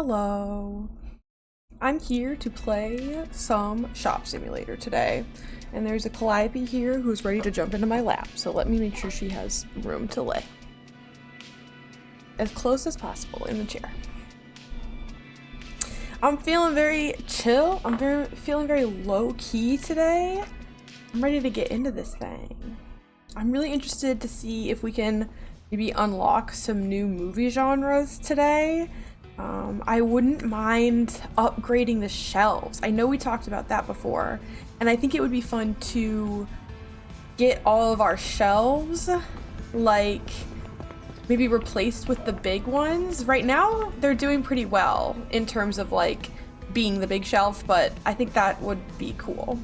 Hello. I'm here to play some Shop Simulator today. And there's a Calliope here who's ready to jump into my lap, so let me make sure she has room to lay. As close as possible in the chair. I'm feeling very chill. I'm feeling very low-key today. I'm ready to get into this thing. I'm really interested to see if we can maybe unlock some new movie genres today. I wouldn't mind upgrading the shelves. I know we talked about that before, and I think it would be fun to get all of our shelves, like, maybe replaced with the big ones. Right now, they're doing pretty well in terms of, like, being the big shelf, but I think that would be cool.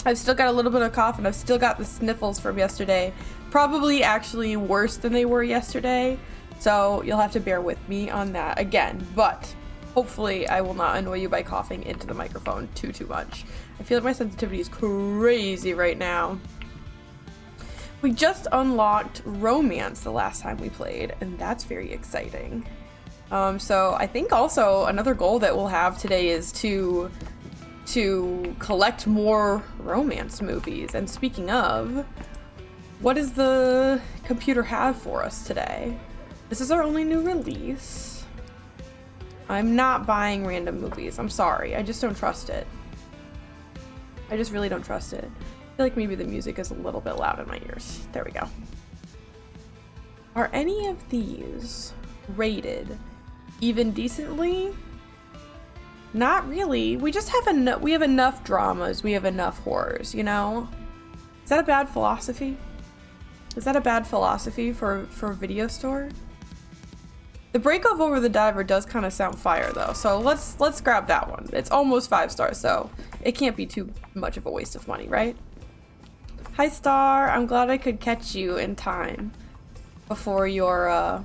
I've still got a little bit of cough, and I've still got the sniffles from yesterday. Probably actually worse than they were yesterday, so you'll have to bear with me on that again, but hopefully I will not annoy you by coughing into the microphone too much. I feel like my sensitivity is crazy right now. We just unlocked romance the last time we played, and that's very exciting. So I think also another goal that we'll have today is to collect more romance movies. And speaking of, what does the computer have for us today? This is our only new release. I'm not buying random movies. I'm sorry. I just don't trust it. I just really don't trust it. I feel like maybe the music is a little bit loud in my ears. There we go. Are any of these rated even decently? Not really. We just have enough. We have enough dramas. We have enough horrors, you know? Is that a bad philosophy? Is that a bad philosophy for a video store? The Break of Over the Diver does kind of sound fire though, so let's grab that one. It's almost 5 stars, so it can't be too much of a waste of money, right? Hi Star, I'm glad I could catch you in time before your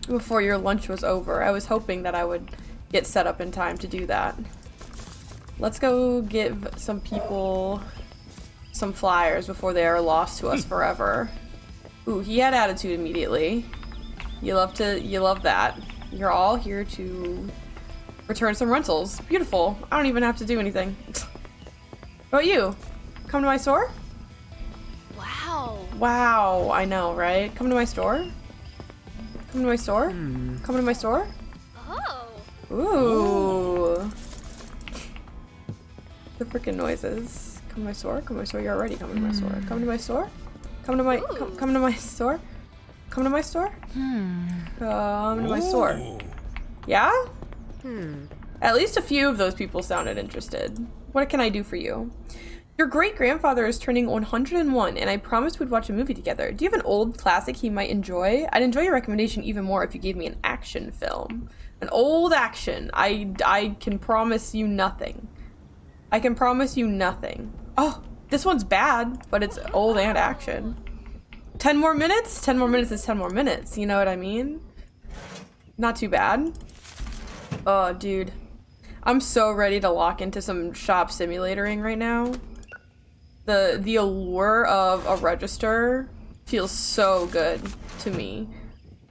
lunch was over. I was hoping that I would get set up in time to do that. Let's go give some people some flyers before they are lost to us forever. Ooh, he had attitude immediately. You love that. You're all here to return some rentals. Beautiful. I don't even have to do anything. What about you? Come to my store? Wow. Wow, I know, right? Come to my store? Come to my store? Come to my store? Oh. Ooh. The freaking noises. Come to my store? Come to my store. You're already coming to my store. Come to my store? Come to my come to my store? Come to my store? Come to my store. Yeah? At least a few of those people sounded interested. What can I do for you? Your great-grandfather is turning 101, and I promised we'd watch a movie together. Do you have an old classic he might enjoy? I'd enjoy your recommendation even more if you gave me an action film. An old action. I can promise you nothing. I can promise you nothing. Oh, this one's bad, but it's old and action. 10 more minutes? 10 more minutes is 10 more minutes, you know what I mean? Not too bad. Oh, dude. I'm so ready to lock into some shop simulatoring right now. The allure of a register feels so good to me.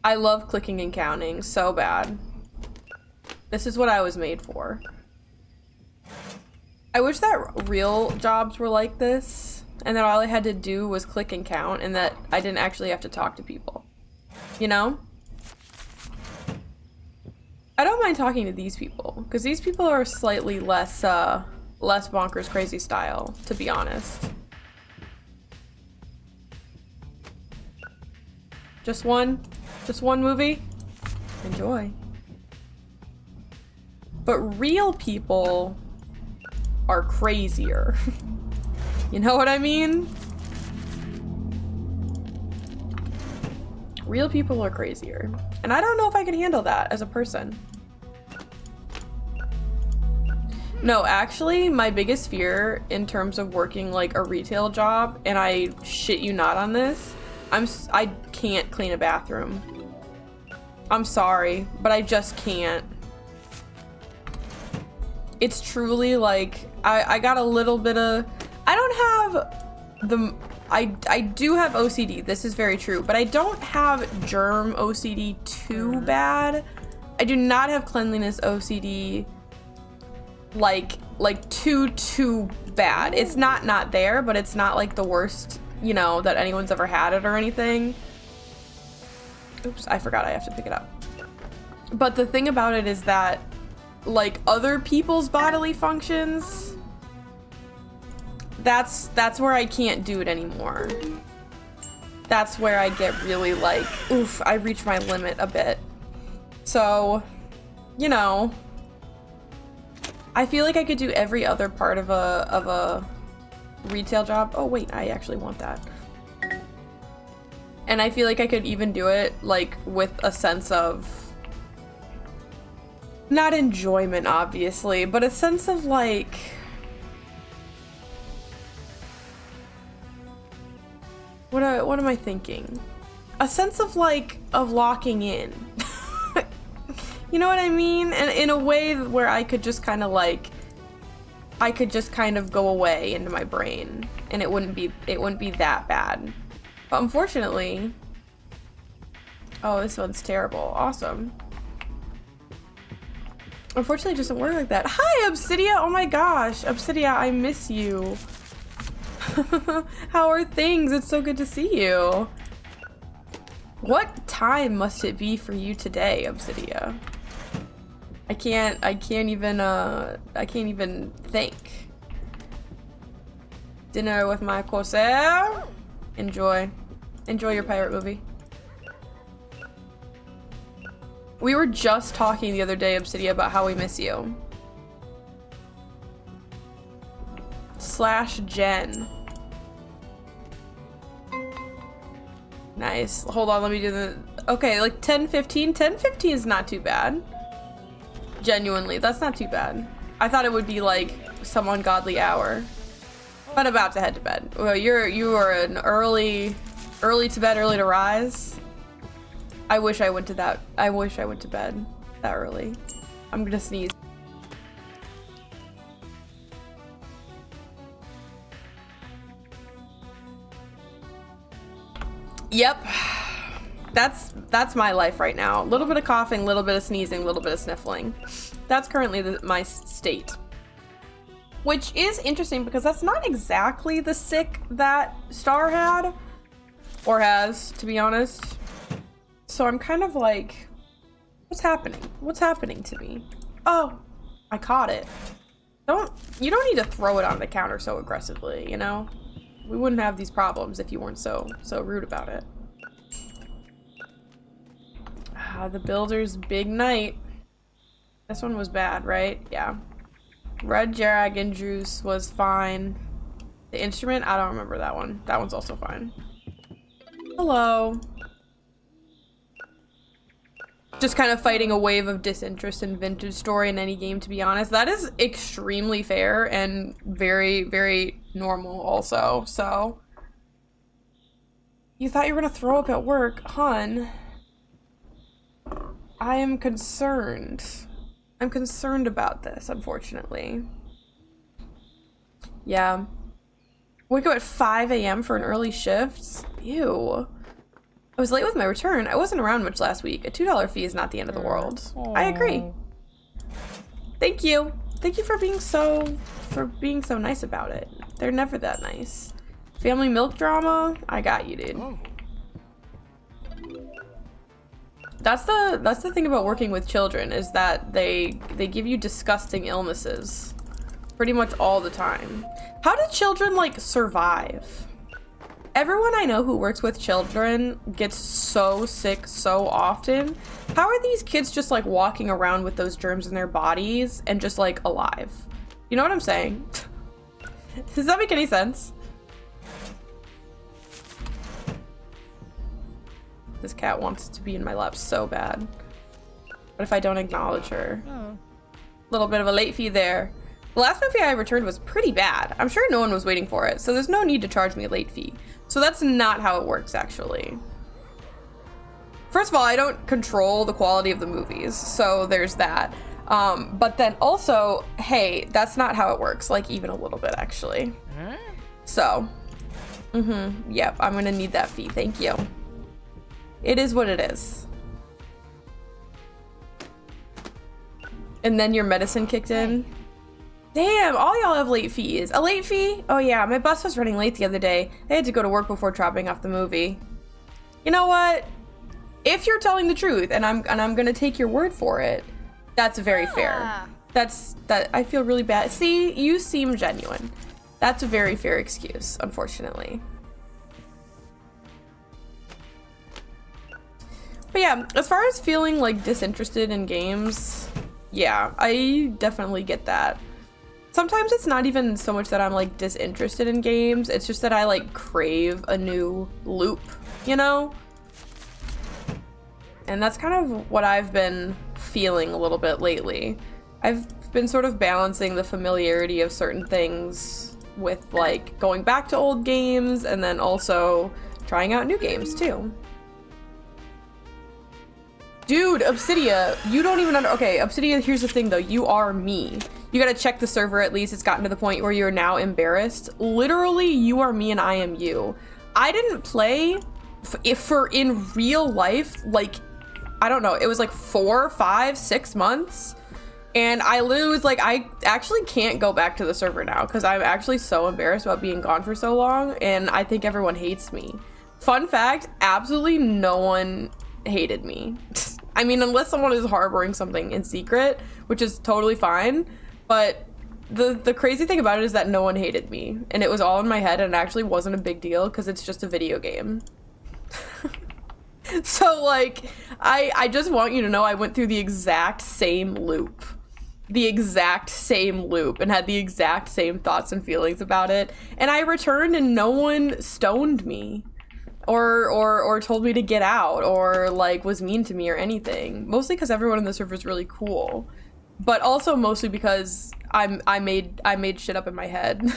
I love clicking and counting so bad. This is what I was made for. I wish that real jobs were like this, and that all I had to do was click and count, and that I didn't actually have to talk to people. You know? I don't mind talking to these people, because these people are slightly less bonkers crazy style, to be honest. Just one movie? Enjoy. But real people are crazier. You know what I mean? Real people are crazier. And I don't know if I can handle that as a person. No, actually, my biggest fear in terms of working like a retail job, and I shit you not on this, I can't clean a bathroom. I'm sorry, but I just can't. It's truly like, I got a little bit of, I don't have I do have OCD. This is very true, but I don't have germ OCD too bad. I do not have cleanliness OCD like too bad. It's not there, but it's not like the worst, you know, that anyone's ever had it or anything. Oops, I forgot I have to pick it up. But the thing about it is that like other people's bodily functions, that's where I can't do it anymore. That's where I get really like, oof, I reach my limit a bit. So, you know, I feel like I could do every other part of a retail job. Oh wait, I actually want that. And I feel like I could even do it like with a sense of not enjoyment, obviously, but a sense of like what am I thinking? A sense of like of locking in. You know what I mean? And in a way where I could just kind of like I could just kind of go away into my brain and it wouldn't be that bad. But unfortunately, oh, this one's terrible. Awesome. Unfortunately, it doesn't work like that. Hi, Obsidia! Oh my gosh, Obsidia, I miss you. How are things? It's so good to see you. What time must it be for you today, Obsidia? I can't even think. Dinner with my Corsair. Enjoy your pirate movie. We were just talking the other day, Obsidia, about how we miss you. /Jen. Nice. Hold on, let me do the... Okay, like 10:15? 10:15 is not too bad. Genuinely, that's not too bad. I thought it would be like some ungodly hour. But about to head to bed. Well, you are an early to bed, early to rise. I wish I went to bed that early. I'm gonna sneeze. Yep. That's my life right now. A little bit of coughing, a little bit of sneezing, a little bit of sniffling. That's currently my state. Which is interesting because that's not exactly the sick that Star had. Or has, to be honest. So I'm kind of like, what's happening? What's happening to me? Oh, I caught it. You don't need to throw it on the counter so aggressively, you know? We wouldn't have these problems if you weren't so rude about it. Ah, the Builder's big night. This one was bad, right? Yeah. Red Dragon Juice was fine. The Instrument, I don't remember that one. That one's also fine. Hello. Just kind of fighting a wave of disinterest in Vintage Story in any game, to be honest. That is extremely fair and very, very normal also, so. You thought you were gonna throw up at work, hun. I am concerned. I'm concerned about this, unfortunately. Yeah. Wake up at 5 a.m. for an early shift? Ew. I was late with my return. I wasn't around much last week. A $2 fee is not the end of the world. Aww. I agree. Thank you. Thank you for being so nice about it. They're never that nice. Family milk drama? I got you, dude. Oh. That's the thing about working with children, is that they give you disgusting illnesses pretty much all the time. How do children like survive? Everyone I know who works with children gets so sick so often. How are these kids just like walking around with those germs in their bodies and just like alive? You know what I'm saying? Does that make any sense? This cat wants to be in my lap so bad. But if I don't acknowledge her. Oh. Little bit of a late fee there. The last movie I returned was pretty bad. I'm sure no one was waiting for it, so there's no need to charge me a late fee. So that's not how it works, actually. First of all, I don't control the quality of the movies, so there's that. But then also, hey, that's not how it works, like even a little bit, actually. So, Yep, I'm gonna need that fee. Thank you. It is what it is. And then your medicine kicked in. Damn, all y'all have late fees. A late fee? Oh yeah, my bus was running late the other day. I had to go to work before dropping off the movie. You know what? If you're telling the truth, and I'm gonna take your word for it, that's very fair. That I feel really bad. See, you seem genuine. That's a very fair excuse, unfortunately. But yeah, as far as feeling like disinterested in games, yeah, I definitely get that. Sometimes it's not even so much that I'm like disinterested in games, it's just that I like crave a new loop, you know? And that's kind of what I've been feeling a little bit lately. I've been sort of balancing the familiarity of certain things with like going back to old games and then also trying out new games too. Dude, Obsidia, you don't even okay, Obsidia, here's the thing though, you are me. You gotta check the server at least, it's gotten to the point where you're now embarrassed. Literally, you are me and I am you. I didn't play for in real life, like, I don't know, it was like 4, 5, 6 months. And I literally was like, I actually can't go back to the server now because I'm actually so embarrassed about being gone for so long and I think everyone hates me. Fun fact, absolutely no one hated me. I mean, unless someone is harboring something in secret, which is totally fine, but the crazy thing about it is that no one hated me and it was all in my head and it actually wasn't a big deal because it's just a video game. So like, I just want you to know I went through the exact same loop. The exact same loop and had the exact same thoughts and feelings about it. And I returned and no one stoned me or told me to get out or like was mean to me or anything. Mostly because everyone in the server is really cool. But also mostly because I made shit up in my head.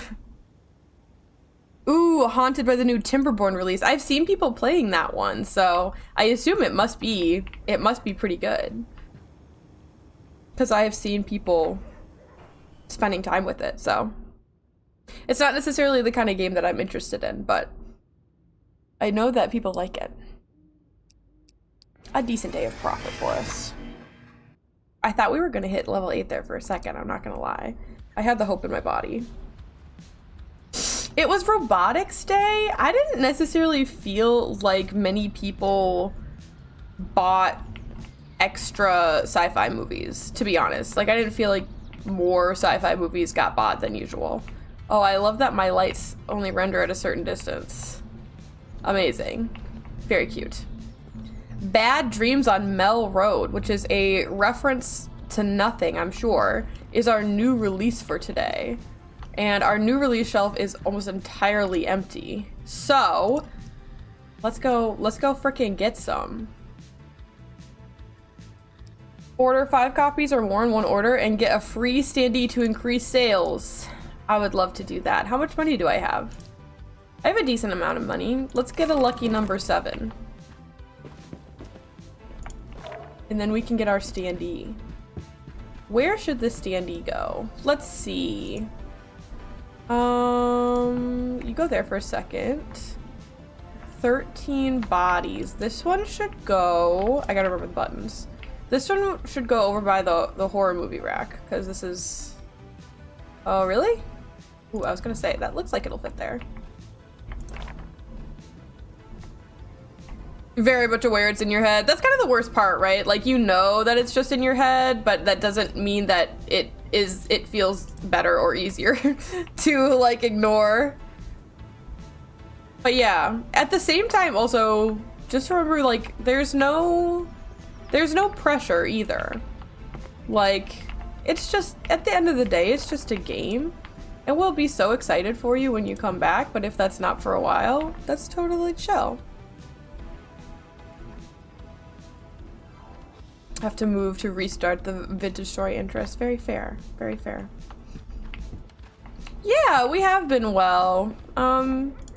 Ooh, Haunted by the new Timberborn release. I've seen people playing that one, so I assume it must be pretty good. Because I have seen people spending time with it, so. It's not necessarily the kind of game that I'm interested in, but I know that people like it. A decent day of profit for us. I thought we were gonna hit level 8 there for a second, I'm not gonna lie. I had the hope in my body. It was Robotics Day. I didn't necessarily feel like many people bought extra sci-fi movies, to be honest. Like, I didn't feel like more sci-fi movies got bought than usual. Oh, I love that my lights only render at a certain distance. Amazing. Very cute. Bad Dreams on Mel Road, which is a reference to nothing, I'm sure, is our new release for today. And our new release shelf is almost entirely empty. So, let's go frickin' get some. Order 5 copies or more in one order and get a free standee to increase sales. I would love to do that. How much money do I have? I have a decent amount of money. Let's get a lucky number 7. And then we can get our standee. Where should this standee go? Let's see. You go there for a second. 13 bodies. This one should go, I gotta remember the buttons. This one should go over by the horror movie rack, because this is, oh really? Ooh, I was gonna say, that looks like it'll fit there. Very much aware it's in your head. That's kind of the worst part, right? Like, you know that it's just in your head, but that doesn't mean that it feels better or easier to like ignore. But yeah, at the same time also, just remember like there's no pressure either. Like, it's just, at the end of the day, it's just a game. And we'll be so excited for you when you come back, but if that's not for a while, that's totally chill. Have to move to restart the vintage story interest. Very fair. Very fair. Yeah, we have been well.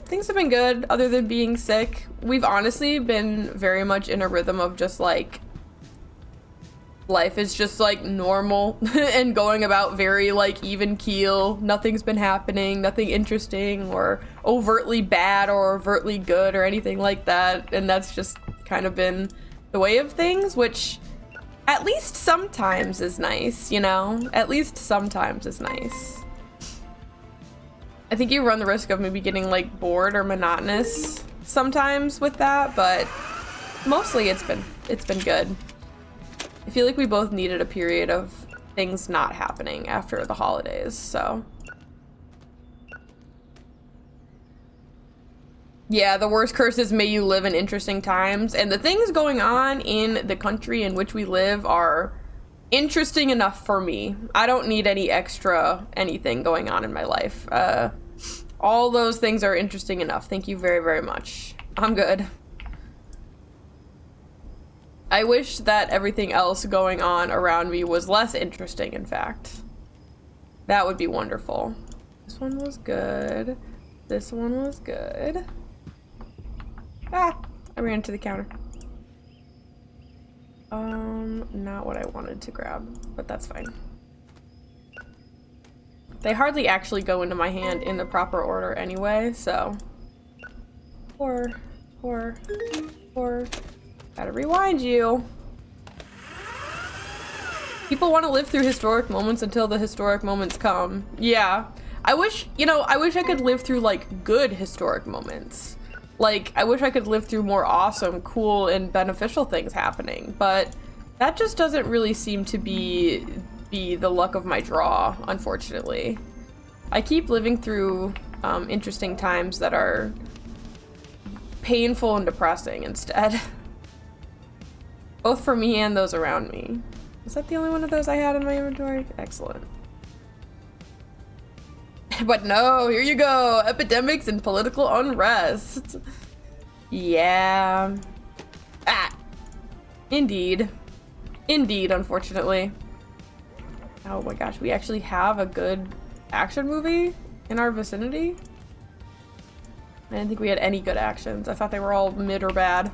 Things have been good other than being sick. We've honestly been very much in a rhythm of just like life is just like normal and going about very like even keel. Nothing's been happening, nothing interesting or overtly bad or overtly good or anything like that. And that's just kind of been the way of things, which at least sometimes is nice, you know? At least sometimes is nice. I think you run the risk of maybe getting like bored or monotonous sometimes with that, but mostly it's been good. I feel like we both needed a period of things not happening after the holidays, so. Yeah, the worst curse is may you live in interesting times, and the things going on in the country in which we live are interesting enough for me. I don't need any extra anything going on in my life. All those things are interesting enough. Thank you very, very much. I'm good. I wish that everything else going on around me was less interesting, in fact. That would be wonderful. This one was good. This one was good. Ah! I ran to the counter. Not what I wanted to grab, but that's fine. They hardly actually go into my hand in the proper order anyway, so. Four. Gotta rewind you. People want to live through historic moments until the historic moments come. Yeah. I wish I could live through, like, good historic moments. Like, I wish I could live through more awesome, cool, and beneficial things happening, but that just doesn't really seem to be the luck of my draw, unfortunately. I keep living through interesting times that are painful and depressing instead. Both for me and those around me. Is that the only one of those I had in my inventory? Excellent. But no, here you go. Epidemics and political unrest. Yeah. Ah. Indeed. Indeed, unfortunately. Oh my gosh, we actually have a good action movie in our vicinity? I didn't think we had any good actions. I thought they were all mid or bad.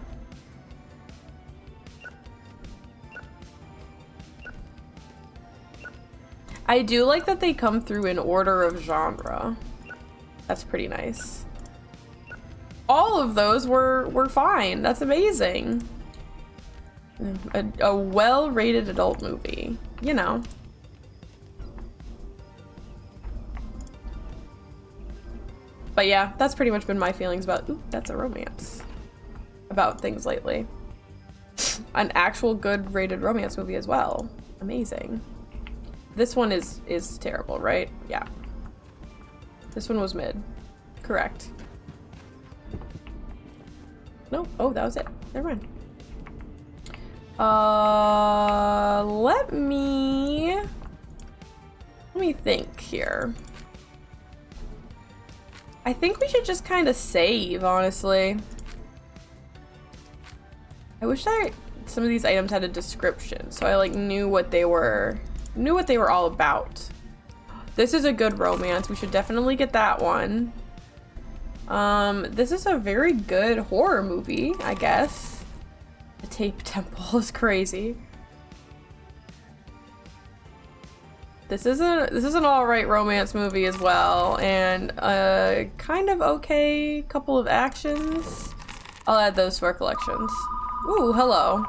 I do like that they come through in order of genre. That's pretty nice. All of those were fine. That's amazing. A well-rated adult movie, you know. But yeah, that's pretty much been my feelings about, ooh, that's a romance, about things lately. An actual good rated romance movie as well. Amazing. This one is terrible, right? Yeah. This one was mid. Correct. Nope. Oh, that was it. Never mind. Let me think here. I think we should just kind of save, honestly. I wish some of these items had a description, so I like knew what they were all about. This is a good romance. We should definitely get that one. This is a very good horror movie, I guess. The Tape Temple is crazy. This is an alright romance movie as well, and a kind of okay couple of actions. I'll add those to our collections. Ooh, hello.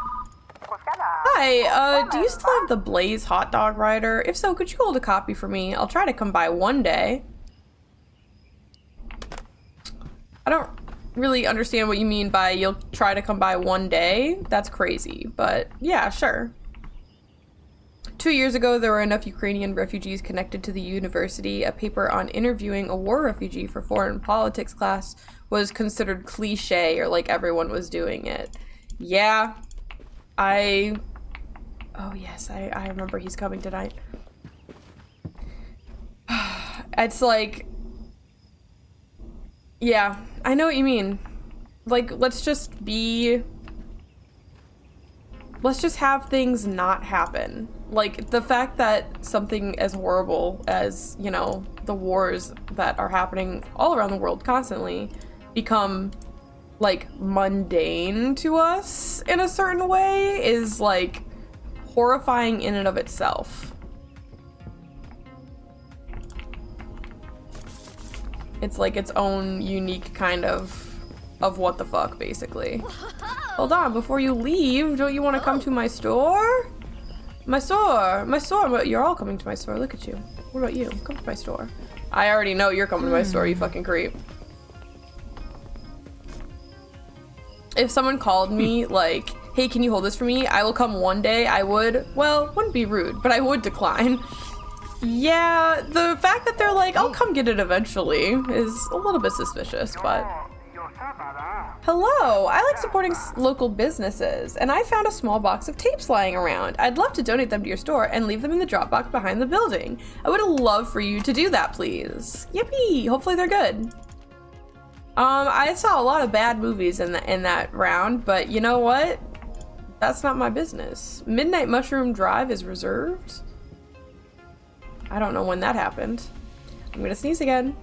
Hi, do you still have the Blaze hot dog rider? If so, could you hold a copy for me? I'll try to come by one day. I don't really understand what you mean by you'll try to come by one day. That's crazy, but yeah, sure. 2 years ago, there were enough Ukrainian refugees connected to the university. A paper on interviewing a war refugee for foreign politics class was considered cliche, or like everyone was doing it. Yeah, oh yes, I remember he's coming tonight. It's like, yeah, I know what you mean. Like, let's just have things not happen. Like, the fact that something as horrible as, you know, the wars that are happening all around the world constantly become, like, mundane to us in a certain way is, like, horrifying in and of itself. It's like its own unique kind of what the fuck, basically. Hold on, before you leave, don't you want to come to my store? My store! My store! You're all coming to my store, look at you. What about you? Come to my store. I already know you're coming to my store, you fucking creep. If someone called me, like, hey, can you hold this for me? I will come one day, I would, well, wouldn't be rude, but I would decline. Yeah, the fact that they're like, I'll come get it eventually is a little bit suspicious, but... Hello, I like supporting local businesses, and I found a small box of tapes lying around. I'd love to donate them to your store and leave them in the drop box behind the building. I would love for you to do that, please. Yippee! Hopefully they're good. I saw a lot of bad movies in that round, but you know what? That's not my business. Midnight Mushroom Drive is reserved. I don't know when that happened. I'm gonna sneeze again.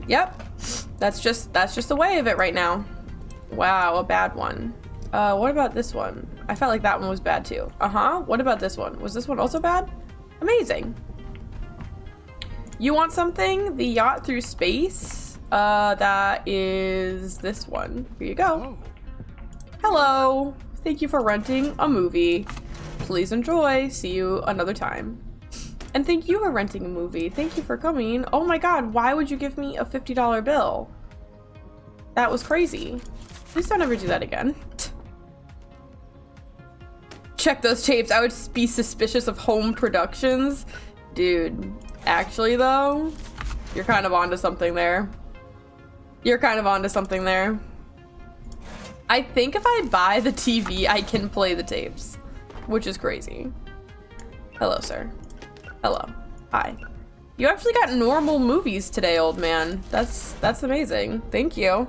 Yep. That's just the way of it right now. Wow, a bad one. What about this one? I felt like that one was bad too. What about this one? Was this one also bad? Amazing. You want something? The yacht through space? That is this one. Here you go. Hello. Thank you for renting a movie. Please enjoy. See you another time. And thank you for renting a movie. Thank you for coming. Oh my god, why would you give me a $50 bill? That was crazy. Please don't ever do that again. Check those tapes. I would be suspicious of home productions. Dude, actually though, you're kind of onto something there. You're kind of onto something there. I think if I buy the TV, I can play the tapes, which is crazy. Hello, sir. Hello. Hi. You actually got normal movies today, old man. That's amazing. Thank you.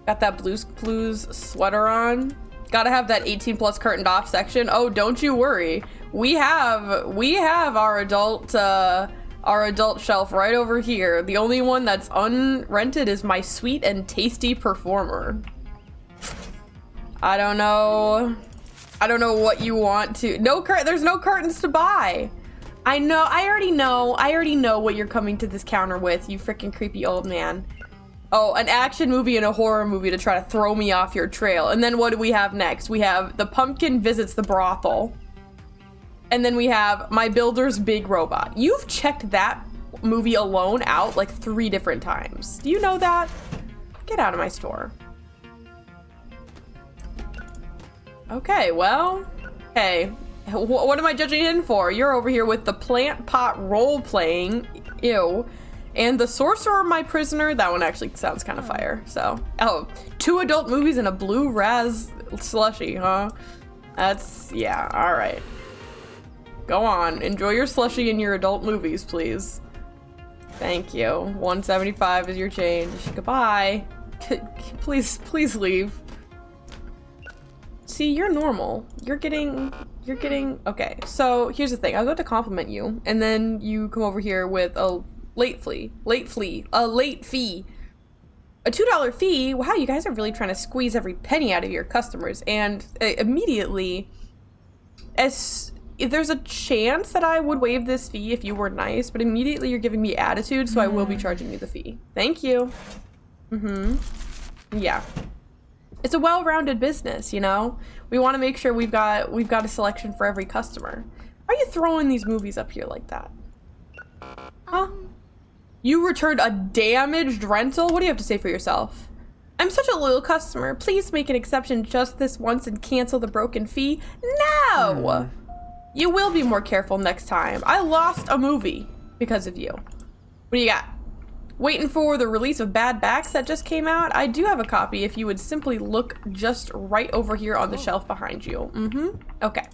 Got that Blues Clues sweater on. Gotta have that 18+ curtained off section. Oh, don't you worry. We have our adult shelf right over here. The only one that's unrented is my sweet and tasty performer. I don't know what you want to. There's no curtains to buy. I know. I already know what you're coming to this counter with, you freaking creepy old man. Oh, an action movie and a horror movie to try to throw me off your trail. And then what do we have next? We have The Pumpkin Visits the Brothel. And then we have My Builder's Big Robot. You've checked that movie alone out like 3 different times. Do you know that? Get out of my store. Okay, well, hey, what am I judging in for? You're over here with the plant pot role playing, ew, and the sorcerer, my prisoner. That one actually sounds kind of fire. So, oh, 2 adult movies and a blue raz slushy, huh? That's, yeah, all right. Go on, enjoy your slushy and your adult movies, please. Thank you. 175 is your change. Goodbye. Please leave. See, you're normal. You're getting, okay. So here's the thing. I was about to compliment you, and then you come over here with a late fee. A $2 fee. Wow, you guys are really trying to squeeze every penny out of your customers. And immediately, there's a chance that I would waive this fee if you were nice, but immediately you're giving me attitude, so I will be charging you the fee. Thank you. Yeah. It's a well-rounded business, you know? We want to make sure we've got a selection for every customer. Why are you throwing these movies up here like that? Huh? You returned a damaged rental? What do you have to say for yourself? I'm such a loyal customer. Please make an exception just this once and cancel the broken fee. No! You will be more careful next time. I lost a movie because of you. What do you got? Waiting for the release of Bad Backs that just came out? I do have a copy if you would simply look just right over here on the shelf behind you. Okay.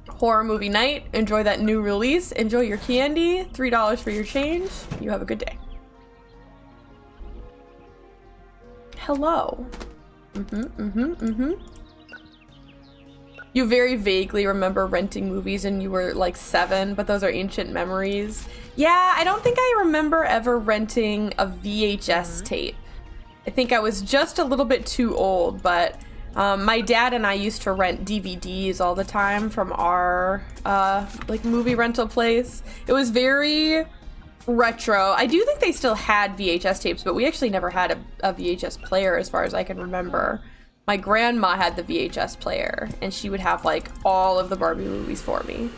Horror movie night. Enjoy that new release. Enjoy your candy. $3 for your change. You have a good day. Hello. you very vaguely remember renting movies and you were like 7, but those are ancient memories. Yeah, I don't think I remember ever renting a VHS tape. I think I was just a little bit too old, but my dad and I used to rent DVDs all the time from our like movie rental place. It was very retro. I do think they still had VHS tapes, but we actually never had a VHS player as far as I can remember. My grandma had the VHS player, and she would have like all of the Barbie movies for me.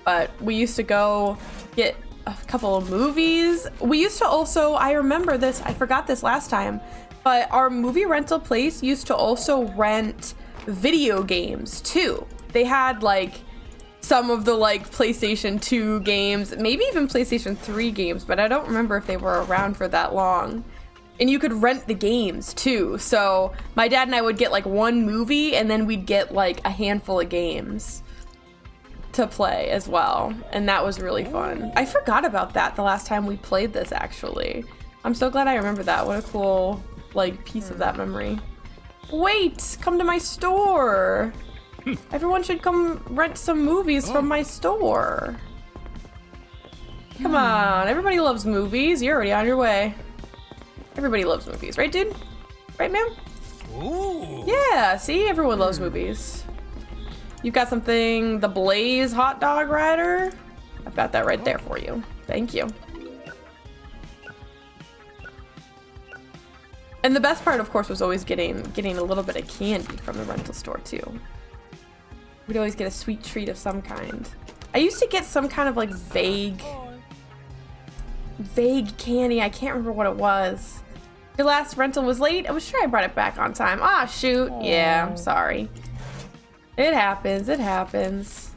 But we used to go get a couple of movies. We used to also, I remember this, I forgot this last time, but our movie rental place used to also rent video games too. They had like some of the like PlayStation 2 games, maybe even PlayStation 3 games, but I don't remember if they were around for that long. And you could rent the games too. So my dad and I would get like one movie and then we'd get like a handful of games to play as well. And that was really fun. I forgot about that the last time we played this actually. I'm so glad I remember that. What a cool like piece of that memory. Wait, come to my store. Everyone should come rent some movies from my store. Come on, everybody loves movies. You're already on your way. Everybody loves movies, right, dude? Right, ma'am? Ooh. Yeah, see? Everyone loves movies. You've got something, the Blaze hot dog rider? I've got that right there for you. Thank you. And the best part, of course, was always getting a little bit of candy from the rental store, too. We'd always get a sweet treat of some kind. I used to get some kind of, like, vague candy. I can't remember what it was. Your last rental was late? I was sure I brought it back on time. Ah, shoot. Aww. Yeah, I'm sorry. It happens. It happens.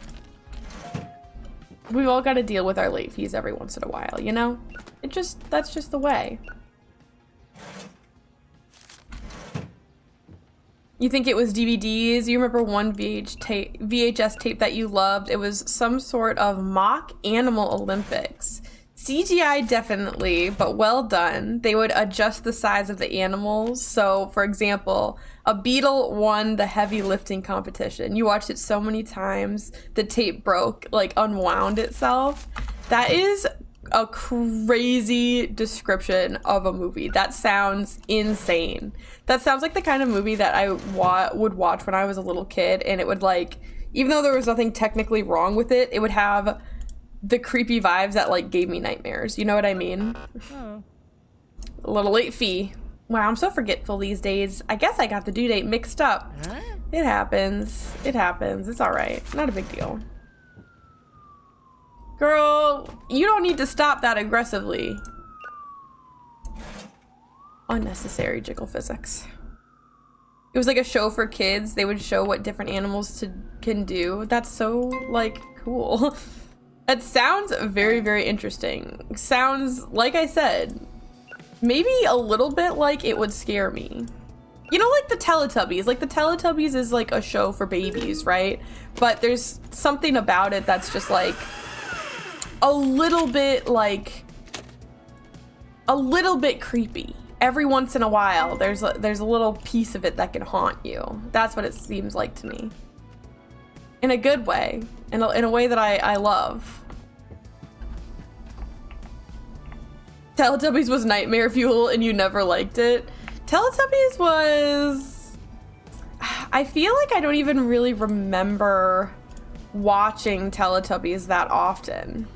We've all got to deal with our late fees every once in a while, you know? That's just the way. You think it was DVDs? You remember one VHS tape that you loved? It was some sort of mock animal Olympics. CGI definitely, but well done. They would adjust the size of the animals. So, for example, a beetle won the heavy lifting competition. You watched it so many times, the tape broke, like unwound itself. That is a crazy description of a movie. That sounds insane. That sounds like the kind of movie that I would watch when I was a little kid, and it would like, even though there was nothing technically wrong with it, it would have the creepy vibes that like gave me nightmares. You know what I mean? Oh. A little late fee. Wow, I'm so forgetful these days. I guess I got the due date mixed up. Huh? It happens. It happens. It's all right. Not a big deal. Girl, you don't need to stop that aggressively. Unnecessary jiggle physics. It was like a show for kids. They would show what different animals can do. That's so, like, cool. That sounds very, very interesting. Sounds, like I said, maybe a little bit like it would scare me. You know, like the Teletubbies. Like the Teletubbies is like a show for babies, right? But there's something about it that's just like a little bit creepy. Every once in a while, there's a little piece of it that can haunt you. That's what it seems like to me. In a good way. In a way that I love. Teletubbies was nightmare fuel and you never liked it. Teletubbies was... I feel like I don't even really remember watching Teletubbies that often.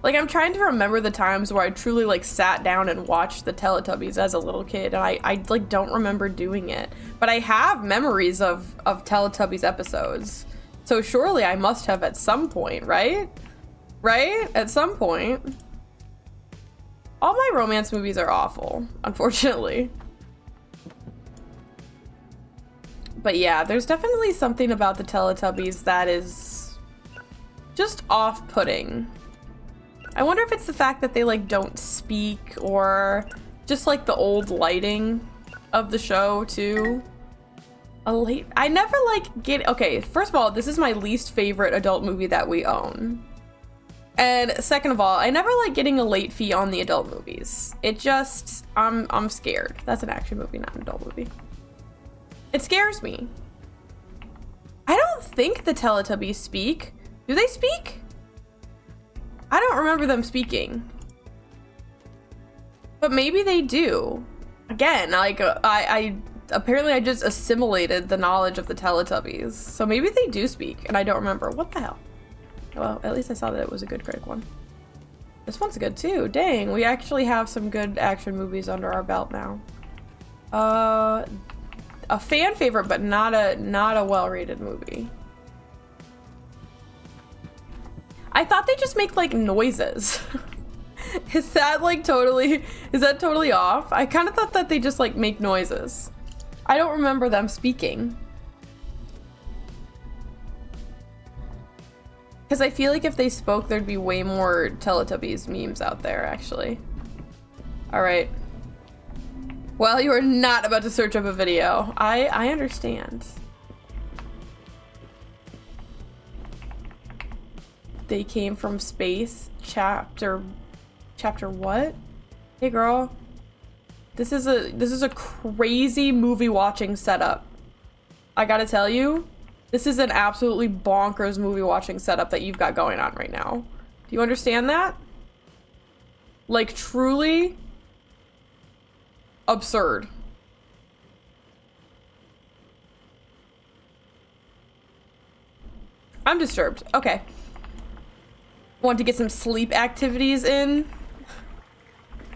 Like, I'm trying to remember the times where I truly, like, sat down and watched the Teletubbies as a little kid, and I like, don't remember doing it. But I have memories of Teletubbies episodes. So surely I must have at some point, right? Right? At some point. All my romance movies are awful, unfortunately. But yeah, there's definitely something about the Teletubbies that is just off-putting. I wonder if it's the fact that they like don't speak or just like the old lighting of the show too. I never like okay, first of all, this is my least favorite adult movie that we own. And second of all, I never like getting a late fee on the adult movies. It just, I'm scared. That's an action movie, not an adult movie. It scares me. I don't think the Teletubbies speak. Do they speak? I don't remember them speaking. But maybe they do. Again, like, apparently I just assimilated the knowledge of the Teletubbies. So maybe they do speak, and I don't remember. What the hell? Well, at least I saw that it was a good critic one. This one's good too. Dang, we actually have some good action movies under our belt now. A fan favorite, but not a well-rated movie. I thought they just make like noises. Is that totally off? I kind of thought that they just like make noises. I don't remember them speaking. Because I feel like if they spoke, there'd be way more Teletubbies memes out there, actually. Alright. Well, you are not about to search up a video. I understand. They came from space. Chapter what? Hey girl. This is a crazy movie watching setup. I gotta tell you, this is an absolutely bonkers movie watching setup that you've got going on right now. Do you understand that? Like, truly absurd. I'm disturbed. Okay. Want to get some sleep activities in?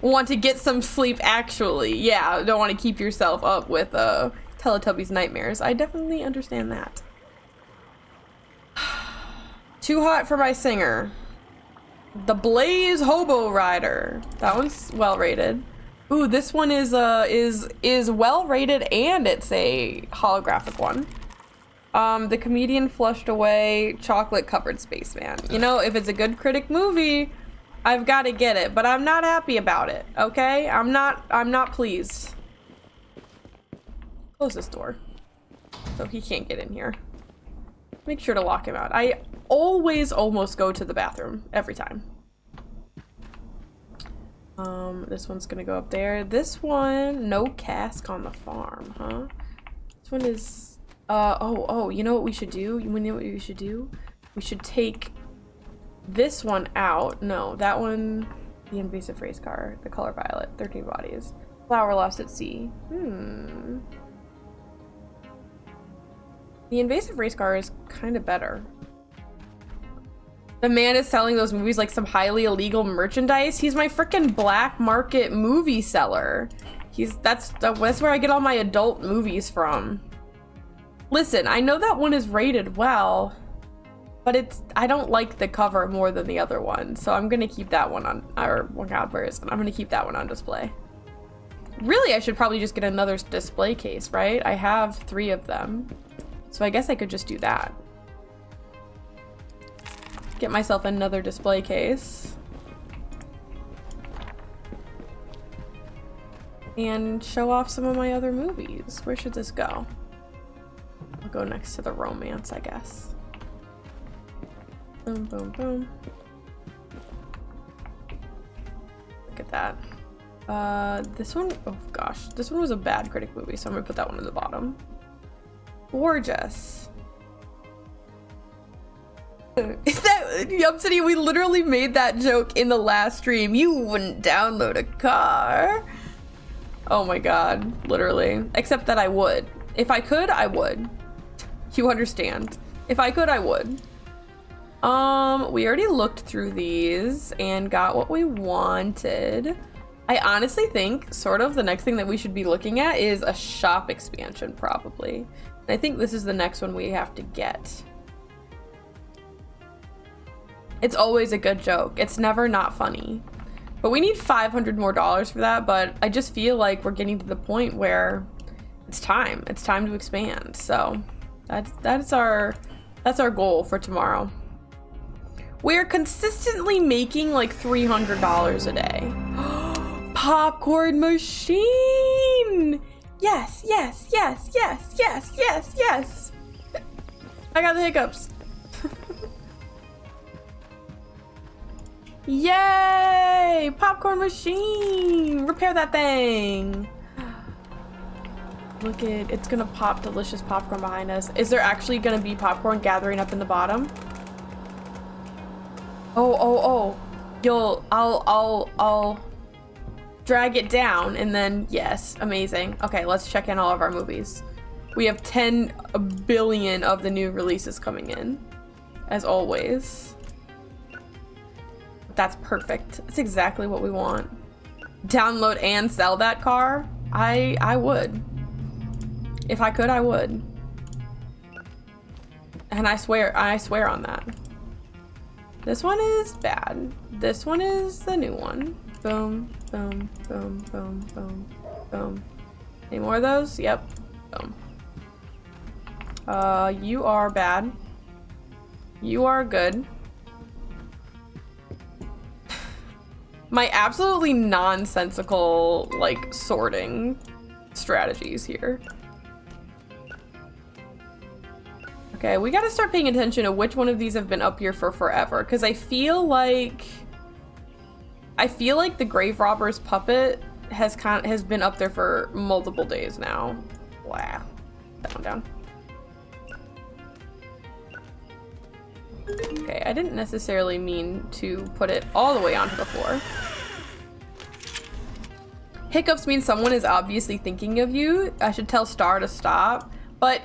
Want to get some sleep actually. Yeah, don't want to keep yourself up with Teletubbies nightmares. I definitely understand that. Too hot for my singer. The Blaze Hobo Rider. That one's well rated. Ooh, this one is well rated and it's a holographic one. The Comedian Flushed Away Chocolate Covered Spaceman. You know, if it's a good critic movie, I've got to get it, but I'm not happy about it. Okay? I'm not pleased. Close this door so he can't get in here. Make sure to lock him out. I always almost go to the bathroom every time. This one's gonna go up there. This one, no cask on the farm, huh? This one is, oh, you know what we should do? You know what we should do? We should take this one out. No, that one, the invasive race car, the color violet, 13 bodies. Flower lost at sea. The invasive race car is kind of better. The man is selling those movies like some highly illegal merchandise. He's my freaking black market movie seller. That's where I get all my adult movies from. Listen, I know that one is rated well, but I don't like the cover more than the other one, so I'm gonna keep that one on, or oh god, where is it? I'm gonna keep that one on display. Really, I should probably just get another display case, right? I have 3 of them, so I guess I could just do that. Get myself another display case. And show off some of my other movies. Where should this go? I'll go next to the romance, I guess. Boom, boom, boom. Look at that. This one, oh gosh. This one was a bad critic movie, so I'm gonna put that one in the bottom. Gorgeous. Is that Yup City? We literally made that joke in the last stream. You wouldn't download a car. Oh my god, literally. Except that I would. If I could, I would. You understand. If I could, I would. We already looked through these and got what we wanted. I honestly think sort of the next thing that we should be looking at is a shop expansion, probably. And I think this is the next one we have to get. It's always a good joke. It's never not funny. But we need $500 more for that, but I just feel like we're getting to the point where it's time. It's time to expand. So that's our goal for tomorrow. We're consistently making like $300 a day. Popcorn machine! Yes, yes, yes, yes, yes, yes, yes. I got the hiccups. Yay! Popcorn machine! Repair that thing! Look at, it's gonna pop delicious popcorn behind us. Is there actually gonna be popcorn gathering up in the bottom? Oh. I'll drag it down and then, yes, amazing. Okay, let's check in all of our movies. We have 10 billion of the new releases coming in, as always. That's perfect. That's exactly what we want. Download and sell that car? I would. If I could, I would. And I swear on that. This one is bad. This one is the new one. Boom, boom, boom, boom, boom, boom. Any more of those? Yep. Boom. You are bad. You are good. My absolutely nonsensical, like, sorting strategies here. Okay, we gotta start paying attention to which one of these have been up here for forever, because I feel like the Grave Robber's puppet has been up there for multiple days now. Wow. Down. Okay, I didn't necessarily mean to put it all the way onto the floor. Hiccups mean someone is obviously thinking of you. I should tell Star to stop, but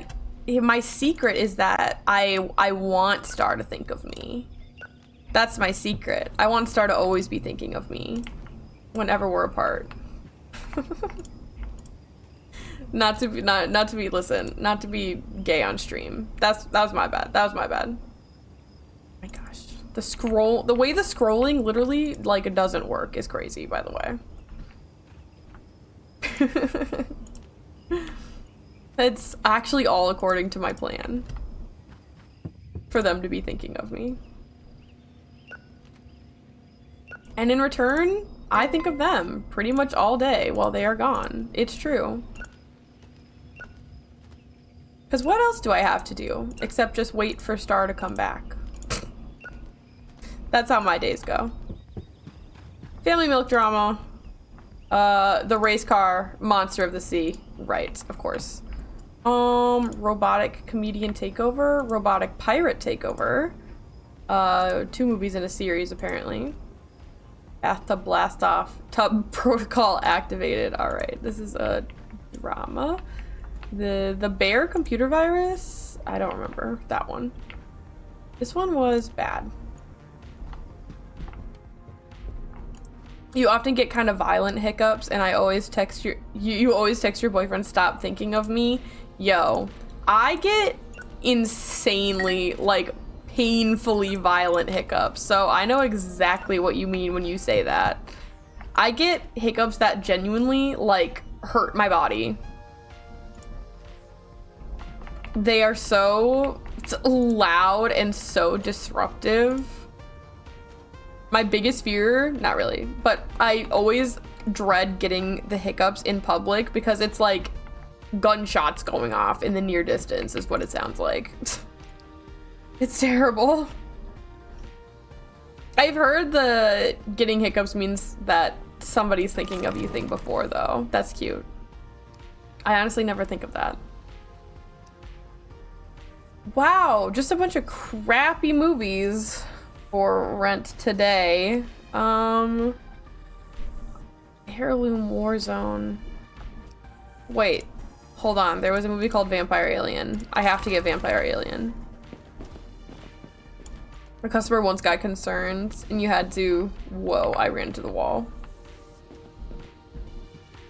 my secret is that I want Star to think of me. That's my secret. I want Star to always be thinking of me whenever we're apart. not to be gay on stream. That was my bad. That was my bad. My gosh. The way the scrolling literally, like, it doesn't work is crazy, by the way. It's actually all according to my plan. For them to be thinking of me. And in return, I think of them pretty much all day while they are gone. It's true. Because what else do I have to do except just wait for Star to come back? That's how my days go. Family milk drama. The race car, monster of the sea. Right, of course. Robotic comedian takeover, robotic pirate takeover. 2 movies in a series, apparently. Bathtub blast off. Tub protocol activated. Alright, this is a drama. The bear computer virus? I don't remember that one. This one was bad. You often get kind of violent hiccups, and I always text you always text your boyfriend, stop thinking of me. Yo, I get insanely, like, painfully violent hiccups, so I know exactly what you mean when you say that. I get hiccups that genuinely, like, hurt my body. They are so loud and so disruptive. My biggest fear, not really, but I always dread getting the hiccups in public because it's like gunshots going off in the near distance is what it sounds like. It's terrible. I've heard the getting hiccups means that somebody's thinking of you thing before, though. That's cute. I honestly never think of that. Wow, just a bunch of crappy movies for rent today. Heirloom Warzone. Wait, hold on. There was a movie called Vampire Alien. I have to get Vampire Alien. A customer once got concerned and you had to... Whoa, I ran into the wall.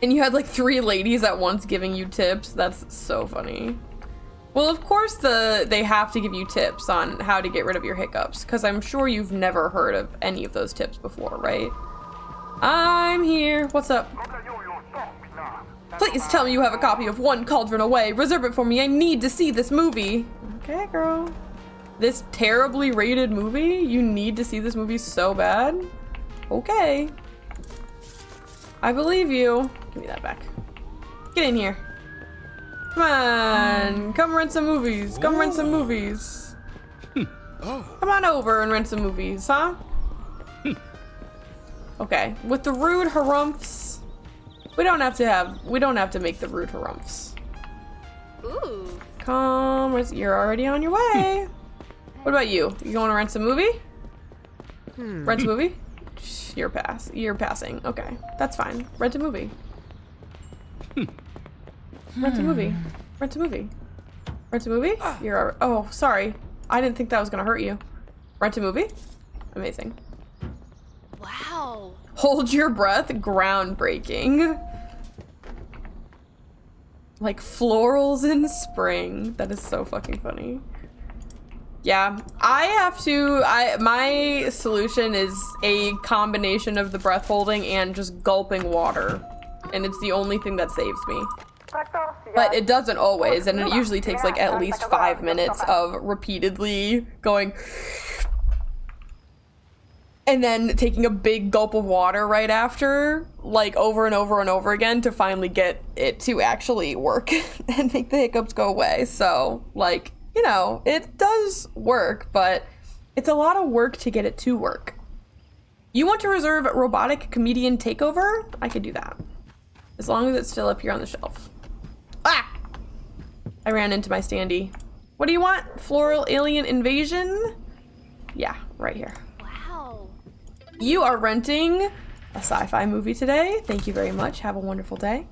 And you had like 3 ladies at once giving you tips. That's so funny. Well, of course they have to give you tips on how to get rid of your hiccups, because I'm sure you've never heard of any of those tips before, right? I'm here. What's up? Please tell me you have a copy of One Cauldron Away. Reserve it for me. I need to see this movie. Okay, girl. This terribly rated movie? You need to see this movie so bad? Okay. I believe you. Give me that back. Get in here. Come on, come rent some movies. Come rent some movies. Come on over and rent some movies, huh? Okay, with the rude harumphs, we don't have to make the rude harumphs. Ooh. Come, you're already on your way. What about you? You want to rent some movie? Rent a movie? You're passing. Okay, that's fine. Rent a movie. Rent a movie. Rent a movie. Rent a movie? Oh, sorry. I didn't think that was gonna hurt you. Rent a movie? Amazing. Wow. Hold your breath. Groundbreaking. Like florals in spring. That is so fucking funny. Yeah, my solution is a combination of the breath holding and just gulping water. And it's the only thing that saves me. But it doesn't always, and it usually takes like at least 5 minutes of repeatedly going and then taking a big gulp of water right after, like over and over and over again to finally get it to actually work and make the hiccups go away. So, like, you know, it does work, but it's a lot of work to get it to work. You want to reserve robotic comedian takeover? I could do that. As long as it's still up here on the shelf. Ah! I ran into my standee. What do you want? Floral alien invasion? Yeah, right here. Wow. You are renting a sci-fi movie today. Thank you very much. Have a wonderful day.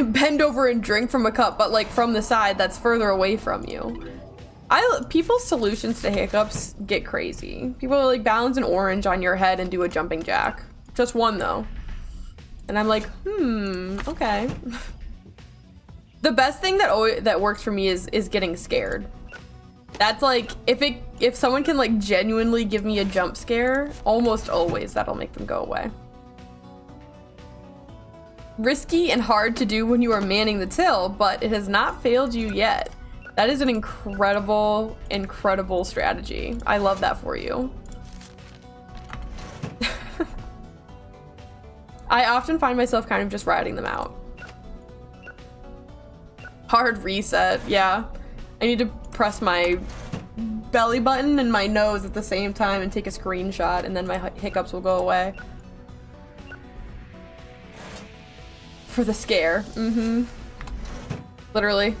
Bend over and drink from a cup, but like from the side that's further away from you. People's solutions to hiccups get crazy. People like balance an orange on your head and do a jumping jack. Just one though. And I'm like, okay. The best thing that works for me is getting scared. That's like, if someone can like genuinely give me a jump scare, almost always that'll make them go away. Risky and hard to do when you are manning the till, but it has not failed you yet. That is an incredible, incredible strategy. I love that for you. I often find myself kind of just riding them out. Hard reset, yeah. I need to press my belly button and my nose at the same time and take a screenshot, and then my hiccups will go away. For the scare, Literally.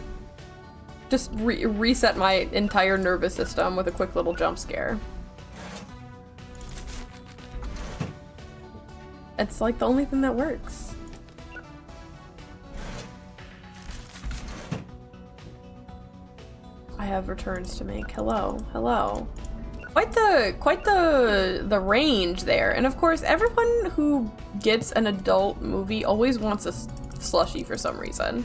Just reset my entire nervous system with a quick little jump scare. It's like the only thing that works. I have returns to make. Hello, hello. Quite the range there. And of course, everyone who gets an adult movie always wants a slushie for some reason.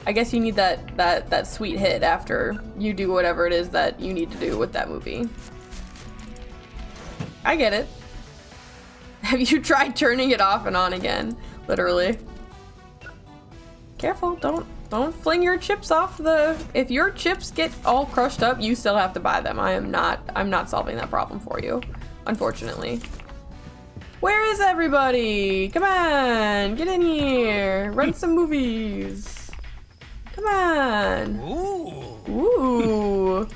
I guess you need that sweet hit after you do whatever it is that you need to do with that movie. I get it. Have you tried turning it off and on again? Literally. Careful, don't fling your chips off the... If your chips get all crushed up, you still have to buy them. I'm not solving that problem for you, unfortunately. Where is everybody? Come on, get in here. Rent some movies. Come on. Ooh.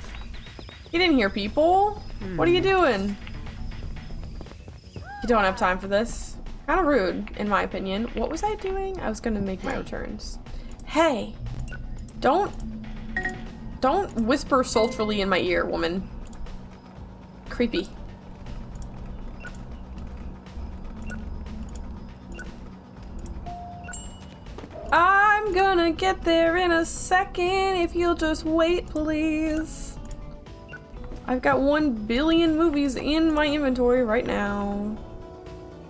Get in here, people. What are you doing? You don't have time for this. Kind of rude, in my opinion. What was I doing? I was gonna make my returns. Hey, don't whisper sultrily in my ear, woman. Creepy. I'm gonna get there in a second if you'll just wait, please. I've got 1 billion movies in my inventory right now.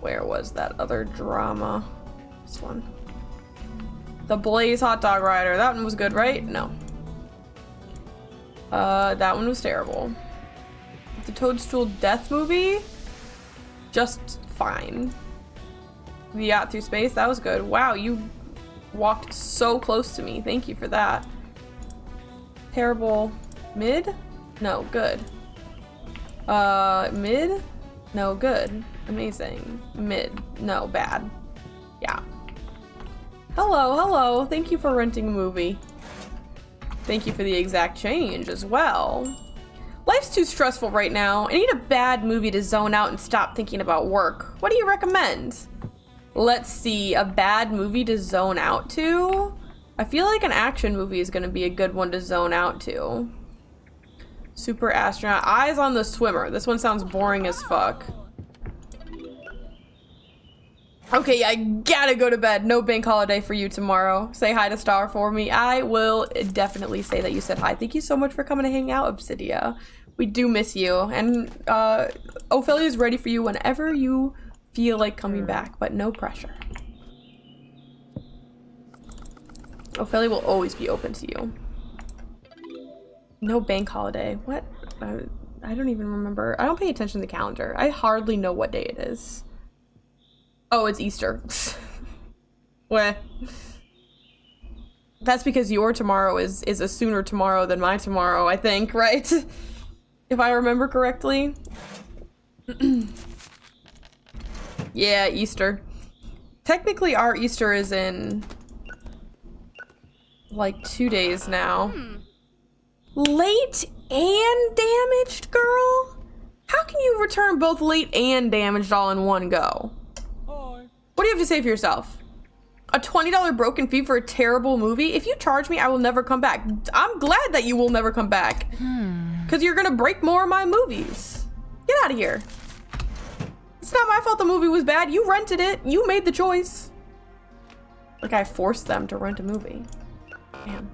Where was that other drama? This one. The Blaze Hot Dog Rider. That one was good, right? No. That one was terrible. The Toadstool Death movie? Just fine. The Yacht Through Space? That was good. Wow, you walked so close to me. Thank you for that. Terrible. Mid? No, good. Mid? No, good. Amazing. Mid. No, bad. Yeah. Hello, hello. Thank you for renting a movie. Thank you for the exact change as well. Life's too stressful right now. I need a bad movie to zone out and stop thinking about work. What do you recommend? Let's see, a bad movie to zone out to? I feel like an action movie is gonna be a good one to zone out to. Super astronaut. Eyes on the swimmer. This one sounds boring as fuck. Okay, I gotta go to bed. No bank holiday for you tomorrow. Say hi to Star for me. I will definitely say that you said hi. Thank you so much for coming to hang out, Obsidia. We do miss you. And Ophelia is ready for you whenever you feel like coming back, but no pressure. Ophelia will always be open to you. No bank holiday. What? I don't even remember. I don't pay attention to the calendar. I hardly know what day it is. Oh, it's Easter. Weh. That's because your tomorrow is a sooner tomorrow than my tomorrow, I think, right? If I remember correctly. Yeah, Easter. Technically, our Easter is in like 2 days now. Late and damaged, girl? How can you return both late and damaged all in one go? What do you have to say for yourself? A $20 broken fee for a terrible movie? If you charge me, I will never come back. I'm glad that you will never come back. Because you're gonna break more of my movies. Get out of here. It's not my fault the movie was bad. You rented it. You made the choice. Like I forced them to rent a movie. Damn.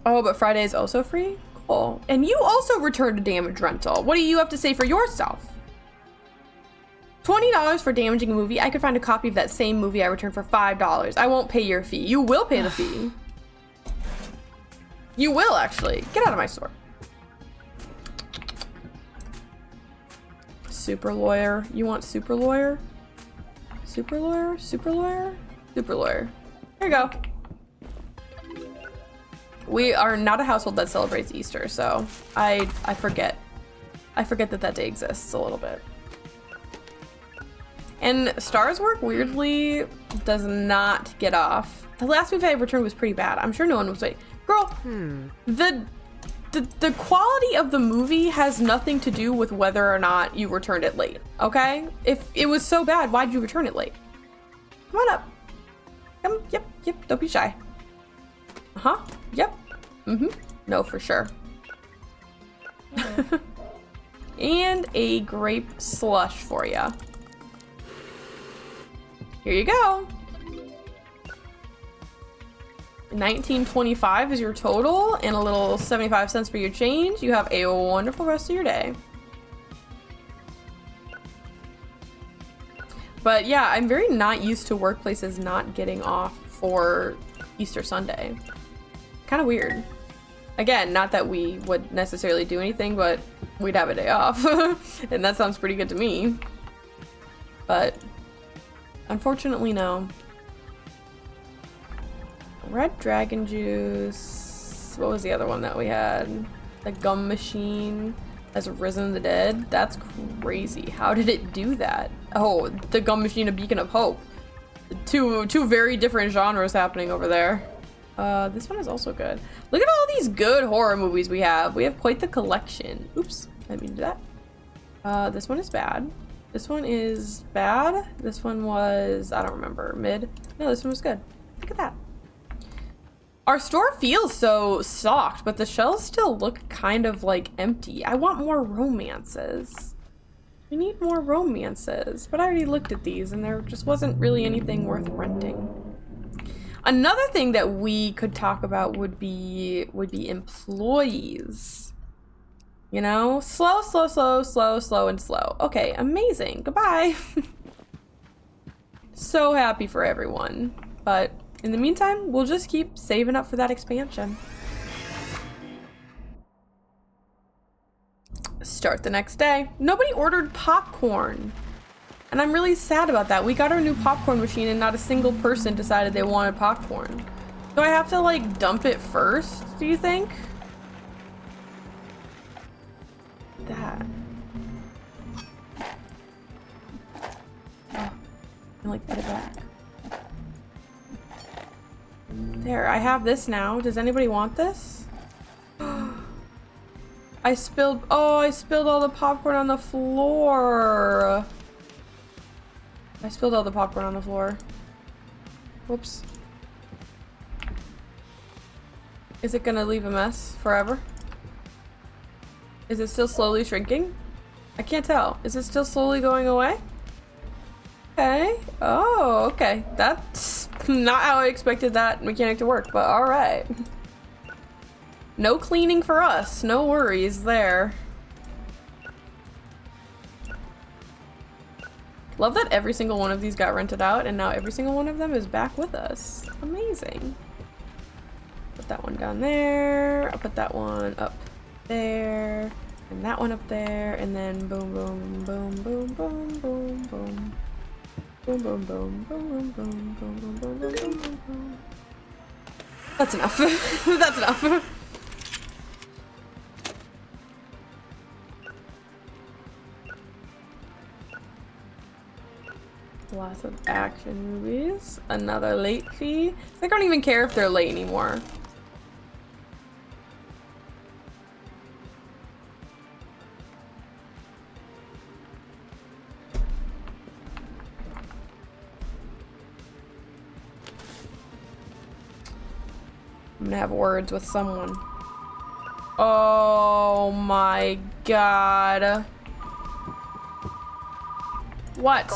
Oh, but Friday is also free? Cool. And you also returned a damage rental. What do you have to say for yourself? $20 for damaging a movie. I could find a copy of that same movie I returned for $5. I won't pay your fee. You will pay the fee. You will, actually. Get out of my store. Super lawyer. You want super lawyer? Super lawyer? Super lawyer? Super lawyer. Here you go. We are not a household that celebrates Easter, so I forget. I forget that that day exists a little bit. And Star's Work weirdly does not get off. The last movie I returned was pretty bad. I'm sure no one was waiting. Girl, the quality of the movie has nothing to do with whether or not you returned it late, okay? If it was so bad, why'd you return it late? Come on up. Come, yep, don't be shy. Uh-huh, yep, no, for sure. And a grape slush for ya. Here you go. $19.25 is your total, and a little 75 cents for your change. You have a wonderful rest of your day. But yeah, I'm very not used to workplaces not getting off for Easter Sunday. Kind of weird. Again, not that we would necessarily do anything, but we'd have a day off. And that sounds pretty good to me. But unfortunately, no. Red dragon juice. What was the other one that we had? The gum machine has risen the dead. That's crazy. How did it do that? Oh, the gum machine, a beacon of hope. Two very different genres happening over there. This one is also good. Look at all these good horror movies we have. We have quite the collection. Oops, I didn't mean to do that. This one is bad. This one is bad. This one was, I don't remember, mid. No, this one was good. Look at that. Our store feels so soft, but the shelves still look kind of like empty. I want more romances. We need more romances, but I already looked at these and there just wasn't really anything worth renting. Another thing that we could talk about would be employees. You know, slow, and slow. Okay, amazing. Goodbye. So happy for everyone, but in the meantime, we'll just keep saving up for that expansion. Start the next day. Nobody ordered popcorn. And I'm really sad about that. We got our new popcorn machine and not a single person decided they wanted popcorn. Do I have to like dump it first, do you think? That. Oh, I like put it back. There, I have this now. Does anybody want this? I spilled all the popcorn on the floor. I spilled all the popcorn on the floor. Whoops. Is it gonna leave a mess forever? Is it still slowly shrinking? I can't tell. Is it still slowly going away? Okay. Oh, okay. That's not how I expected that mechanic to work, but alright. No cleaning for us. No worries there. Love that every single one of these got rented out and now every single one of them is back with us. Amazing. Put that one down there. I'll put that one up there. And that one up there. And then boom, boom, boom, boom, boom, boom, boom. Boom, boom, boom, boom, boom, boom, boom, boom, boom, boom, boom. That's enough. That's enough. Lots of action movies. Another late fee. I don't even care if they're late anymore. I'm gonna have words with someone. Oh my god. What?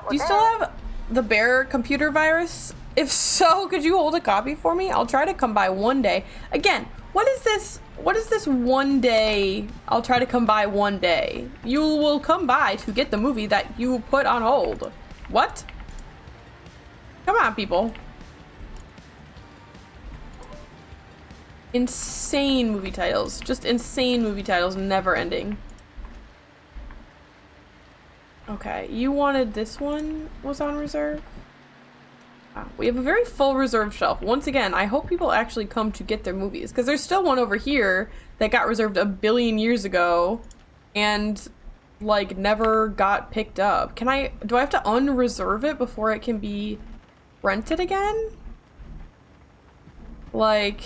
Do you still have the bear computer virus? If so, could you hold a copy for me? I'll try to come by one day. Again, what is this? What is this one day? I'll try to come by one day. You will come by to get the movie that you put on hold. What? Come on, people. Insane movie titles. Just insane movie titles, never ending. Okay, you wanted this one was on reserve? Wow, we have a very full reserve shelf. Once again, I hope people actually come to get their movies, because there's still one over here that got reserved a billion years ago and like never got picked up. Do I have to unreserve it before it can be rented again? Like,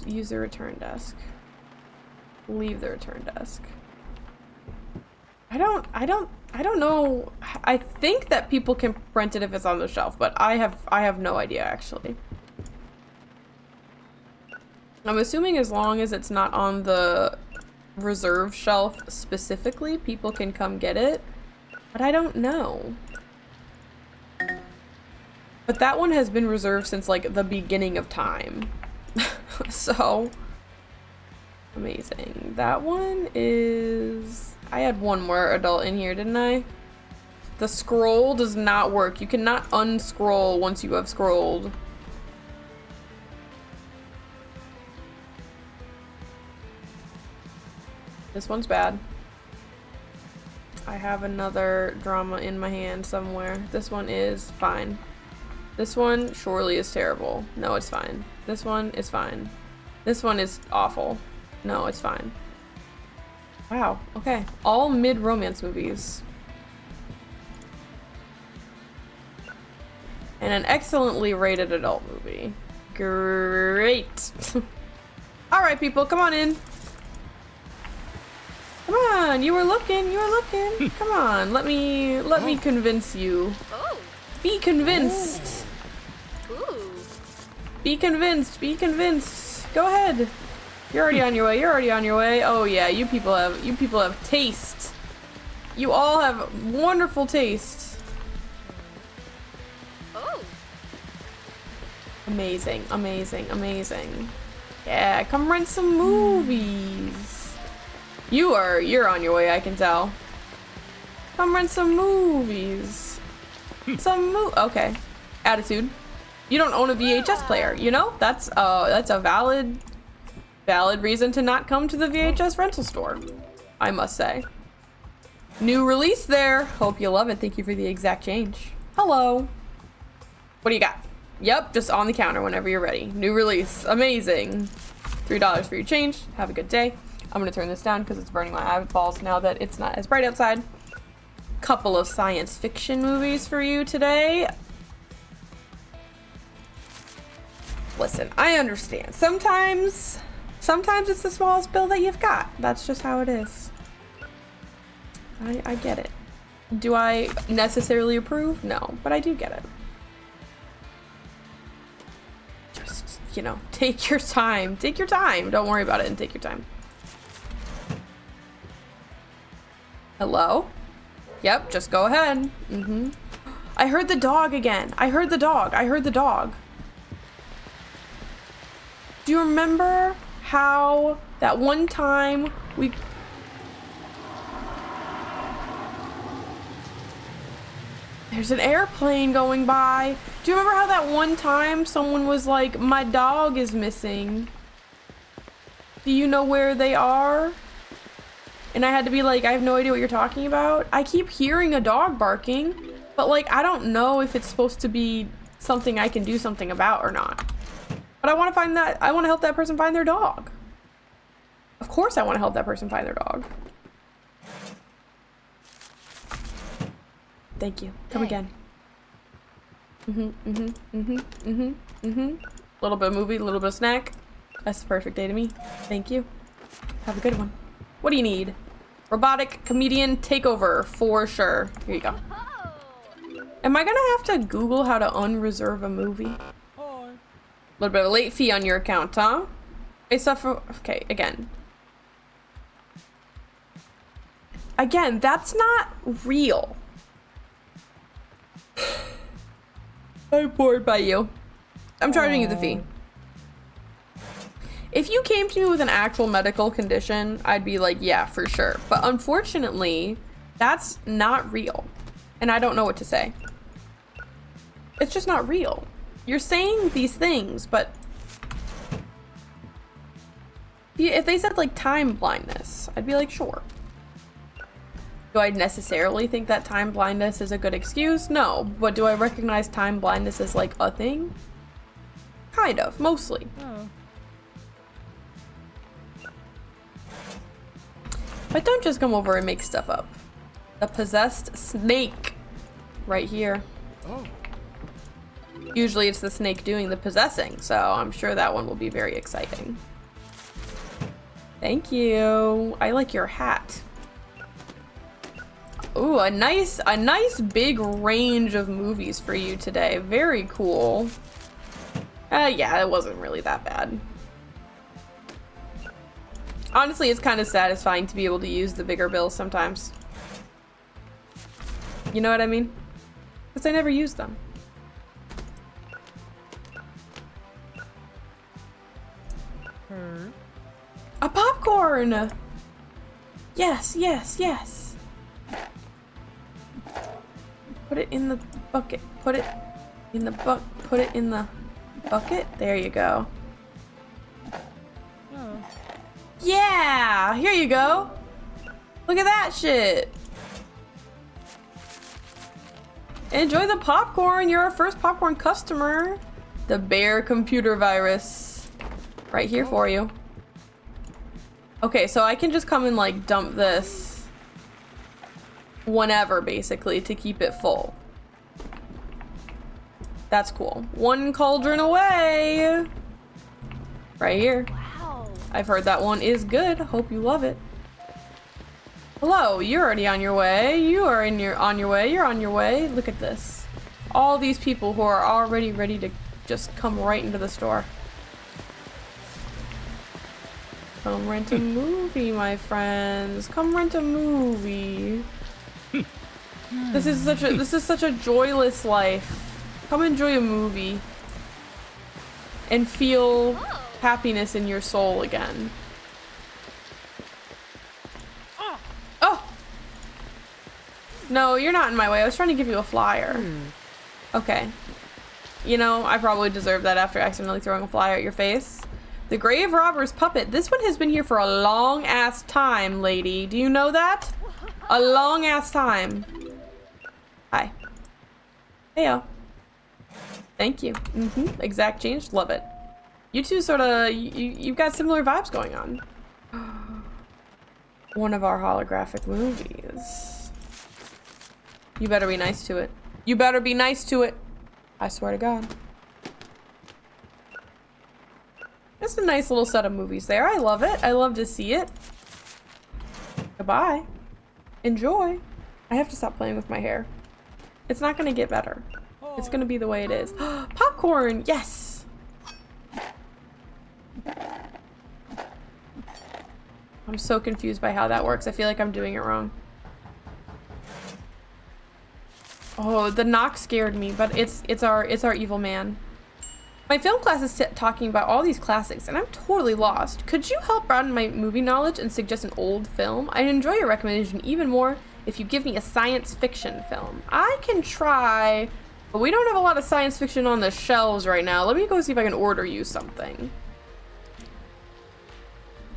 use the return desk. Leave the return desk. I don't know. I think that people can rent it if it's on the shelf, but I have no idea actually. I'm assuming as long as it's not on the reserve shelf specifically, people can come get it, but I don't know. But that one has been reserved since like the beginning of time. So amazing. That one is... I had one more adult in here, didn't I? The scroll does not work. You cannot unscroll once you have scrolled. This one's bad. I have another drama in my hand somewhere. This one is fine. This one surely is terrible. No, it's fine. This one is fine. This one is awful. No, it's fine. Wow, okay. All mid-romance movies. And an excellently rated adult movie. Great. Alright, people, come on in. Come on, you were looking. Come on, let me convince you. Oh. Be convinced. Ooh. Be convinced. Go ahead. You're already on your way. Oh yeah, you people have taste. You all have wonderful taste. Oh. Amazing. Yeah, come rent some movies. You're on your way, I can tell. Come rent some movies. Okay. Attitude. You don't own a VHS player, you know? That's a valid reason to not come to the VHS rental store, I must say. New release there. Hope you love it. Thank you for the exact change. Hello. What do you got? Yep, just on the counter whenever you're ready. New release. Amazing. $3 for your change. Have a good day. I'm gonna turn this down because it's burning my eyeballs now that it's not as bright outside. Couple of science fiction movies for you today. Listen, I understand. Sometimes it's the smallest bill that you've got. That's just how it is. I get it. Do I necessarily approve? No, but I do get it. Just, you know, take your time. Take your time. Don't worry about it and take your time. Hello? Yep, just go ahead. Mm-hmm. I heard the dog again. I heard the dog. I heard the dog. Do you remember how that one time we... There's an airplane going by. Do you remember how that one time someone was like, my dog is missing? Do you know where they are? And I had to be like, I have no idea what you're talking about. I keep hearing a dog barking, but like, I don't know if it's supposed to be something I can do something about or not. But I want to find that, I want to help that person find their dog. Of course I want to help that person find their dog. Thank you. Come again. Little bit of movie, a little bit of snack. That's the perfect day to me. Thank you. Have a good one. What do you need? Robotic comedian takeover for sure. Here you go. Am I gonna have to Google how to unreserve a movie? A little bit of a late fee on your account, huh? Based off of, okay, again. Again, that's not real. I'm bored by you. I'm charging you the fee. If you came to me with an actual medical condition, I'd be like, yeah, for sure. But unfortunately, that's not real. And I don't know what to say. It's just not real. You're saying these things, but if they said like time blindness, I'd be like, sure. Do I necessarily think that time blindness is a good excuse? No. But do I recognize time blindness as like a thing? Kind of, mostly. Oh. But don't just come over and make stuff up. The possessed snake. Right here. Oh. Usually it's the snake doing the possessing, so I'm sure that one will be very exciting. Thank you. I like your hat. Ooh, a nice big range of movies for you today. Very cool. Yeah, it wasn't really that bad. Honestly, it's kind of satisfying to be able to use the bigger bills sometimes. You know what I mean? Because I never use them. A popcorn! Yes, yes, yes. Put it in the bucket. Put it in the bucket. There you go. Oh. Yeah! Here you go. Look at that shit. Enjoy the popcorn. You're our first popcorn customer. The bear computer virus. Right here for you. Okay, so I can just come and like dump this whenever, basically, to keep it full. That's cool. One cauldron away. Right here. Wow. I've heard that one is good. Hope you love it. Hello, you're already on your way. You are on your way. You're on your way. Look at this. All these people who are already ready to just come right into the store. Come rent a movie, my friends. Come rent a movie. This is such a joyless life. Come enjoy a movie and feel happiness in your soul again. Oh! No, you're not in my way. I was trying to give you a flyer. Okay. You know, I probably deserved that after accidentally throwing a flyer at your face. The grave robber's puppet. This one has been here for a long ass time, lady. Do you know that? A long ass time. Hi. Heyo. Thank you. Exact change. Love it. You two sort of, you've got similar vibes going on. One of our holographic movies. You better be nice to it. You better be nice to it. I swear to God. It's a nice little set of movies there. I love it. I love to see it. Goodbye. Enjoy. I have to stop playing with my hair. It's not gonna get better. It's gonna be the way it is. Popcorn! Yes! I'm so confused by how that works. I feel like I'm doing it wrong. Oh, the knock scared me, but it's our evil man. My film class is talking about all these classics, and I'm totally lost. Could you help broaden my movie knowledge and suggest an old film? I'd enjoy your recommendation even more if you give me a science fiction film. I can try, but we don't have a lot of science fiction on the shelves right now. Let me go see if I can order you something.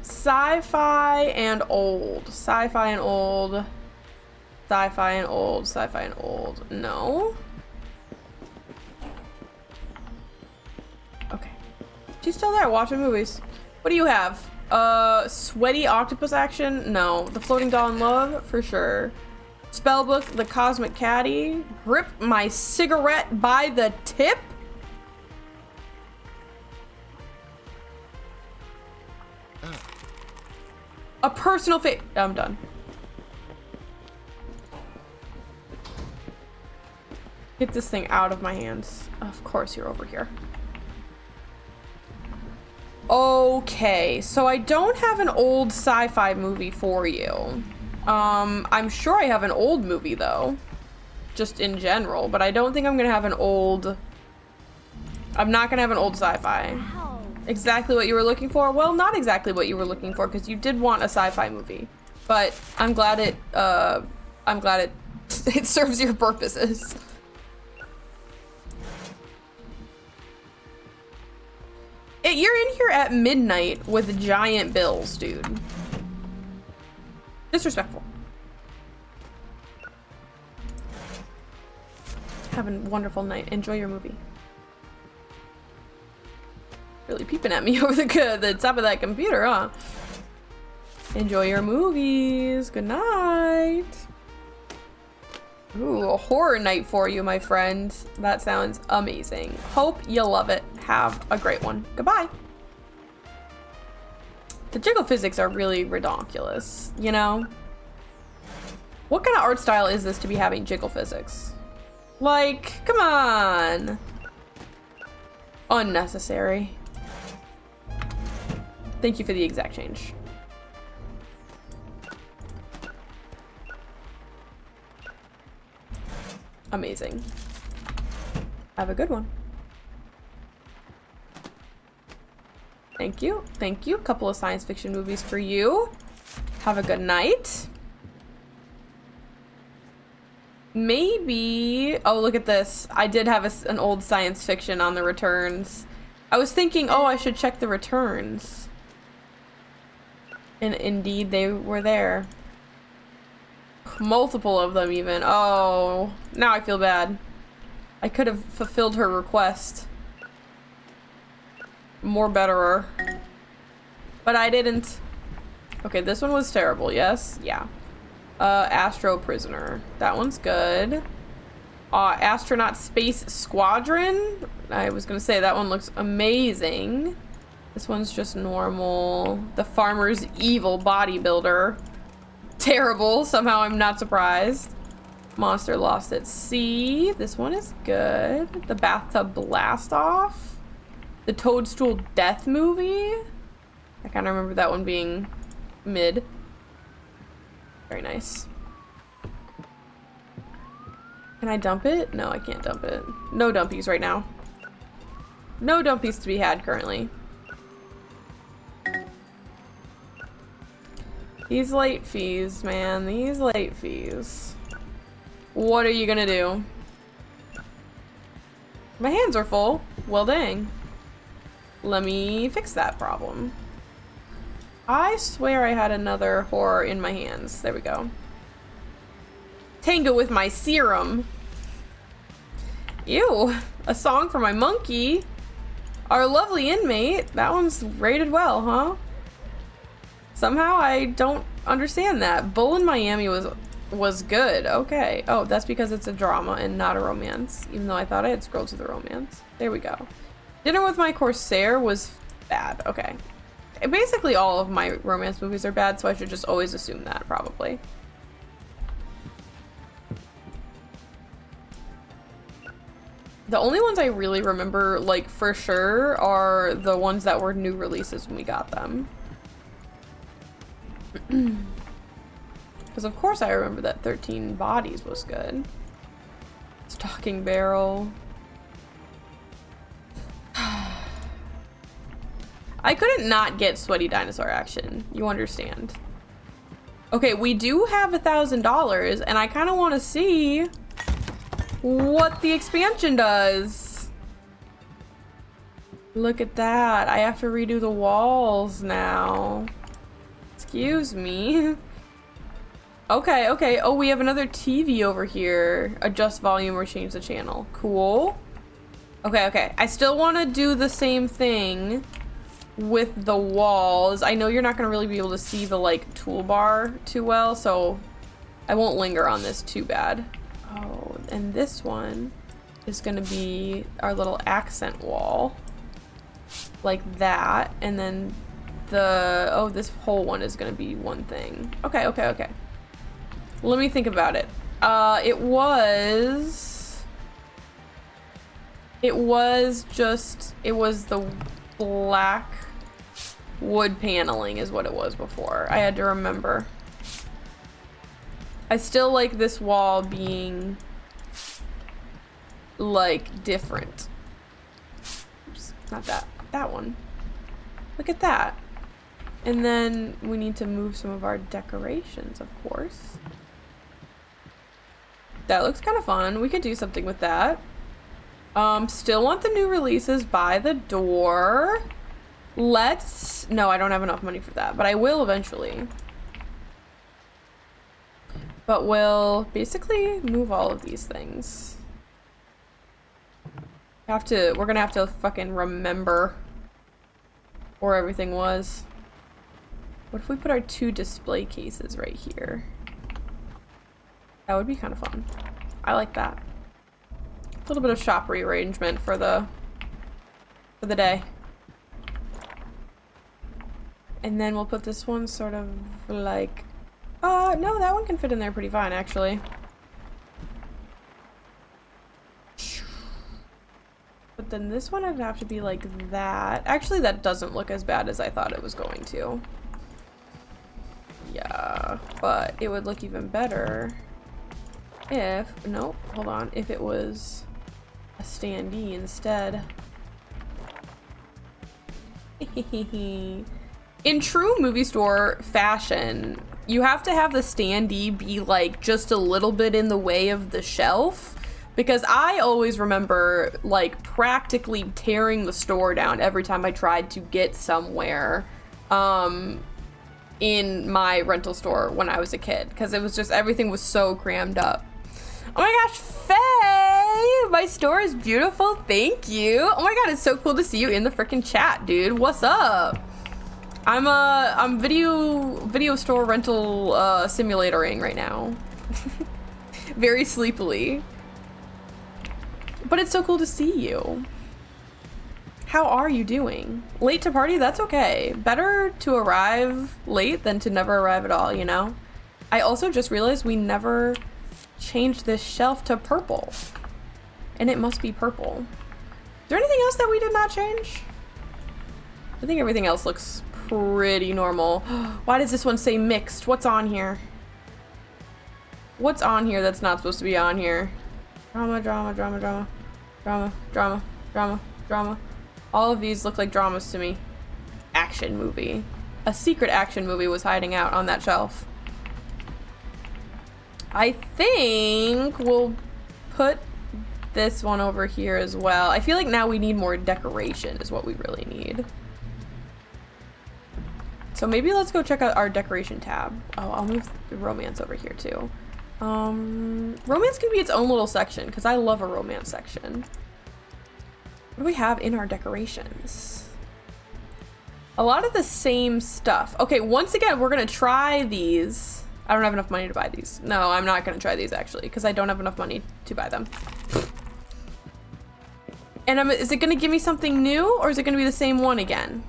Sci-fi and old. Sci-fi and old. Sci-fi and old. Sci-fi and old. No. Okay. She's still there watching movies. What do you have? Sweaty octopus action? No. The floating doll in love? For sure. Spellbook, the cosmic caddy. Grip my cigarette by the tip? A personal I'm done. Get this thing out of my hands. Of course you're over here. Okay, so I don't have an old sci-fi movie for you. I'm sure I have an old movie though. Just in general, but I don't think I'm gonna have an old... I'm not gonna have an old sci-fi. Wow. Exactly what you were looking for? Well, not exactly what you were looking for, because you did want a sci-fi movie. But I'm glad it, it serves your purposes. You're in here at midnight with giant bills, dude. Disrespectful. Have a wonderful night. Enjoy your movie. Really peeping at me over the top of that computer, huh? Enjoy your movies. Good night. Ooh, a horror night for you, my friend. That sounds amazing. Hope you love it. Have a great one. Goodbye. The jiggle physics are really ridiculous, you know? What kind of art style is this to be having jiggle physics? Like, come on. Unnecessary. Thank you for the exact change. Amazing. Have a good one. Thank you. Thank you. Couple of science fiction movies for you. Have a good night. Maybe... Oh, look at this. I did have an old science fiction on the returns. I was thinking, oh, I should check the returns. And indeed, they were there. Multiple of them, even. Oh, now I feel bad. I could have fulfilled her request. More betterer. But I didn't. Okay, this one was terrible, yes? Yeah. Astro Prisoner. That one's good. Astronaut Space Squadron. I was gonna say, that one looks amazing. This one's just normal. The Farmer's Evil Bodybuilder. Terrible. Somehow I'm not surprised. Monster Lost at Sea. This one is good. The Bathtub Blast Off. The Toadstool Death Movie. I kind of remember that one being mid. Very nice. Can I dump it? No, I can't dump it. No dumpies right now. No dumpies to be had currently. These late fees, man. These late fees. What are you gonna do? My hands are full. Well, dang. Let me fix that problem. I swear I had another horror in my hands. There we go. Tango with my serum. Ew. A song for my monkey. Our lovely inmate. That one's rated well, huh? Somehow I don't understand that. Bull in Miami was good. Okay. Oh, that's because it's a drama and not a romance. Even though I thought I had scrolled to the romance. There we go. Dinner with My Corsair was bad. Okay. Basically all of my romance movies are bad, so I should just always assume that, probably. The only ones I really remember, like, for sure, are the ones that were new releases when we got them. Because of course I remember that 13 Bodies was good. Stalking Barrel. I couldn't not get Sweaty Dinosaur action. You understand. Okay, we do have $1,000, and I kind of want to see what the expansion does. Look at that. I have to redo the walls now. Excuse me. Okay, okay. Oh, we have another TV over here. Adjust volume or change the channel. Cool. Okay, okay. I still want to do the same thing with the walls. I know you're not going to really be able to see the, like, toolbar too well, so I won't linger on this too bad. Oh, and this one is going to be our little accent wall. Like that. And then the... Oh, this whole one is going to be one thing. Okay, okay, okay. Let me think about it. It was the black wood paneling is what it was before. I had to remember. I still like this wall being, like, different. Oops, not that. That one. Look at that. And then we need to move some of our decorations, of course. That looks kind of fun. We could do something with that. Still want the new releases by the door. No, I don't have enough money for that, but I will eventually. But we'll basically move all of these things. We're gonna have to fucking remember where everything was. What if we put our 2 display cases right here? That would be kind of fun. I like that. A little bit of shop rearrangement for the day. And then we'll put this one sort of like... no, that one can fit in there pretty fine, actually. But then this one would have to be like that. Actually, that doesn't look as bad as I thought it was going to. Yeah, but it would look even better if... Nope, hold on. If it was a standee instead. In true movie store fashion, you have to have the standee be like just a little bit in the way of the shelf, because I always remember like practically tearing the store down every time I tried to get somewhere in my rental store when I was a kid, because it was just everything was so crammed up. Oh my gosh, Faye! My store is beautiful, thank you. Oh my god, it's so cool to see you in the freaking chat, dude. What's up? I'm video store rental simulatoring right now. Very sleepily. But it's so cool to see you. How are you doing? Late to party? That's okay. Better to arrive late than to never arrive at all, you know? I also just realized we never changed this shelf to purple. And it must be purple. Is there anything else that we did not change? I think everything else looks pretty normal. Why does this one say mixed? What's on here? What's on here that's not supposed to be on here? Drama, drama, drama, drama. Drama, drama, drama, drama. All of these look like dramas to me. Action movie. A secret action movie was hiding out on that shelf. I think we'll put this one over here as well. I feel like now we need more decoration is what we really need. So maybe let's go check out our decoration tab. Oh, I'll move the romance over here too. Romance can be its own little section because I love a romance section. What do we have in our decorations? A lot of the same stuff. Okay, once again, we're gonna try these. I don't have enough money to buy these. No, I'm not gonna try these actually because I don't have enough money to buy them. And is it gonna give me something new or is it gonna be the same one again?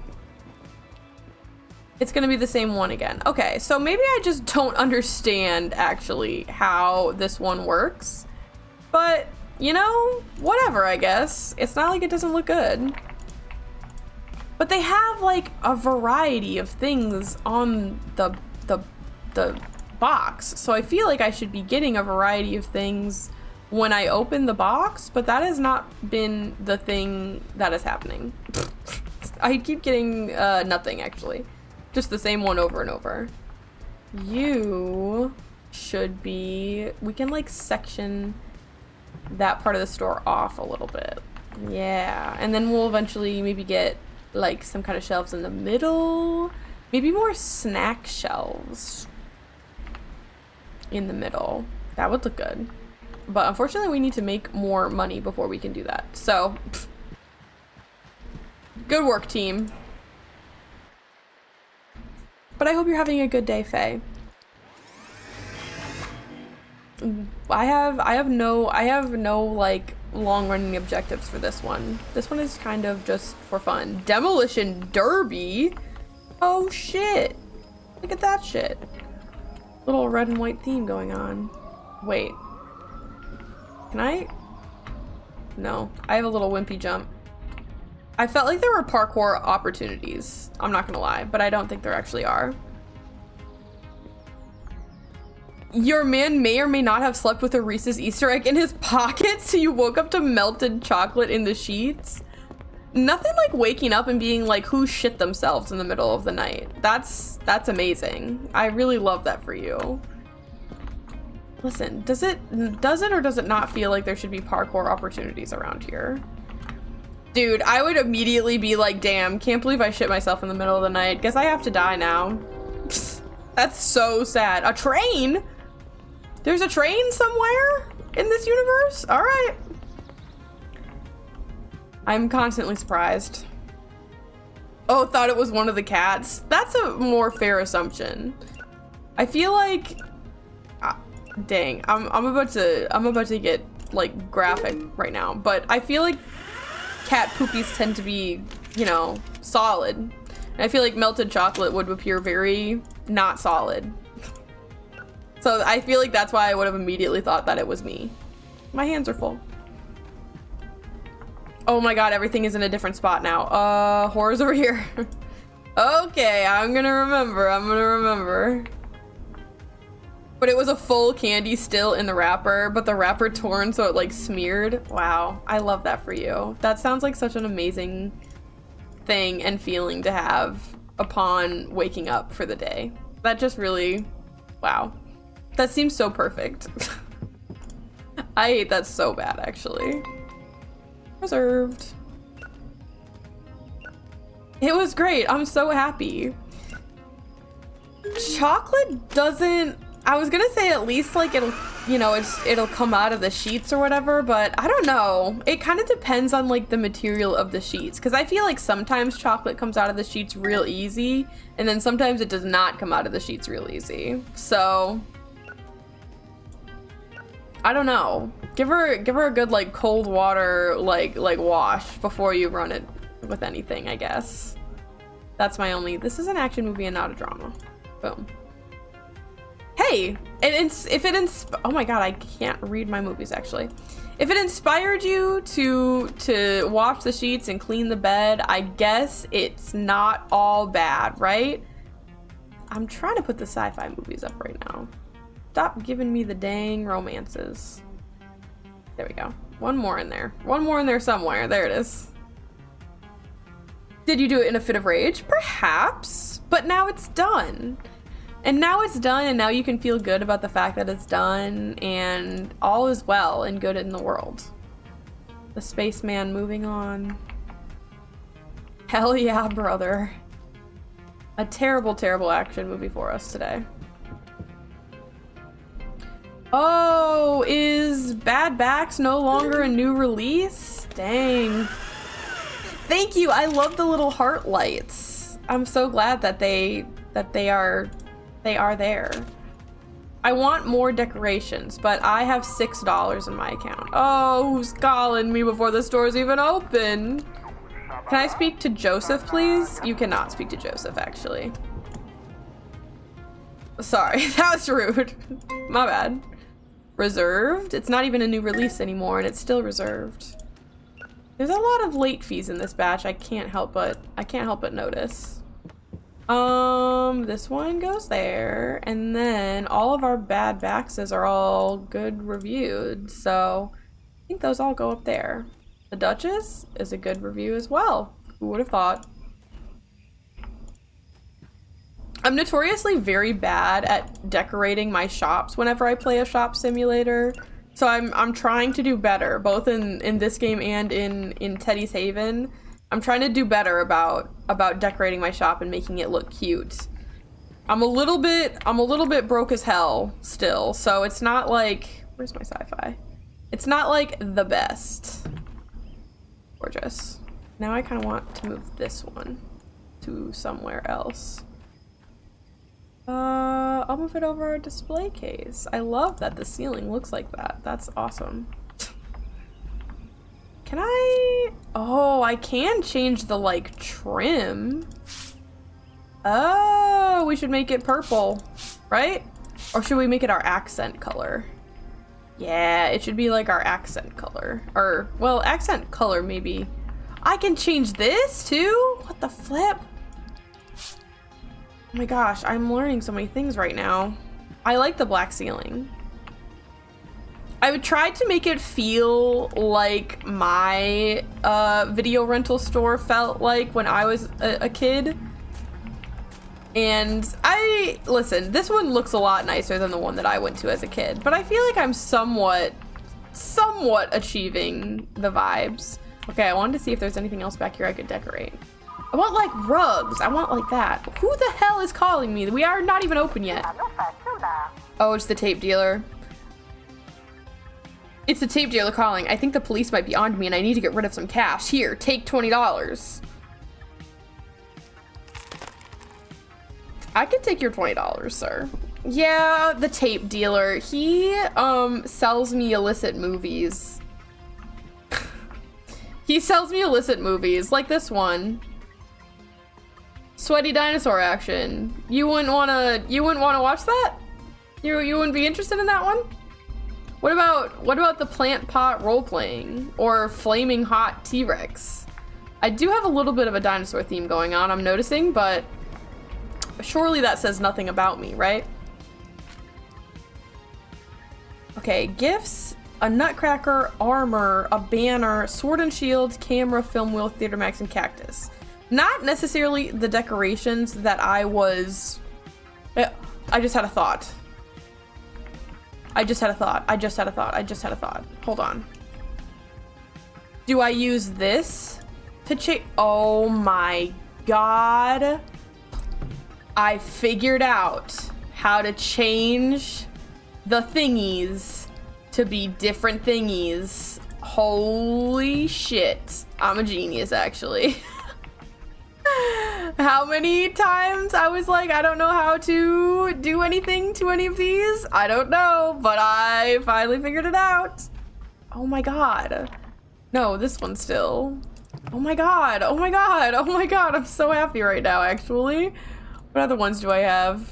It's gonna be the same one again. Okay, so maybe I just don't understand actually how this one works, but you know, whatever, I guess. It's not like it doesn't look good. But they have like a variety of things on the box. So I feel like I should be getting a variety of things when I open the box, but that has not been the thing that is happening. I keep getting nothing actually. Just the same one over and over. You should be, we can like section that part of the store off a little bit. Yeah, and then we'll eventually maybe get like some kind of shelves in the middle. Maybe more snack shelves in the middle. That would look good. But unfortunately we need to make more money before we can do that. So, good work, team. But I hope you're having a good day, Faye. I have no like long-running objectives for this one. This one is kind of just for fun. Demolition Derby? Oh shit. Look at that shit. Little red and white theme going on. Wait. Can I? No. I have a little wimpy jump. I felt like there were parkour opportunities. I'm not gonna lie, but I don't think there actually are. Your man may or may not have slept with a Reese's Easter egg in his pocket, so you woke up to melted chocolate in the sheets. Nothing like waking up and being like, who shit themselves in the middle of the night. That's amazing. I really love that for you. Listen, does it or does it not feel like there should be parkour opportunities around here? Dude, I would immediately be like, damn, can't believe I shit myself in the middle of the night. Guess I have to die now. That's so sad. A train? There's a train somewhere in this universe? All right. I'm constantly surprised. Oh, thought it was one of the cats. That's a more fair assumption. I feel like, dang, I'm about to get like graphic right now, but I feel like cat poopies tend to be, you know, solid. And I feel like melted chocolate would appear very not solid. So I feel like that's why I would have immediately thought that it was me. My hands are full. Oh my god, everything is in a different spot now. Horror's over here. Okay, I'm gonna remember. But it was a full candy still in the wrapper, but the wrapper torn so it like smeared. Wow, I love that for you. That sounds like such an amazing thing and feeling to have upon waking up for the day. That just really, wow. That seems so perfect. I hate that so bad, actually. Reserved. It was great. I'm so happy. Chocolate doesn't, I was gonna say at least like it'll, you know, it'll come out of the sheets or whatever, but I don't know. It kind of depends on like the material of the sheets, because I feel like sometimes chocolate comes out of the sheets real easy, and then sometimes it does not come out of the sheets real easy. So I don't know. Give her a good like cold water like wash before you run it with anything, I guess. That's my only. This is an action movie and not a drama. Boom. Hey, oh my god, I can't read my movies actually. If it inspired you to wash the sheets and clean the bed, I guess it's not all bad, right? I'm trying to put the sci-fi movies up right now. Stop giving me the dang romances. There we go. One more in there. One more in there somewhere. There it is. Did you do it in a fit of rage? Perhaps, but now it's done. And now it's done, and now you can feel good about the fact that it's done, and all is well and good in the world. The spaceman moving on. Hell yeah, brother. A terrible, terrible action movie for us today. Oh, is Bad Backs no longer a new release? Dang. Thank you. I love the little heart lights. I'm so glad that they are there. I want more decorations, but I have $6 in my account. Oh, who's calling me before the store's even open? Can I speak to Joseph, please? You cannot speak to Joseph, actually. Sorry, that was rude. My bad. reserved. It's not even a new release anymore, and it's still reserved. There's a lot of late fees in this batch. I can't help but notice. This one goes there, and then all of our bad baxes are all good reviewed, so I think those all go up there. The Duchess is a good review as well. Who would have thought? I'm notoriously very bad at decorating my shops whenever I play a shop simulator. So I'm trying to do better, both in this game and in Teddy's Haven. I'm trying to do better about decorating my shop and making it look cute. I'm a little bit broke as hell still, so it's not like, where's my sci-fi? It's not like the best. Gorgeous. Now I kind of want to move this one to somewhere else. I'll move it over a display case. I love that the ceiling looks like that. That's awesome. Can I? Oh, I can change the, like, trim. Oh, we should make it purple, right? Or should we make it our accent color? Yeah, it should be like our accent color. Or, well, accent color maybe. I can change this too? What the flip? Oh my gosh, I'm learning so many things right now. I like the black ceiling. I would try to make it feel like my video rental store felt like when I was a kid. And listen, this one looks a lot nicer than the one that I went to as a kid, but I feel like I'm somewhat achieving the vibes. Okay, I wanted to see if there's anything else back here I could decorate. I want, like, rugs. I want, like, that. Who the hell is calling me? We are not even open yet. Oh, it's the tape dealer. It's the tape dealer calling. I think the police might be on to me and I need to get rid of some cash. Here, take $20. I can take your $20, sir. Yeah, the tape dealer. He, sells me illicit movies. He sells me illicit movies, like this one. Sweaty dinosaur action. You wouldn't wanna watch that? You wouldn't be interested in that one? What about the plant pot role-playing? Or flaming hot T-Rex? I do have a little bit of a dinosaur theme going on, I'm noticing, but surely that says nothing about me, right? Okay, gifts, a nutcracker, armor, a banner, sword and shield, camera, film wheel, theater max, and cactus. Not necessarily the decorations that I was... I just had a thought. I just had a thought. Hold on. Do I use this to change? Oh my god. I figured out how to change the thingies to be different thingies. Holy shit. I'm a genius, actually. How many times I was like, I don't know how to do anything to any of these? I don't know, but I finally figured it out. Oh my god. No, this one still. Oh my god, oh my god, oh my god, I'm so happy right now, actually. What other ones do I have?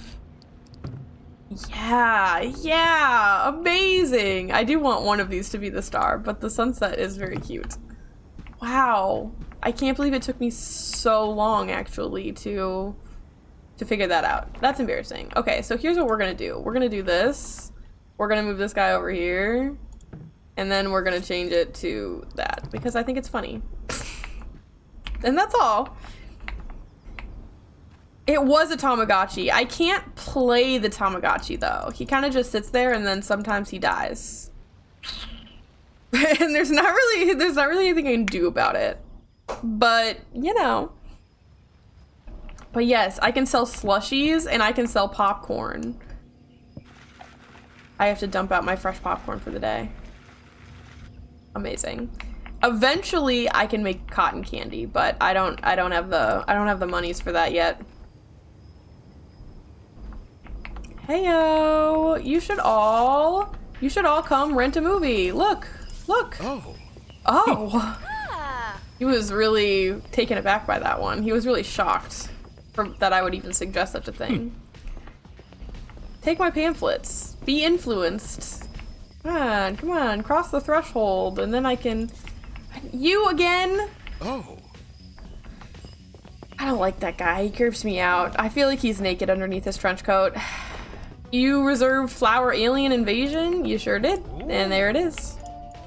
Yeah, amazing. I do want one of these to be the star, but the sunset is very cute. Wow. I can't believe it took me so long, actually, to figure that out. That's embarrassing. Okay, so here's what we're gonna do. We're gonna do this. We're gonna move this guy over here. And then we're gonna change it to that, because I think it's funny. And that's all. It was a Tamagotchi. I can't play the Tamagotchi, though. He kind of just sits there, and then sometimes he dies. And there's not really anything I can do about it. But, you know. But yes, I can sell slushies and I can sell popcorn. I have to dump out my fresh popcorn for the day. Amazing. Eventually I can make cotton candy, but I don't have the monies for that yet. Heyo, you should all come rent a movie. Look. Oh. He was really taken aback by that one. He was really shocked that I would even suggest such a thing. Take my pamphlets. Be influenced. Come on, cross the threshold, and then I can... You again? Oh. I don't like that guy, he creeps me out. I feel like he's naked underneath his trench coat. You reserved flower alien invasion? You sure did. And there it is.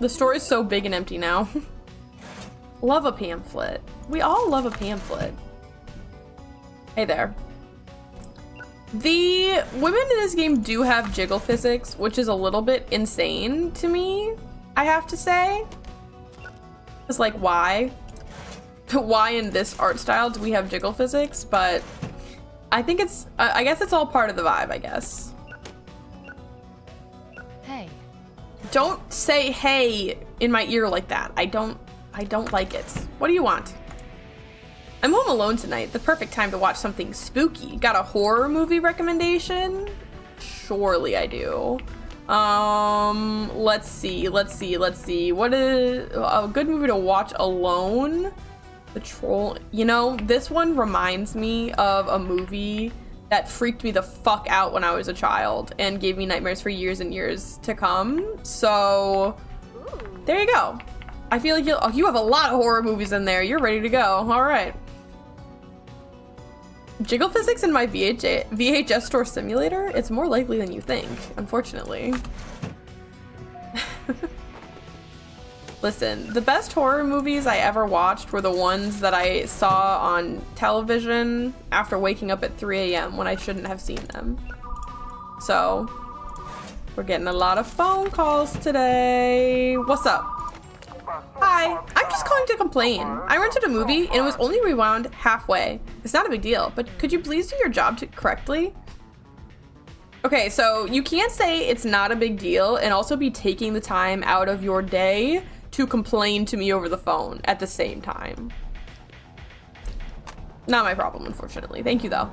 The store is so big and empty now. Love a pamphlet. We all love a pamphlet. Hey there. The women in this game do have jiggle physics, which is a little bit insane to me, I have to say. It's like, why? Why in this art style do we have jiggle physics? But I think it's, I guess it's all part of the vibe, I guess. Hey. Don't say hey in my ear like that. I don't like it. What do you want? I'm home alone tonight. The perfect time to watch something spooky. Got a horror movie recommendation? Surely I do. Let's see. What is a good movie to watch alone? The Troll. You know, this one reminds me of a movie that freaked me the fuck out when I was a child and gave me nightmares for years and years to come. So, there you go. I feel like you have a lot of horror movies in there. You're ready to go. All right. Jiggle physics in my VHS store simulator? It's more likely than you think, unfortunately. Listen, the best horror movies I ever watched were the ones that I saw on television after waking up at 3 a.m. when I shouldn't have seen them. So, we're getting a lot of phone calls today. What's up? Hi, I'm just calling to complain. I rented a movie and it was only rewound halfway. It's not a big deal, but could you please do your job correctly? Okay, so you can't say it's not a big deal and also be taking the time out of your day to complain to me over the phone at the same time. Not my problem, unfortunately. Thank you, though.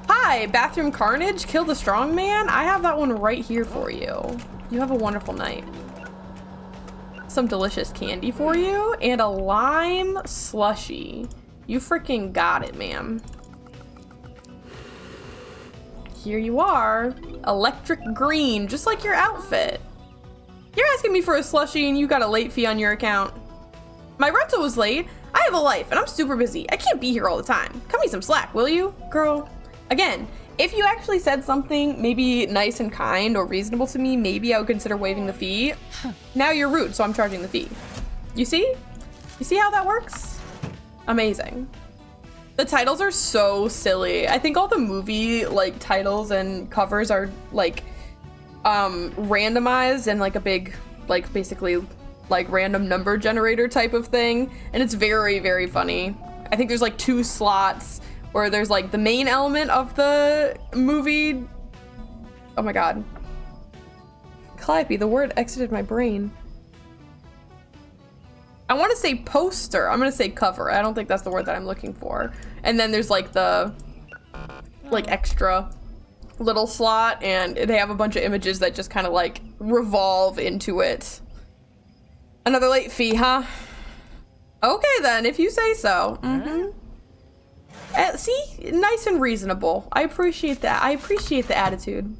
Hi, Bathroom Carnage, Kill the Strong Man. I have that one right here for you. You have a wonderful night. Some delicious candy for you and a lime slushie. You freaking got it, ma'am. Here you are. Electric green, just like your outfit. You're asking me for a slushie and you got a late fee on your account. My rental was late. I have a life and I'm super busy. I can't be here all the time. Cut me some slack, will you, girl? Again, if you actually said something maybe nice and kind or reasonable to me, maybe I would consider waiving the fee. Now you're rude, so I'm charging the fee. You see? You see how that works? Amazing. The titles are so silly. I think all the movie like titles and covers are like randomized and like a big like basically like random number generator type of thing, and it's very, very funny. I think there's like 2 slots where there's like the main element of the movie. Oh my god. Calliope, the word exited my brain. I want to say poster. I'm going to say cover. I don't think that's the word that I'm looking for. And then there's like the like extra little slot, and they have a bunch of images that just kind of like revolve into it. Another late fee, huh? Okay then, if you say so. See? Nice and reasonable. I appreciate that. I appreciate the attitude.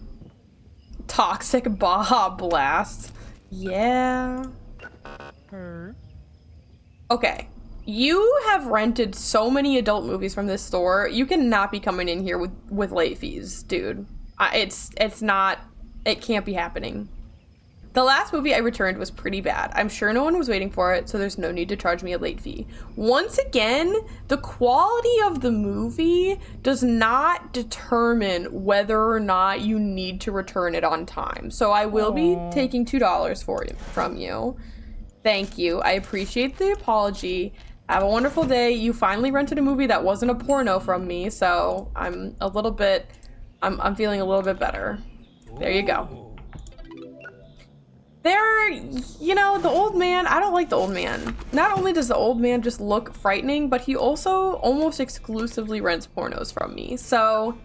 Toxic Baja Blast. Yeah. Okay. You have rented so many adult movies from this store. You cannot be coming in here with late fees, dude. It's not, it can't be happening. The last movie I returned was pretty bad. I'm sure no one was waiting for it, so there's no need to charge me a late fee. Once again, the quality of the movie does not determine whether or not you need to return it on time. So I will be taking $2 from you. Thank you. I appreciate the apology. Have a wonderful day. You finally rented a movie that wasn't a porno from me, so I'm feeling a little bit better. There you go. You know, the old man, I don't like the old man. Not only does the old man just look frightening, but he also almost exclusively rents pornos from me. So,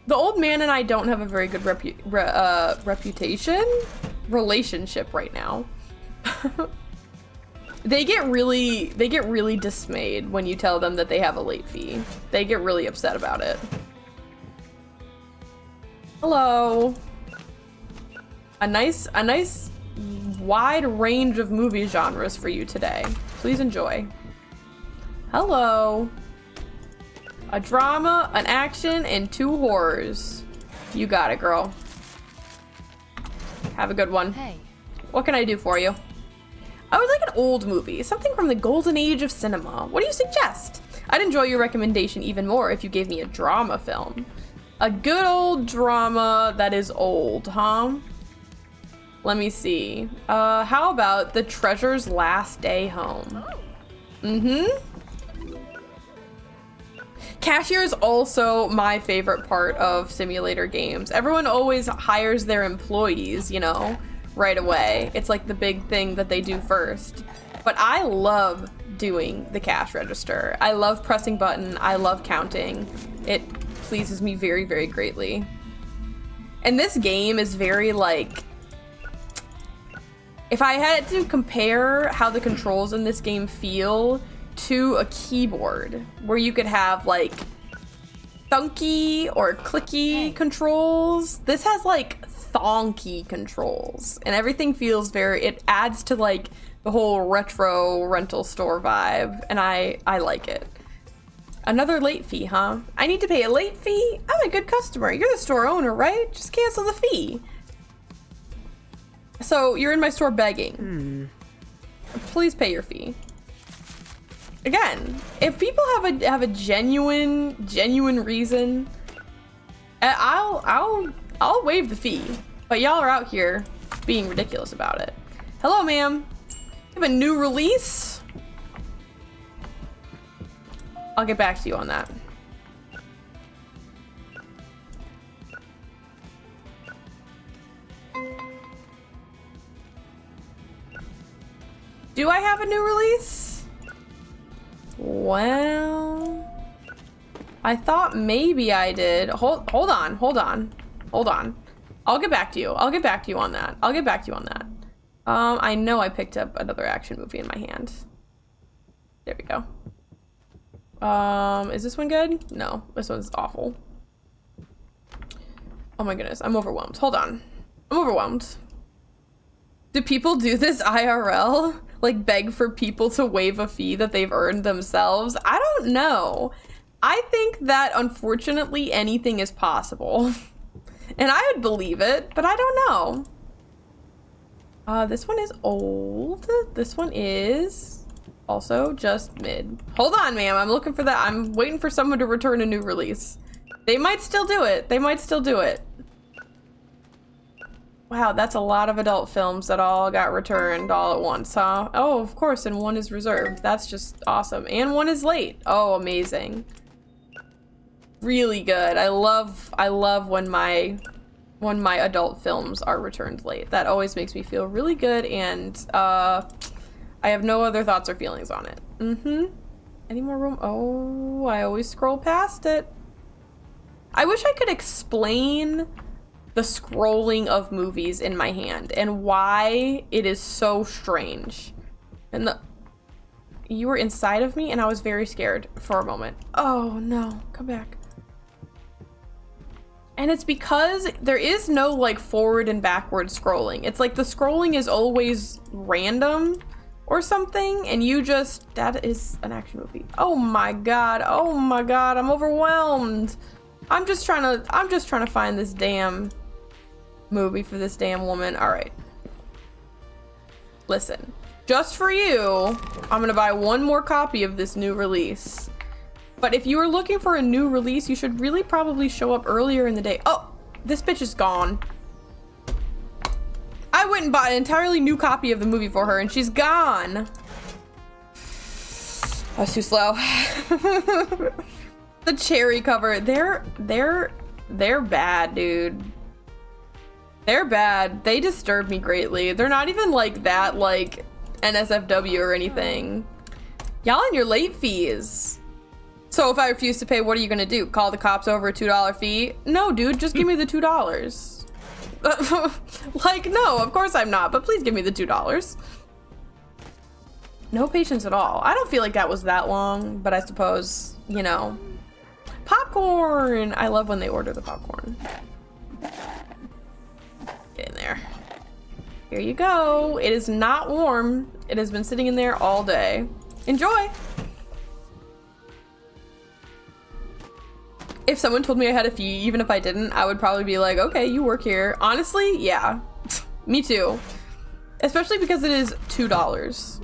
the old man and I don't have a very good relationship right now. They get really dismayed when you tell them that they have a late fee. They get really upset about it. Hello. a nice wide range of movie genres for you today. Please enjoy. Hello. A drama, an action, and 2 horrors. You got it, girl. Have a good one. Hey. What can I do for you? I would like an old movie, something from the golden age of cinema. What do you suggest? I'd enjoy your recommendation even more if you gave me a drama film. A good old drama that is old, huh? Let me see. How about The Treasure's Last Day Home? Cashier is also my favorite part of simulator games. Everyone always hires their employees, you know, right away. It's like the big thing that they do first. But I love doing the cash register. I love pressing button. I love counting. It pleases me very, very greatly. And this game is very like, if I had to compare how the controls in this game feel to a keyboard, where you could have like thunky or clicky controls, this has like thonky controls, and everything feels very, it adds to like the whole retro rental store vibe, and I like it. Another late fee, huh? I need to pay a late fee? I'm a good customer. You're the store owner, right? Just cancel the fee. So you're in my store begging. Please pay your fee. Again, if people have a genuine reason, I'll waive the fee. But y'all are out here being ridiculous about it. Hello, ma'am. You have a new release? I'll get back to you on that. Do I have a new release? Well, I thought maybe I did. Hold on. I'll get back to you. I'll get back to you on that. I know I picked up another action movie in my hand. There we go. Is this one good? No, this one's awful. Oh my goodness, I'm overwhelmed. Hold on. I'm overwhelmed. Do people do this IRL? Like beg for people to waive a fee that they've earned themselves? I don't know. I think that unfortunately anything is possible. And I would believe it, but I don't know. This one is old. This one is also just mid. Hold on, ma'am. I'm looking for that. I'm waiting for someone to return a new release. They might still do it. Wow, that's a lot of adult films that all got returned all at once, huh? Oh, of course, and one is reserved. That's just awesome. And one is late. Oh, amazing. Really good. I love when my adult films are returned late. That always makes me feel really good, and I have no other thoughts or feelings on it. Any more room? Oh, I always scroll past it. I wish I could explain the scrolling of movies in my hand and why it is so strange. And you were inside of me and I was very scared for a moment. Oh no, come back. And it's because there is no like forward and backward scrolling. It's like the scrolling is always random or something, and you just, that is an action movie. Oh my god, I'm overwhelmed. I'm just trying to find this damn movie for this damn woman. All right, listen, just for you, I'm gonna buy one more copy of this new release. But if you are looking for a new release, you should really probably show up earlier in the day. Oh, this bitch is gone. I went and bought an entirely new copy of the movie for her and she's gone. I was too slow. The cherry cover, they're bad, dude. They're bad. They disturb me greatly. They're not even like that, like NSFW or anything. Y'all and your late fees. So if I refuse to pay, what are you gonna do? Call the cops over a $2 fee? No, dude, just give me the $2. Like, no, of course I'm not, but please give me the $2. No patience at all. I don't feel like that was that long, but I suppose, you know. Popcorn! I love when they order the popcorn. Get in there. Here you go. It is not warm. It has been sitting in there all day. Enjoy. If someone told me I had a fee, even if I didn't, I would probably be like, okay, you work here. Honestly, yeah. Me too. Especially because it is $2.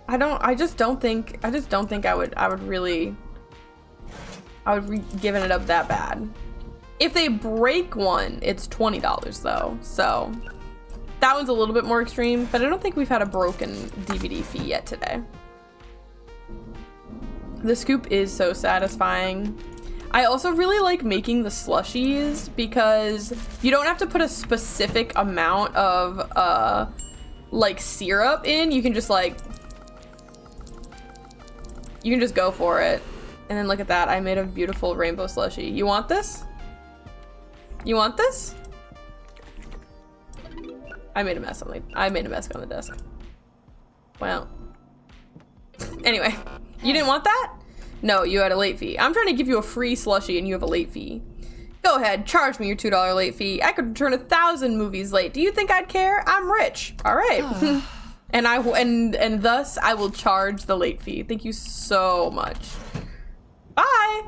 I just don't think I would be giving it up that bad. If they break one, it's $20 though. So that one's a little bit more extreme, but I don't think we've had a broken DVD fee yet today. The scoop is so satisfying. I also really like making the slushies because you don't have to put a specific amount of like syrup in. You can just go for it. And then look at that, I made a beautiful rainbow slushie. You want this? You want this? I made a mess on the desk. Well. Anyway, you didn't want that? No, you had a late fee. I'm trying to give you a free slushie and you have a late fee. Go ahead, charge me your $2 late fee. I could return 1,000 movies late. Do you think I'd care? I'm rich. All right. and thus I will charge the late fee. Thank you so much. Bye.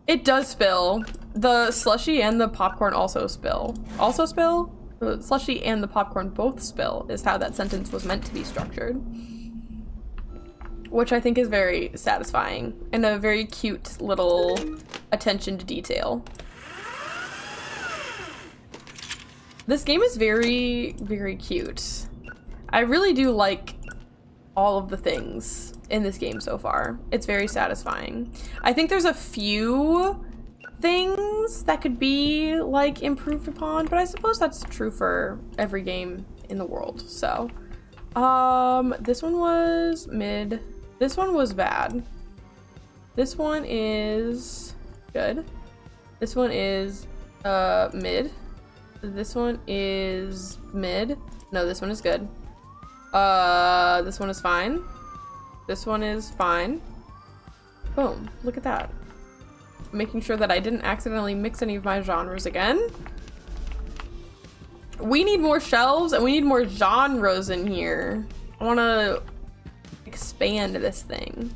It does spill. The slushie and the popcorn also spill. Also spill? The slushie and the popcorn both spill is how that sentence was meant to be structured. Which I think is very satisfying and a very cute little attention to detail. This game is very, very cute. I really do like all of the things in this game so far. It's very satisfying. I think there's a few things that could be like improved upon, but I suppose that's true for every game in the world. So, this one was mid. This one was bad. This one is good. This one is mid. This one is mid. No, this one is good. This one is fine. This one is fine. Boom. Look at that. Making sure that I didn't accidentally mix any of my genres again. We need more shelves and we need more genres in here. I want to expand this thing.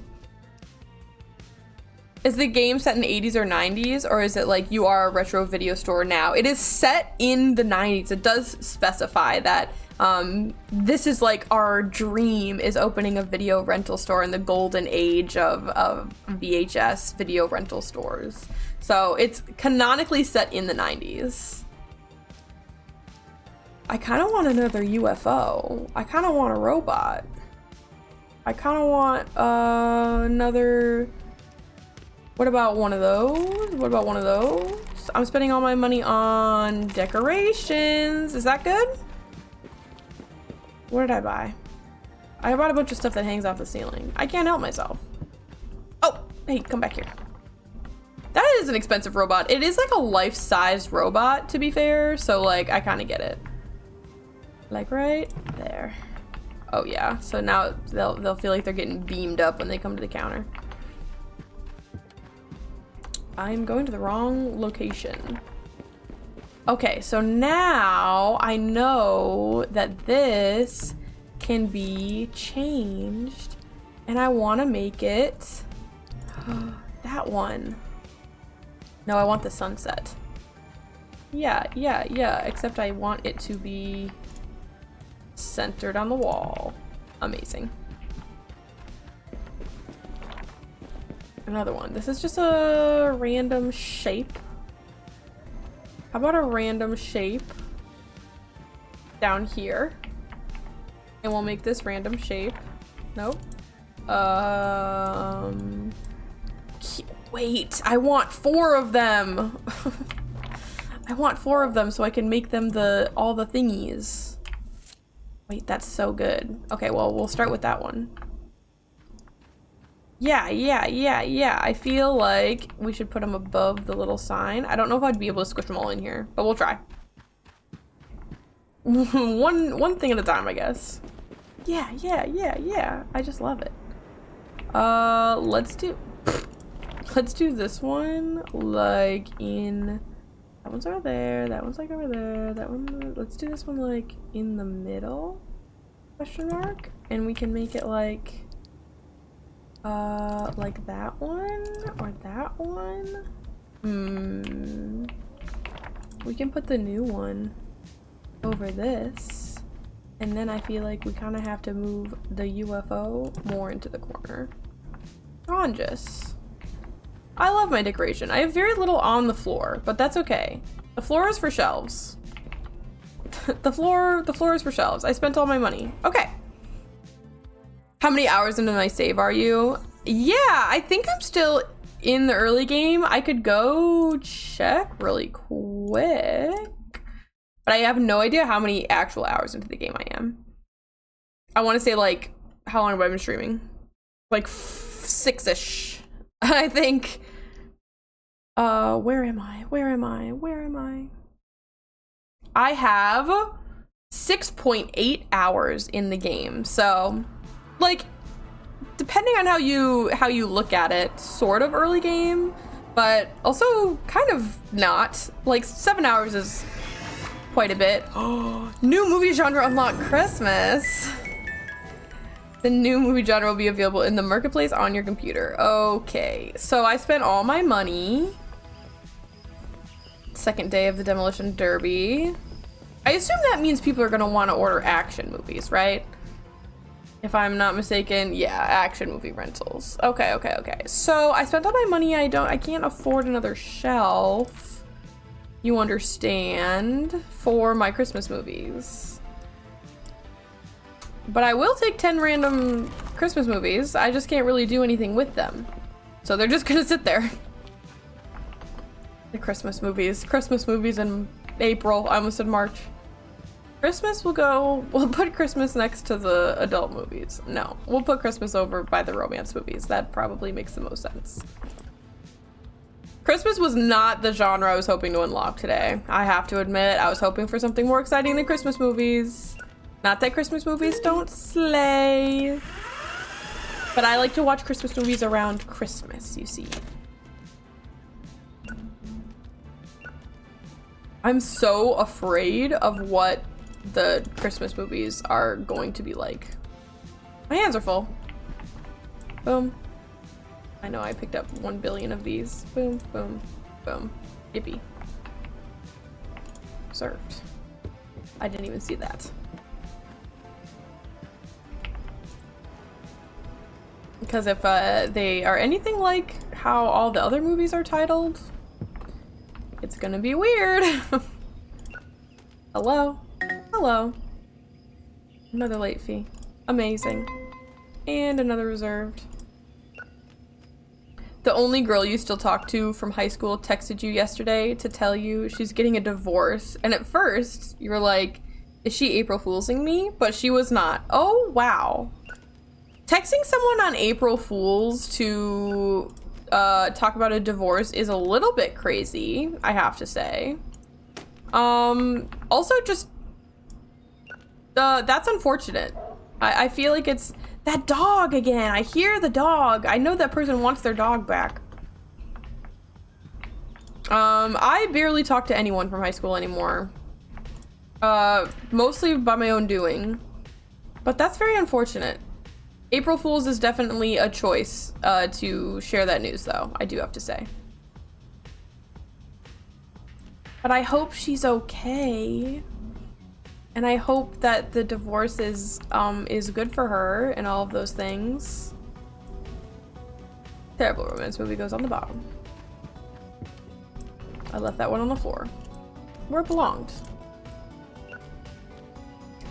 Is the game set in the 80s or 90s, or is it like you are a retro video store now? It is set in the 90s. It does specify that this is like our dream, is opening a video rental store in the golden age of VHS video rental stores. So it's canonically set in the 90s. I kind of want another UFO. I kind of want a robot. I kind of want another... What about one of those? What about one of those? I'm spending all my money on decorations. Is that good? What did I buy? I bought a bunch of stuff that hangs off the ceiling. I can't help myself. Oh, hey, come back here. That is an expensive robot. It is like a life-size robot, to be fair. So like, I kind of get it. Like right there. Oh yeah, so now they'll feel like they're getting beamed up when they come to the counter. I'm going to the wrong location. Okay, so now I know that this can be changed and I want to make it that one. No, I want the sunset. Yeah, except I want it to be centered on the wall. Amazing. Another one. This is just a random shape. How about a random shape down here? And we'll make this random shape. Nope. Wait, I want 4 of them. I want 4 of them so I can make them all the thingies. Wait, that's so good. Okay, well, we'll start with that one. Yeah. I feel like we should put them above the little sign. I don't know if I'd be able to squish them all in here, but we'll try. one thing at a time, I guess. Yeah. I just love it. Let's do this one like in That one's over there. That one's like over there. That one. Let's do this one like in the middle? Question mark. And we can make it like that one or that one. We can put the new one over this. And then I feel like we kind of have to move the UFO more into the corner. Gorgeous. I love my decoration. I have very little on the floor, but that's okay. The floor is for shelves. the floor is for shelves. I spent all my money. Okay. How many hours into my save are you? Yeah, I think I'm still in the early game. I could go check really quick, but I have no idea how many actual hours into the game I am. I want to say like, how long have I been streaming? Like 6-ish, I think. Where am I? I have 6.8 hours in the game. So, like, depending on how you look at it, sort of early game, but also kind of not. Like 7 hours is quite a bit. New movie genre unlocked Christmas. The new movie genre will be available in the marketplace on your computer. Okay, so I spent all my money. Second day of the Demolition Derby. I assume that means people are gonna want to order action movies, right? If I'm not mistaken, yeah, action movie rentals. Okay. So I spent all my money. I can't afford another shelf. You understand? For my Christmas movies. But I will take 10 random Christmas movies. I just can't really do anything with them. So they're just gonna sit there. The Christmas movies in April. I almost said March. We'll put Christmas next to the adult movies. No, we'll put Christmas over by the romance movies. That probably makes the most sense. Christmas was not the genre I was hoping to unlock today. I have to admit, I was hoping for something more exciting than Christmas movies. Not that Christmas movies don't slay, but I like to watch Christmas movies around Christmas, you see. I'm so afraid of what the Christmas movies are going to be like. My hands are full. Boom. I know I picked up 1 billion of these. Boom, boom, boom. Yippee. Served. I didn't even see that. Because if they are anything like how all the other movies are titled, it's gonna be weird. Hello. Hello. Another late fee. Amazing. And another reserved. The only girl you still talk to from high school texted you yesterday to tell you she's getting a divorce. And at first, you were like, is she April Foolsing me? But she was not. Oh, wow. Texting someone on April Fools to talk about a divorce is a little bit crazy, I have to say. Also just, that's unfortunate. I feel like it's that dog again. I hear the dog. I know that person wants their dog back. I barely talk to anyone from high school anymore. Mostly by my own doing. But that's very unfortunate. April Fool's is definitely a choice to share that news, though, I do have to say. But I hope she's okay. And I hope that the divorce is good for her and all of those things. Terrible romance movie goes on the bottom. I left that one on the floor. Where it belonged.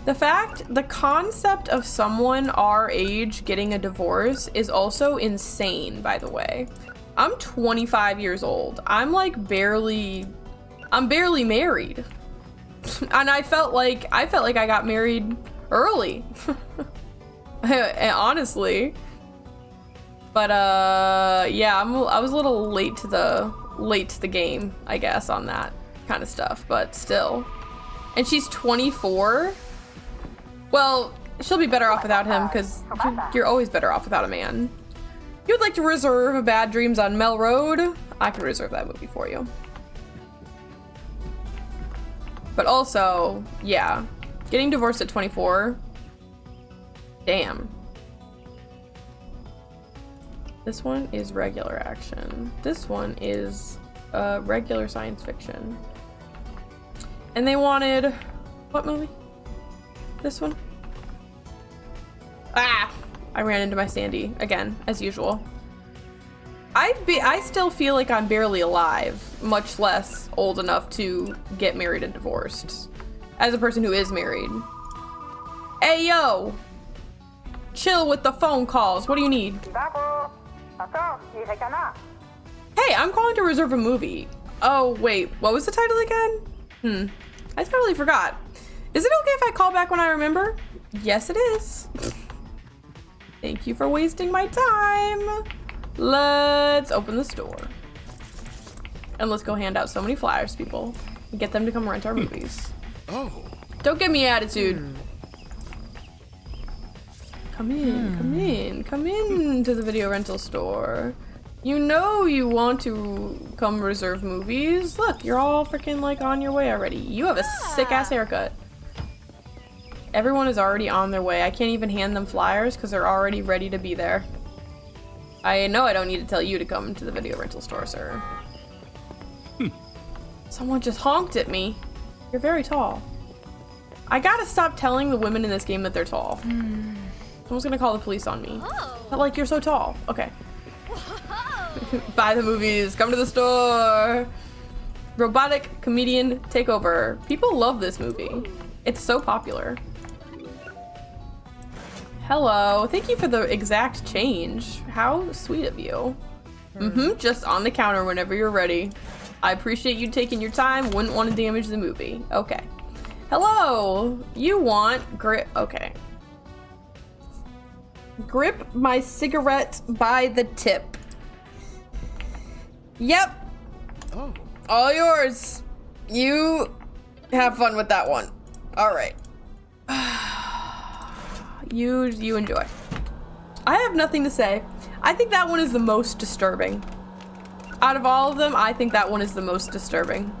The concept of someone our age getting a divorce is also insane, by the way. I'm 25 years old. I'm barely married. And I felt like I got married early. Honestly. But yeah, I was a little late to the game, I guess, on that kind of stuff, but still. And she's 24. Well, she'll be better off without him, because you're always better off without a man. You would like to reserve Bad Dreams on Mel Road? I can reserve that movie for you. But also, yeah, getting divorced at 24. Damn. This one is regular action. This one is regular science fiction. And they wanted, what movie? This one? Ah! I ran into my Sandy again, as usual. I still feel like I'm barely alive, much less old enough to get married and divorced. As a person who is married. Hey, yo! Chill with the phone calls. What do you need? Hey, I'm calling to reserve a movie. Oh, wait. What was the title again? I totally forgot. Is it okay if I call back when I remember? Yes, it is. Thank you for wasting my time. Let's open the store. And let's go hand out so many flyers to people and get them to come rent our movies. Oh. Don't give me attitude. Come in to the video rental store. You know you want to come reserve movies. Look, you're all freaking like on your way already. You have a sick ass haircut. Everyone is already on their way. I can't even hand them flyers because they're already ready to be there. I know I don't need to tell you to come to the video rental store, sir. Someone just honked at me. You're very tall. I gotta stop telling the women in this game that they're tall. Someone's gonna call the police on me. But like, you're so tall. Okay. Buy the movies. Come to the store. Robotic comedian takeover. People love this movie. It's so popular. Hello. Thank you for the exact change. How sweet of you. Just on the counter whenever you're ready. I appreciate you taking your time. Wouldn't want to damage the movie. Okay. Hello. You want grip. Okay. Grip my cigarette by the tip. Yep. Oh. All yours. You have fun with that one. All right. You enjoy. I have nothing to say. I think that one is the most disturbing. Out of all of them, I think that one is the most disturbing.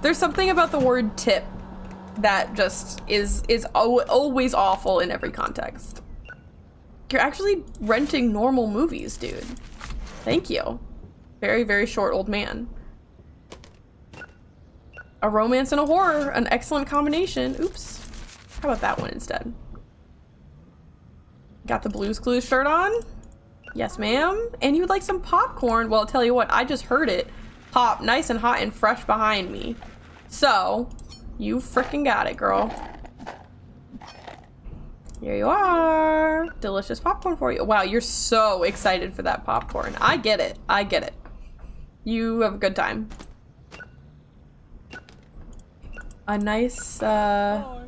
There's something about the word tip that just is always awful in every context. You're actually renting normal movies, dude. Thank you. Very, very short old man. A romance and a horror, an excellent combination. Oops. How about that one instead? Got the Blue's Clues shirt on? Yes, ma'am. And you would like some popcorn? Well, I'll tell you what, I just heard it pop nice and hot and fresh behind me. So, you frickin' got it, girl. Here you are. Delicious popcorn for you. Wow, you're so excited for that popcorn. I get it. I get it. You have a good time. A nice, a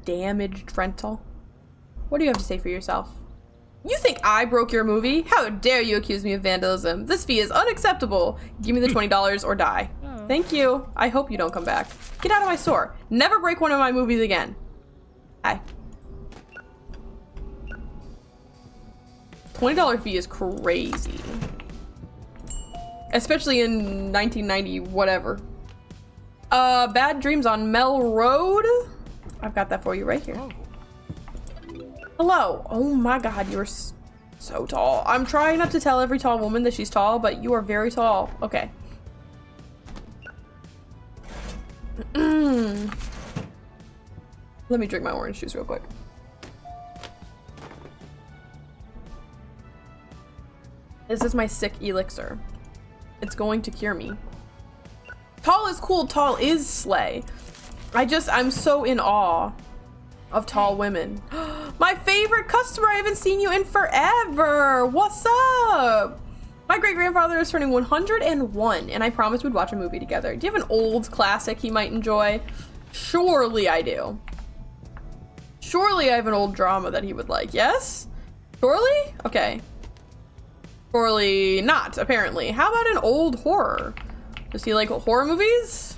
damaged rental. What do you have to say for yourself? You think I broke your movie? How dare you accuse me of vandalism? This fee is unacceptable. Give me the $20 or die. Thank you. I hope you don't come back. Get out of my store. Never break one of my movies again. Hi. $20 fee is crazy. Especially in 1990 whatever. Bad Dreams on Mel Road? I've got that for you right here. Oh. Hello. Oh my god, you're so tall. I'm trying not to tell every tall woman that she's tall, but you are very tall. Okay. Let me drink my orange juice real quick. This is my sick elixir. It's going to cure me. Tall is cool. Tall is slay. I'm so in awe of tall women. My favorite customer. I haven't seen you in forever. What's up? My great-grandfather is turning 101, and I promised we'd watch a movie together. Do you have an old classic he might enjoy? Surely I do. Surely I have an old drama that he would like. Yes? Surely? Okay. Surely not, apparently. How about an old horror? Does he like horror movies?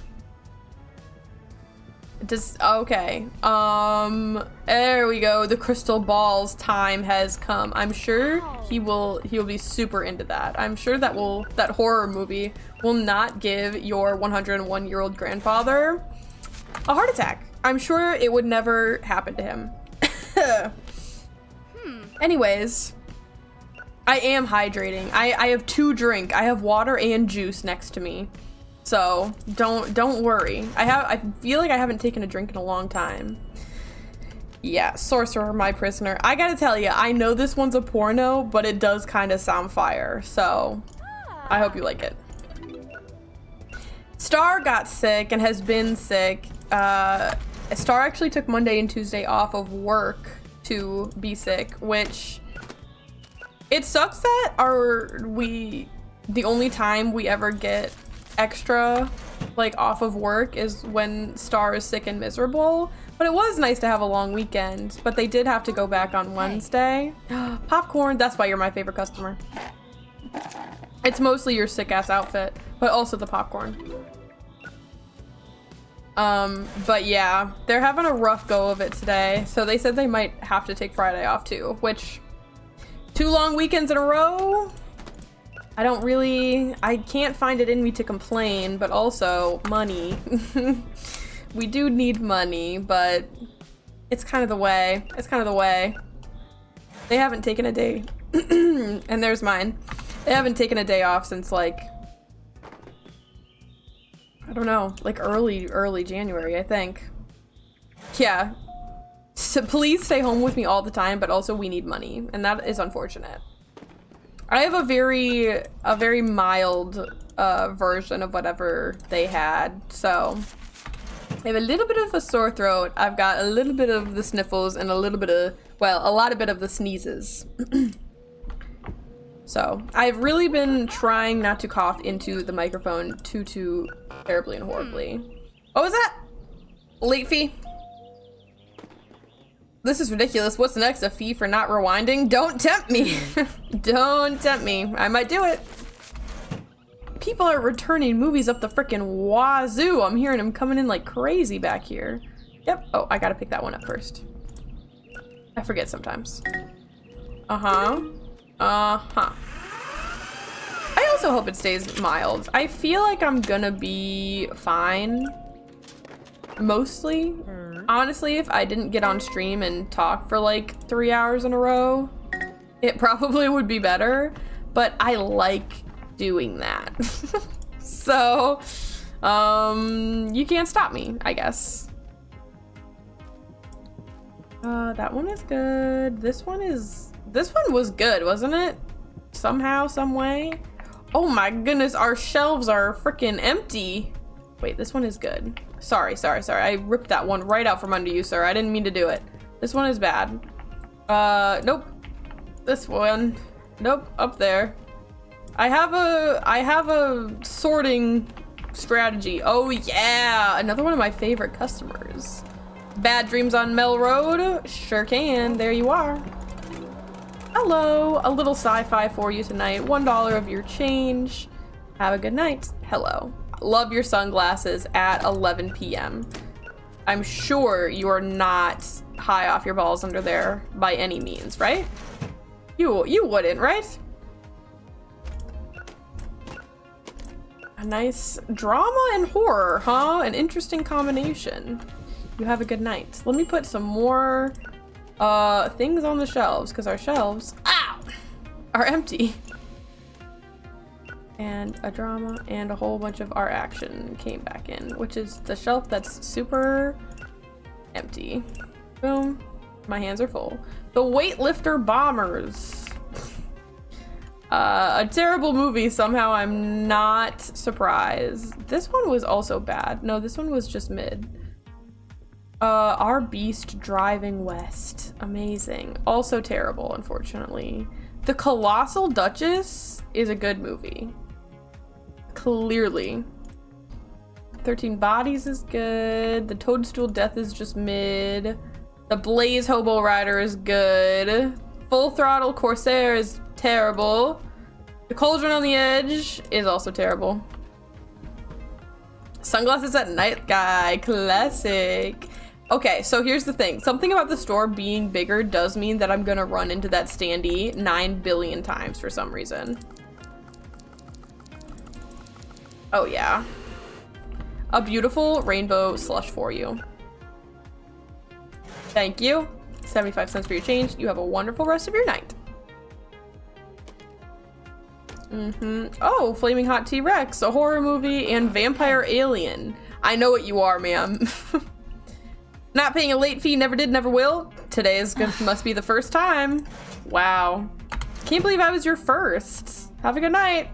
Okay. There we go. The crystal balls time has come. I'm sure he'll be super into that. I'm sure that horror movie will not give your 101-year-old grandfather a heart attack. I'm sure it would never happen to him. Anyways, I am hydrating. I have 2 drinks. I have water and juice next to me. So don't worry. I feel like I haven't taken a drink in a long time. Yeah, Sorcerer, my prisoner. I gotta tell you, I know this one's a porno, but it does kind of sound fire. So I hope you like it. Star got sick and has been sick. Star actually took Monday and Tuesday off of work to be sick, which it sucks that the only time we ever get extra like off of work is when Star is sick and miserable, but it was nice to have a long weekend. But they did have to go back on Wednesday. Popcorn, that's why you're my favorite customer. It's mostly your sick ass outfit, but also the popcorn. But yeah, they're having a rough go of it today, so they said they might have to take Friday off too, which 2 long weekends in a row, I can't find it in me to complain, but also money. We do need money, but it's kind of the way. It's kind of the way. They haven't taken a day, and there's mine. They haven't taken a day off since like, I don't know, like early January, I think. Yeah. So please stay home with me all the time, but also we need money, and that is unfortunate. I have a very mild version of whatever they had, so I have a little bit of a sore throat. I've got a little bit of the sniffles and a lot of the sneezes. So I've really been trying not to cough into the microphone too terribly and horribly. What was that? Late fee? This is ridiculous. What's next? A fee for not rewinding? Don't tempt me. Don't tempt me. I might do it. People are returning movies up the frickin' wazoo. I'm hearing them coming in like crazy back here. Yep. Oh, I gotta pick that one up first. I forget sometimes. Uh-huh. Uh-huh. I also hope it stays mild. I feel like I'm gonna be fine. Mostly. Honestly, if I didn't get on stream and talk for like 3 hours in a row, it probably would be better, but I like doing that. So, you can't stop me, I guess. That one is good. This one was good, wasn't it? Somehow, some way. Oh my goodness, our shelves are freaking empty. Wait, this one is good. Sorry. I ripped that one right out from under you, sir. I didn't mean to do it. This one is bad. Nope. This one. Nope, up there. I have a sorting strategy. Oh yeah, another one of my favorite customers. Bad Dreams on Mel Road? Sure can. There you are. Hello. A little sci-fi for you tonight. $1 of your change. Have a good night. Hello. Love your sunglasses at 11 p.m. I'm sure you are not high off your balls under there by any means, right? You wouldn't, right? A nice drama and horror, huh? An interesting combination. You have a good night. Let me put some more things on the shelves, because our shelves, are empty. And a drama and a whole bunch of art action came back in, which is the shelf that's super empty. Boom. My hands are full. The Weightlifter Bombers. A terrible movie. Somehow I'm not surprised. This one was also bad. No, this one was just mid. Our Beast Driving West. Amazing. Also terrible, unfortunately. The Colossal Duchess is a good movie. Clearly. 13 Bodies is good. The Toadstool Death is just mid. The Blaze Hobo Rider is good. Full Throttle Corsair is terrible. The Cauldron on the Edge is also terrible. Sunglasses at night, guy. Classic. Okay, so here's the thing. Something about the store being bigger does mean that I'm gonna run into that standee 9 billion times for some reason. Oh, yeah. A beautiful rainbow slush for you. Thank you. 75 cents for your change. You have a wonderful rest of your night. Oh, Flaming Hot T-Rex, a horror movie, and Vampire Alien. I know what you are, ma'am. Not paying a late fee, never did, never will. Today must be the first time. Wow. Can't believe I was your first. Have a good night.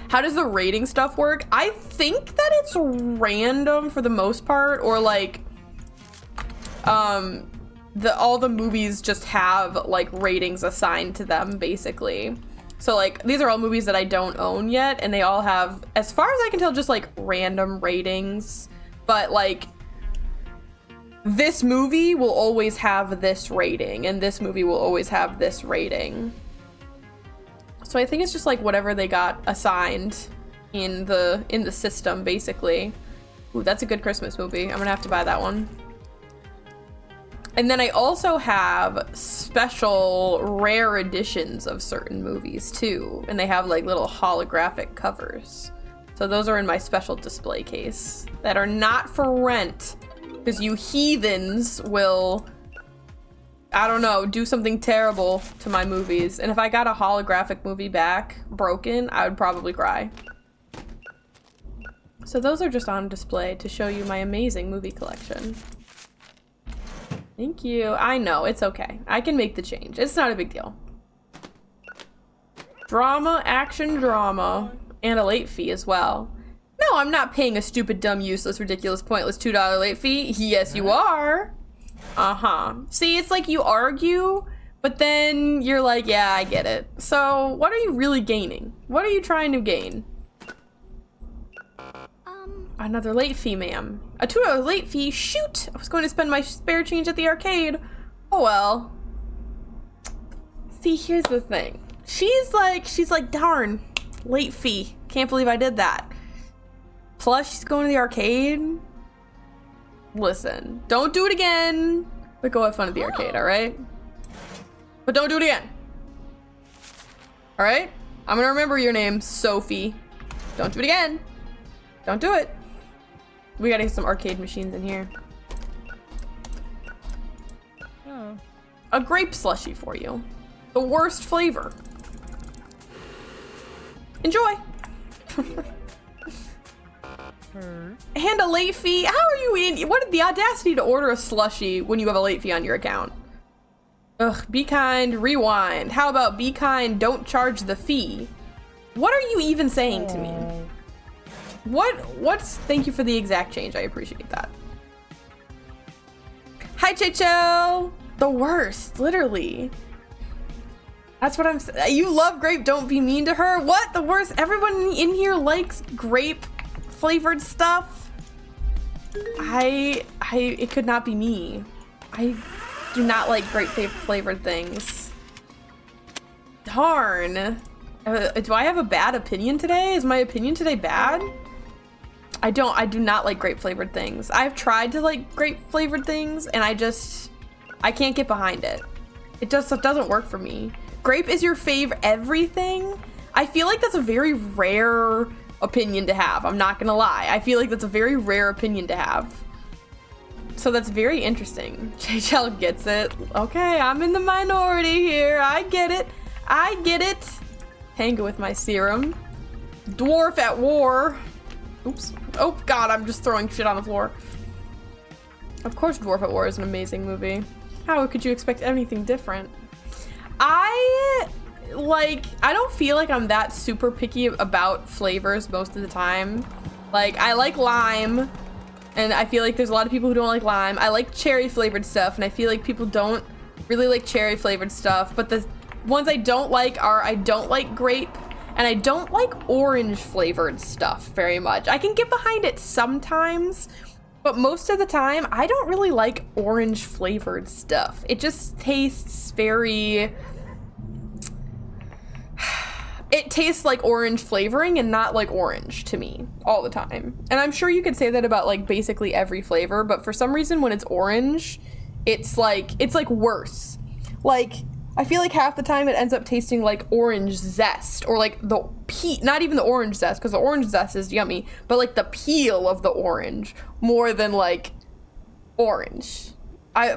How does the rating stuff work? I think that it's random for the most part, or like, all the movies just have like ratings assigned to them, basically. So like, these are all movies that I don't own yet, and they all have, as far as I can tell, just like random ratings. But like, this movie will always have this rating, and this movie will always have this rating. So I think it's just like whatever they got assigned in the system, basically. Ooh, that's a good Christmas movie. I'm gonna have to buy that one. And then I also have special rare editions of certain movies too, and they have like little holographic covers. So those are in my special display case that are not for rent, because you heathens will, I don't know, do something terrible to my movies. And if I got a holographic movie back broken, I would probably cry. So those are just on display to show you my amazing movie collection. Thank you. I know, it's okay. I can make the change. It's not a big deal. Drama, action, drama, and a late fee as well. No, I'm not paying a stupid, dumb, useless, ridiculous, pointless $2 late fee. Yes, you are. See, it's like you argue, but then you're like, yeah, I get it. So what are you really gaining? What are you trying to gain? Another late fee, ma'am. A $2 late fee? Shoot! I was going to spend my spare change at the arcade. Oh well. See, here's the thing. She's like, darn, late fee. Can't believe I did that. Plus, she's going to the arcade. Listen, don't do it again. But go have fun at the arcade, alright? But don't do it again. Alright? I'm gonna remember your name, Sophie. Don't do it again. Don't do it. We gotta get some arcade machines in here. Oh. A grape slushie for you. The worst flavor. Enjoy. And a late fee. How are you in? What the audacity to order a slushie when you have a late fee on your account? Ugh, be kind, rewind. How about be kind, don't charge the fee? What are you even saying to me? What's, thank you for the exact change. I appreciate that. Hi, Checho. The worst, literally. That's what I'm saying. You love grape, don't be mean to her. What? The worst? Everyone in here likes grape flavored stuff. It could not be me. I do not like grape flavored things. Darn. Do I have a bad opinion today? Is my opinion today bad? I do not like grape flavored things. I've tried to like grape flavored things and I can't get behind it. It doesn't work for me. Grape is your fave everything? I feel like that's a very rare opinion to have. I'm not gonna lie. I feel like that's a very rare opinion to have. So that's very interesting. JHL gets it. Okay, I'm in the minority here. I get it. I get it. Hang with my serum. Dwarf at war. Oops. Oh god, I'm just throwing shit on the floor. Of course Dwarf at War is an amazing movie. How could you expect anything different? I don't feel like I'm that super picky about flavors most of the time. Like, I like lime, and I feel like there's a lot of people who don't like lime. I like cherry flavored stuff, and I feel like people don't really like cherry flavored stuff, but the ones I don't like are I don't like grape, and I don't like orange flavored stuff very much. I can get behind it sometimes, but most of the time, I don't really like orange flavored stuff. It just tastes very... it tastes like orange flavoring and not like orange to me all the time. And I'm sure you could say that about like basically every flavor, but for some reason when it's orange, it's like worse. Like, I feel like half the time it ends up tasting like orange zest, or like the not even the orange zest, because the orange zest is yummy, but like the peel of the orange more than like orange.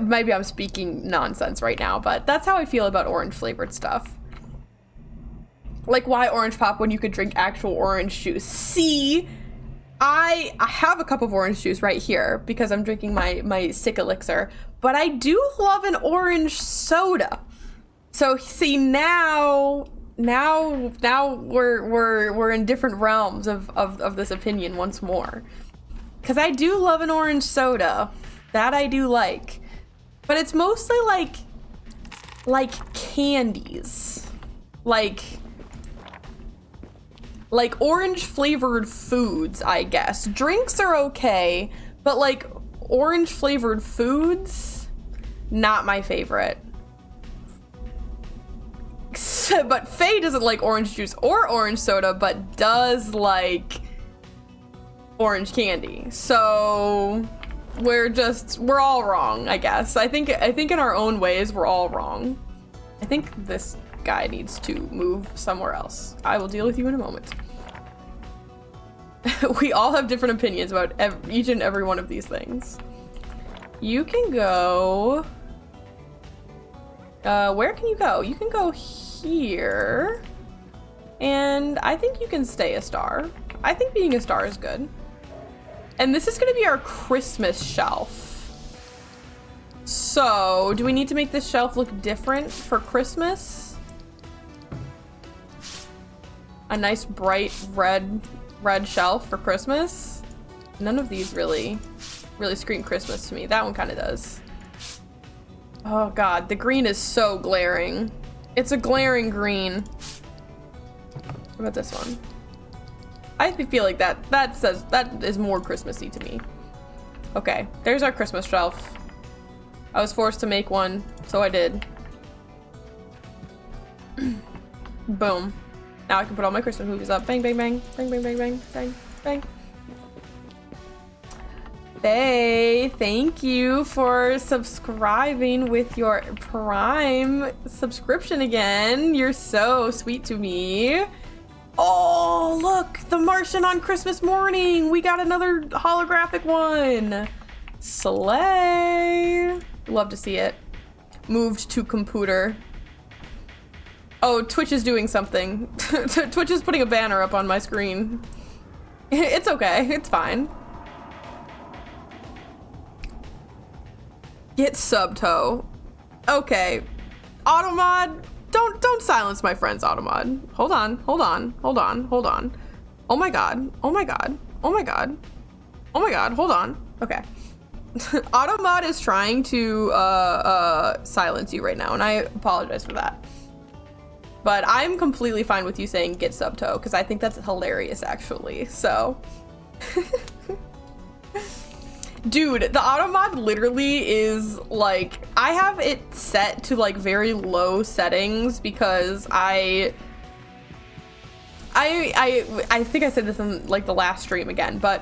Maybe I'm speaking nonsense right now, but that's how I feel about orange flavored stuff. Like, why orange pop when you could drink actual orange juice? See, I have a cup of orange juice right here because I'm drinking my sick elixir, but I do love an orange soda. So see, now we're in different realms of this opinion once more. Because I do love an orange soda. That I do like. But it's mostly like candies. Like orange flavored foods, I guess. Drinks are okay, but like orange flavored foods, not my favorite. But Faye doesn't like orange juice or orange soda, but does like orange candy. So we're all wrong, I guess. I think in our own ways we're all wrong. I think this guy needs to move somewhere else. I will deal with you in a moment. We all have different opinions about each and every one of these things. You can go... where can you go? You can go here. And I think you can stay a star. I think being a star is good. And this is gonna be our Christmas shelf. So, do we need to make this shelf look different for Christmas? A nice bright red shelf for Christmas? None of these really scream Christmas to me. That one kind of does. Oh god, the green is so glaring. It's a glaring green. What about this one? I feel like that is more Christmassy to me. Okay, there's our Christmas shelf. I was forced to make one, so I did. Boom. Now I can put all my Christmas movies up. Bang, bang, bang. Bang, bang, bang, bang, bang, bang. Faye, thank you for subscribing with your Prime subscription again. You're so sweet to me. Oh, look, the Martian on Christmas morning. We got another holographic one. Slay. Love to see it. Moved to computer. Oh, Twitch is doing something. Twitch is putting a banner up on my screen. It's okay, it's fine. Get subto. Okay. Automod, don't silence my friends, Automod. Hold on. Oh my god. Oh my god. Oh my god. Oh my god, hold on. Okay. Automod is trying to silence you right now, and I apologize for that. But I'm completely fine with you saying get subto, because I think that's hilarious, actually. So... Dude, the automod literally is like, I have it set to like very low settings because I think I said this in like the last stream again, but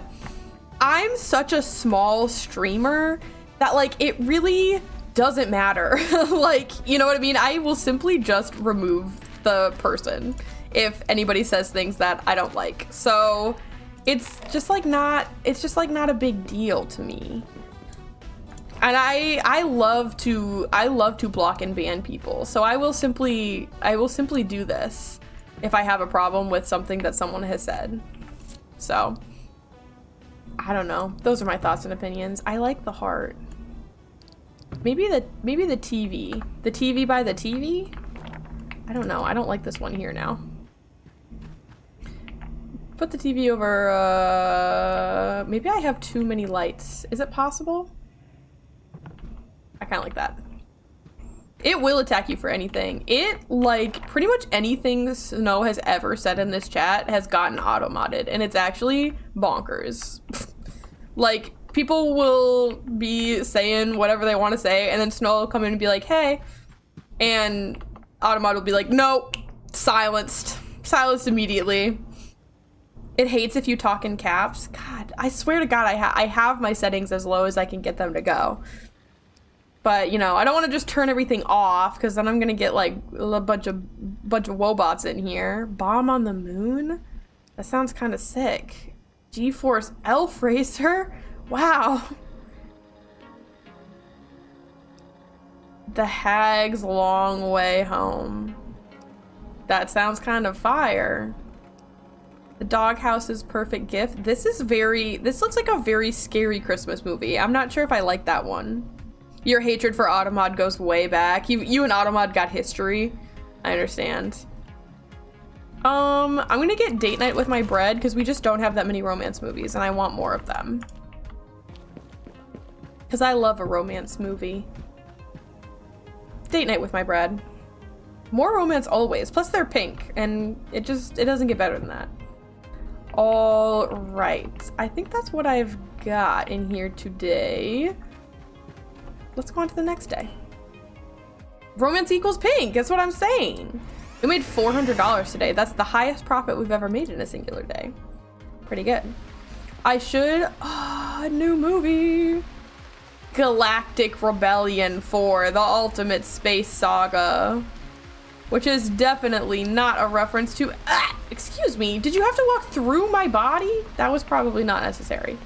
I'm such a small streamer that like it really doesn't matter. Like, you know what I mean? I will simply just remove the person if anybody says things that I don't like. So it's just like not a big deal to me. And I love to block and ban people. So I will simply do this if I have a problem with something that someone has said. So I don't know. Those are my thoughts and opinions. I like the heart. Maybe the TV. The TV by the TV? I don't know. I don't like this one here now. Put the TV over, maybe I have too many lights. Is it possible? I kind of like that. It will attack you for anything. It, like, pretty much anything Snow has ever said in this chat has gotten auto-modded, and it's actually bonkers. Like, people will be saying whatever they want to say, and then Snow will come in and be like, hey, and Automod will be like, nope, silenced. Silenced immediately. It hates if you talk in caps. God, I swear to God, I have my settings as low as I can get them to go. But, you know, I don't want to just turn everything off, because then I'm going to get, like, a bunch of wobots in here. Bomb on the moon? That sounds kind of sick. G-Force Elf Racer? Wow. The Hag's Long Way Home. That sounds kind of fire. The Doghouse's Perfect Gift. This looks like a very scary Christmas movie. I'm not sure if I like that one. Your hatred for Automod goes way back. You and Automod got history. I understand. I'm gonna get Date Night with My Bread because we just don't have that many romance movies and I want more of them. Because I love a romance movie. Date Night with My Bread. More romance always. Plus they're pink and it doesn't get better than that. All right. I think that's what I've got in here today. Let's go on to the next day. Romance equals pink. That's what I'm saying. We made $400 today. That's the highest profit we've ever made in a singular day. Pretty good. I should... a new movie. Galactic Rebellion 4, the ultimate space saga. Which is definitely not a reference to... excuse me, did you have to walk through my body? That was probably not necessary.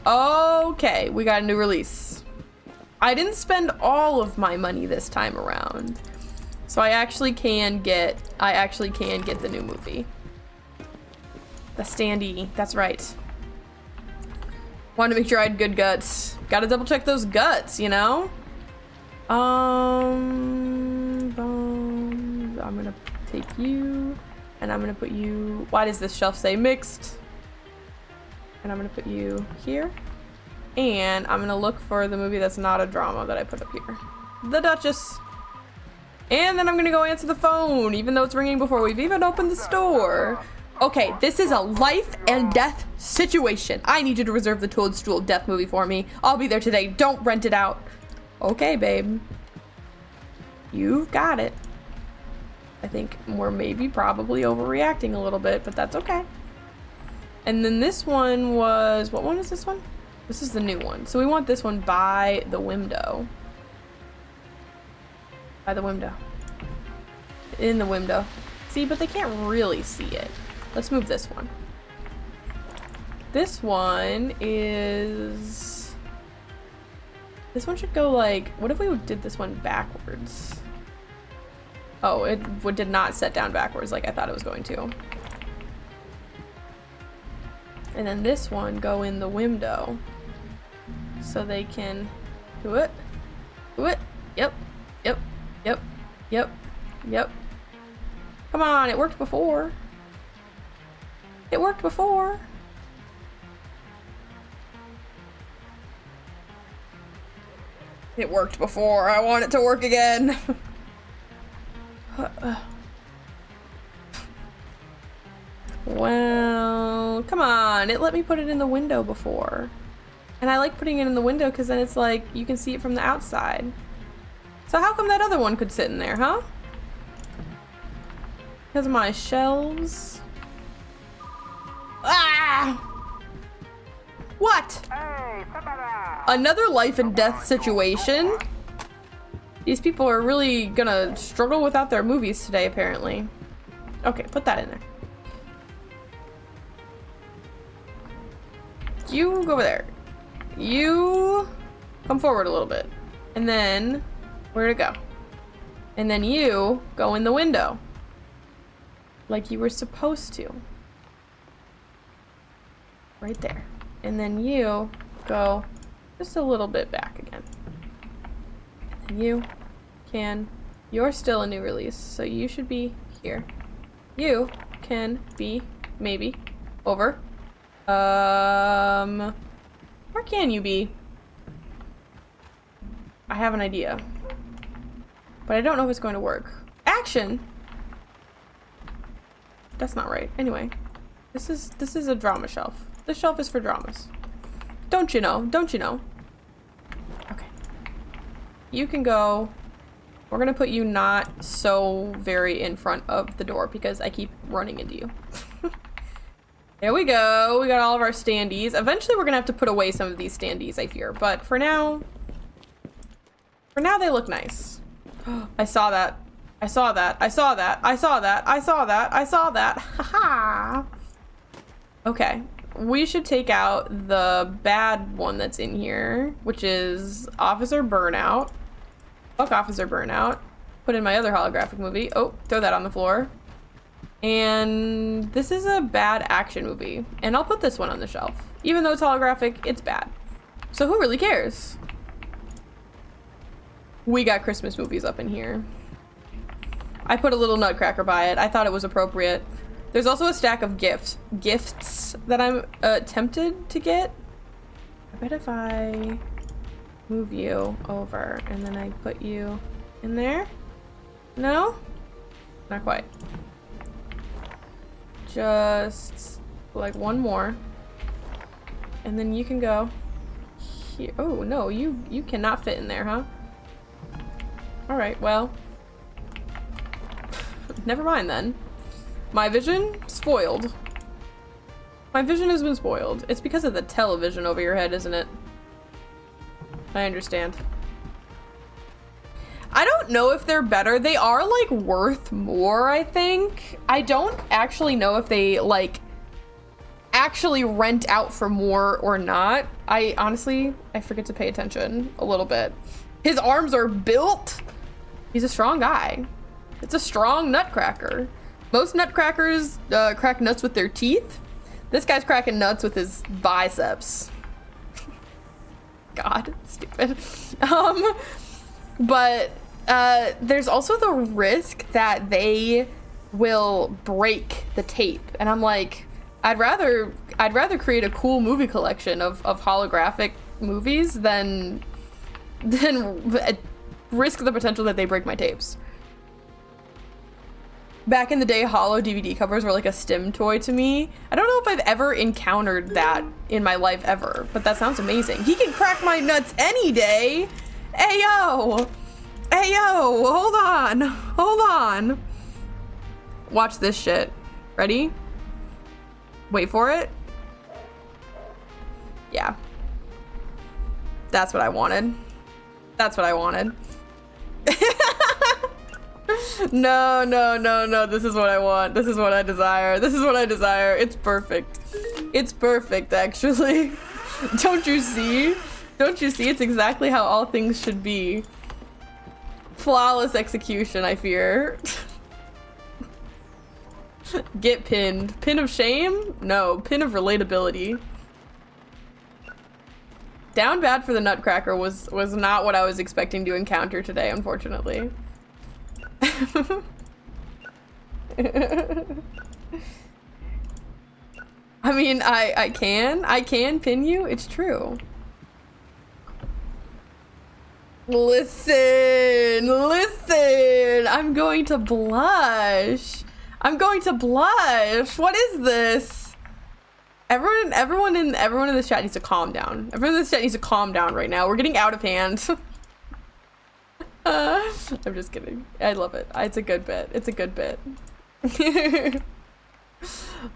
Okay, we got a new release. I didn't spend all of my money this time around. So I actually can get the new movie. The standee, that's right. Wanted to make sure I had good guts. Gotta double check those guts, you know? I'm gonna take you, and I'm gonna put you, why does this shelf say mixed? And I'm gonna put you here. And I'm gonna look for the movie that's not a drama that I put up here. The Duchess. And then I'm gonna go answer the phone, even though it's ringing before we've even opened the store. Okay, this is a life and death situation. I need you to reserve the Toadstool death movie for me. I'll be there today. Don't rent it out. Okay, babe. You've got it. I think we're maybe probably overreacting a little bit, but that's okay. And then this one was, what one is this one? This is the new one. So we want this one by the window. By the window. In the window. See, but they can't really see it. Let's move this one. This one is... This one should go like... What if we did this one backwards? Oh, it did not set down backwards like I thought it was going to. And then this one go in the window. So they can do it. Do it. Yep. Yep. Yep. Yep. Yep. Come on, it worked before. It worked before. It worked before. I want it to work again. Well, come on. It let me put it in the window before. And I like putting it in the window because then it's like you can see it from the outside. So how come that other one could sit in there, huh? Because of my shelves. Ah! What? Another life and death situation? These people are really gonna struggle without their movies today, apparently. Okay, put that in there. You go over there. You come forward a little bit. And then, where to go? And then you go in the window. Like you were supposed to. Right there. And then you go just a little bit back again. And you can, you're still a new release, so you should be here. You can be maybe over. Where can you be? I have an idea. But I don't know if it's going to work. Action! That's not right. Anyway. This is a drama shelf. This shelf is for dramas. Don't you know? Don't you know? Okay. You can go We're gonna put you not so very in front of the door because I keep running into you. There we go. We got all of our standees. Eventually we're gonna have to put away some of these standees, I fear. But for now they look nice. I saw that. I saw that. I saw that. I saw that. I saw that. I saw that. Haha. Okay. We should take out the bad one that's in here, which is Officer Burnout. Fuck Officer Burnout. Put in my other holographic movie. Oh, throw that on the floor. And this is a bad action movie. And I'll put this one on the shelf. Even though it's holographic, it's bad. So who really cares? We got Christmas movies up in here. I put a little nutcracker by it. I thought it was appropriate. There's also a stack of gifts that I'm tempted to get. I bet if I move you over and then I put you in there. No? Not quite. Just like one more. And then you can go here. Oh no, you cannot fit in there, huh? Alright, well. Never mind then. My vision? Spoiled. My vision has been spoiled. It's because of the television over your head, isn't it? I understand. I don't know if they're better. They are, like, worth more, I think. I don't actually know if they, like, actually rent out for more or not. I forget to pay attention a little bit. His arms are built. He's a strong guy. It's a strong nutcracker. Most nutcrackers crack nuts with their teeth. This guy's cracking nuts with his biceps. God, stupid. But there's also the risk that they will break the tape. And I'm like, I'd rather create a cool movie collection of holographic movies than risk the potential that they break my tapes. Back in the day, holo DVD covers were like a stim toy to me. I don't know if I've ever encountered that in my life ever, but that sounds amazing. He can crack my nuts any day. Hey yo, hold on. Watch this shit. Ready? Wait for it. Yeah. That's what I wanted. That's what I wanted. No. This is what I want. This is what I desire. This is what I desire. It's perfect. It's perfect, actually. Don't you see? Don't you see? It's exactly how all things should be. Flawless execution, I fear. Get pinned. Pin of shame? No. Pin of relatability. Down bad for the nutcracker was not what I was expecting to encounter today, unfortunately. I mean, I can pin you. It's true. Listen. I'm going to blush. What is this? Everyone in this chat needs to calm down. Everyone in this chat needs to calm down right now. We're getting out of hand. I'm just kidding. I love it. It's a good bit. It's a good bit.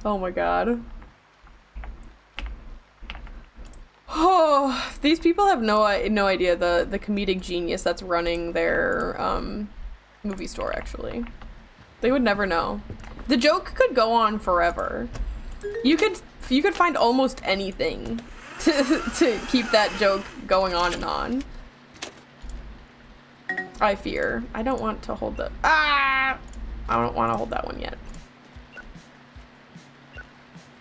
Oh my god. Oh, these people have no idea the comedic genius that's running their movie store, actually. They would never know. The joke could go on forever. You could find almost anything to keep that joke going on and on. I fear. I don't want to hold I don't want to hold that one yet.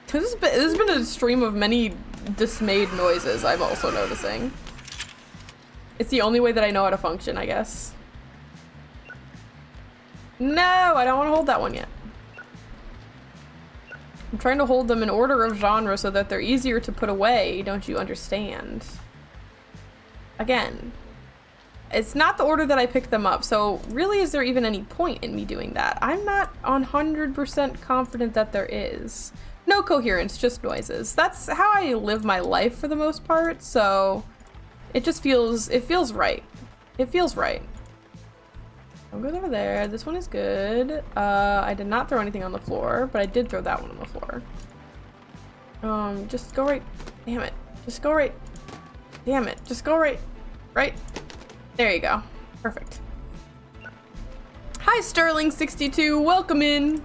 This has been a stream of many dismayed noises, I'm also noticing. It's the only way that I know how to function, I guess. No, I don't want to hold that one yet. I'm trying to hold them in order of genre so that they're easier to put away, don't you understand? Again. It's not the order that I picked them up, so really is there even any point in me doing that? I'm not 100% confident that there is. No coherence, just noises. That's how I live my life for the most part, so it just feels right. It feels right. Don't go over there. This one is good. I did not throw anything on the floor, but I did throw that one on the floor. Just go right. Damn it. Just go right. Damn it. Just go right. Right. There you go. Perfect. Hi, Sterling62. Welcome in.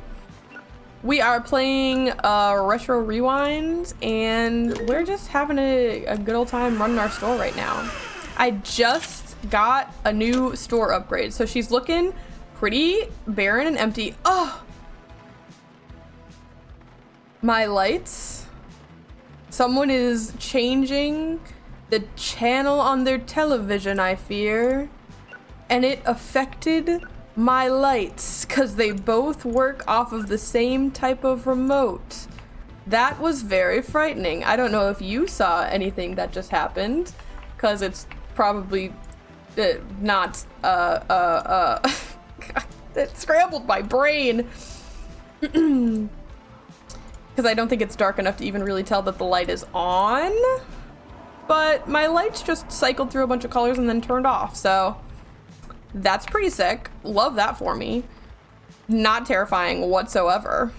We are playing Retro Rewind, and we're just having a good old time running our store right now. I just got a new store upgrade, so she's looking pretty barren and empty. Oh! My lights. Someone is changing the channel on their television, I fear. And it affected my lights, because they both work off of the same type of remote. That was very frightening. I don't know if you saw anything that just happened, because it's probably not, it scrambled my brain. Because I don't think it's dark enough to even really tell that the light is on. But my lights just cycled through a bunch of colors and then turned off, so that's pretty sick. Love that for me. Not terrifying whatsoever.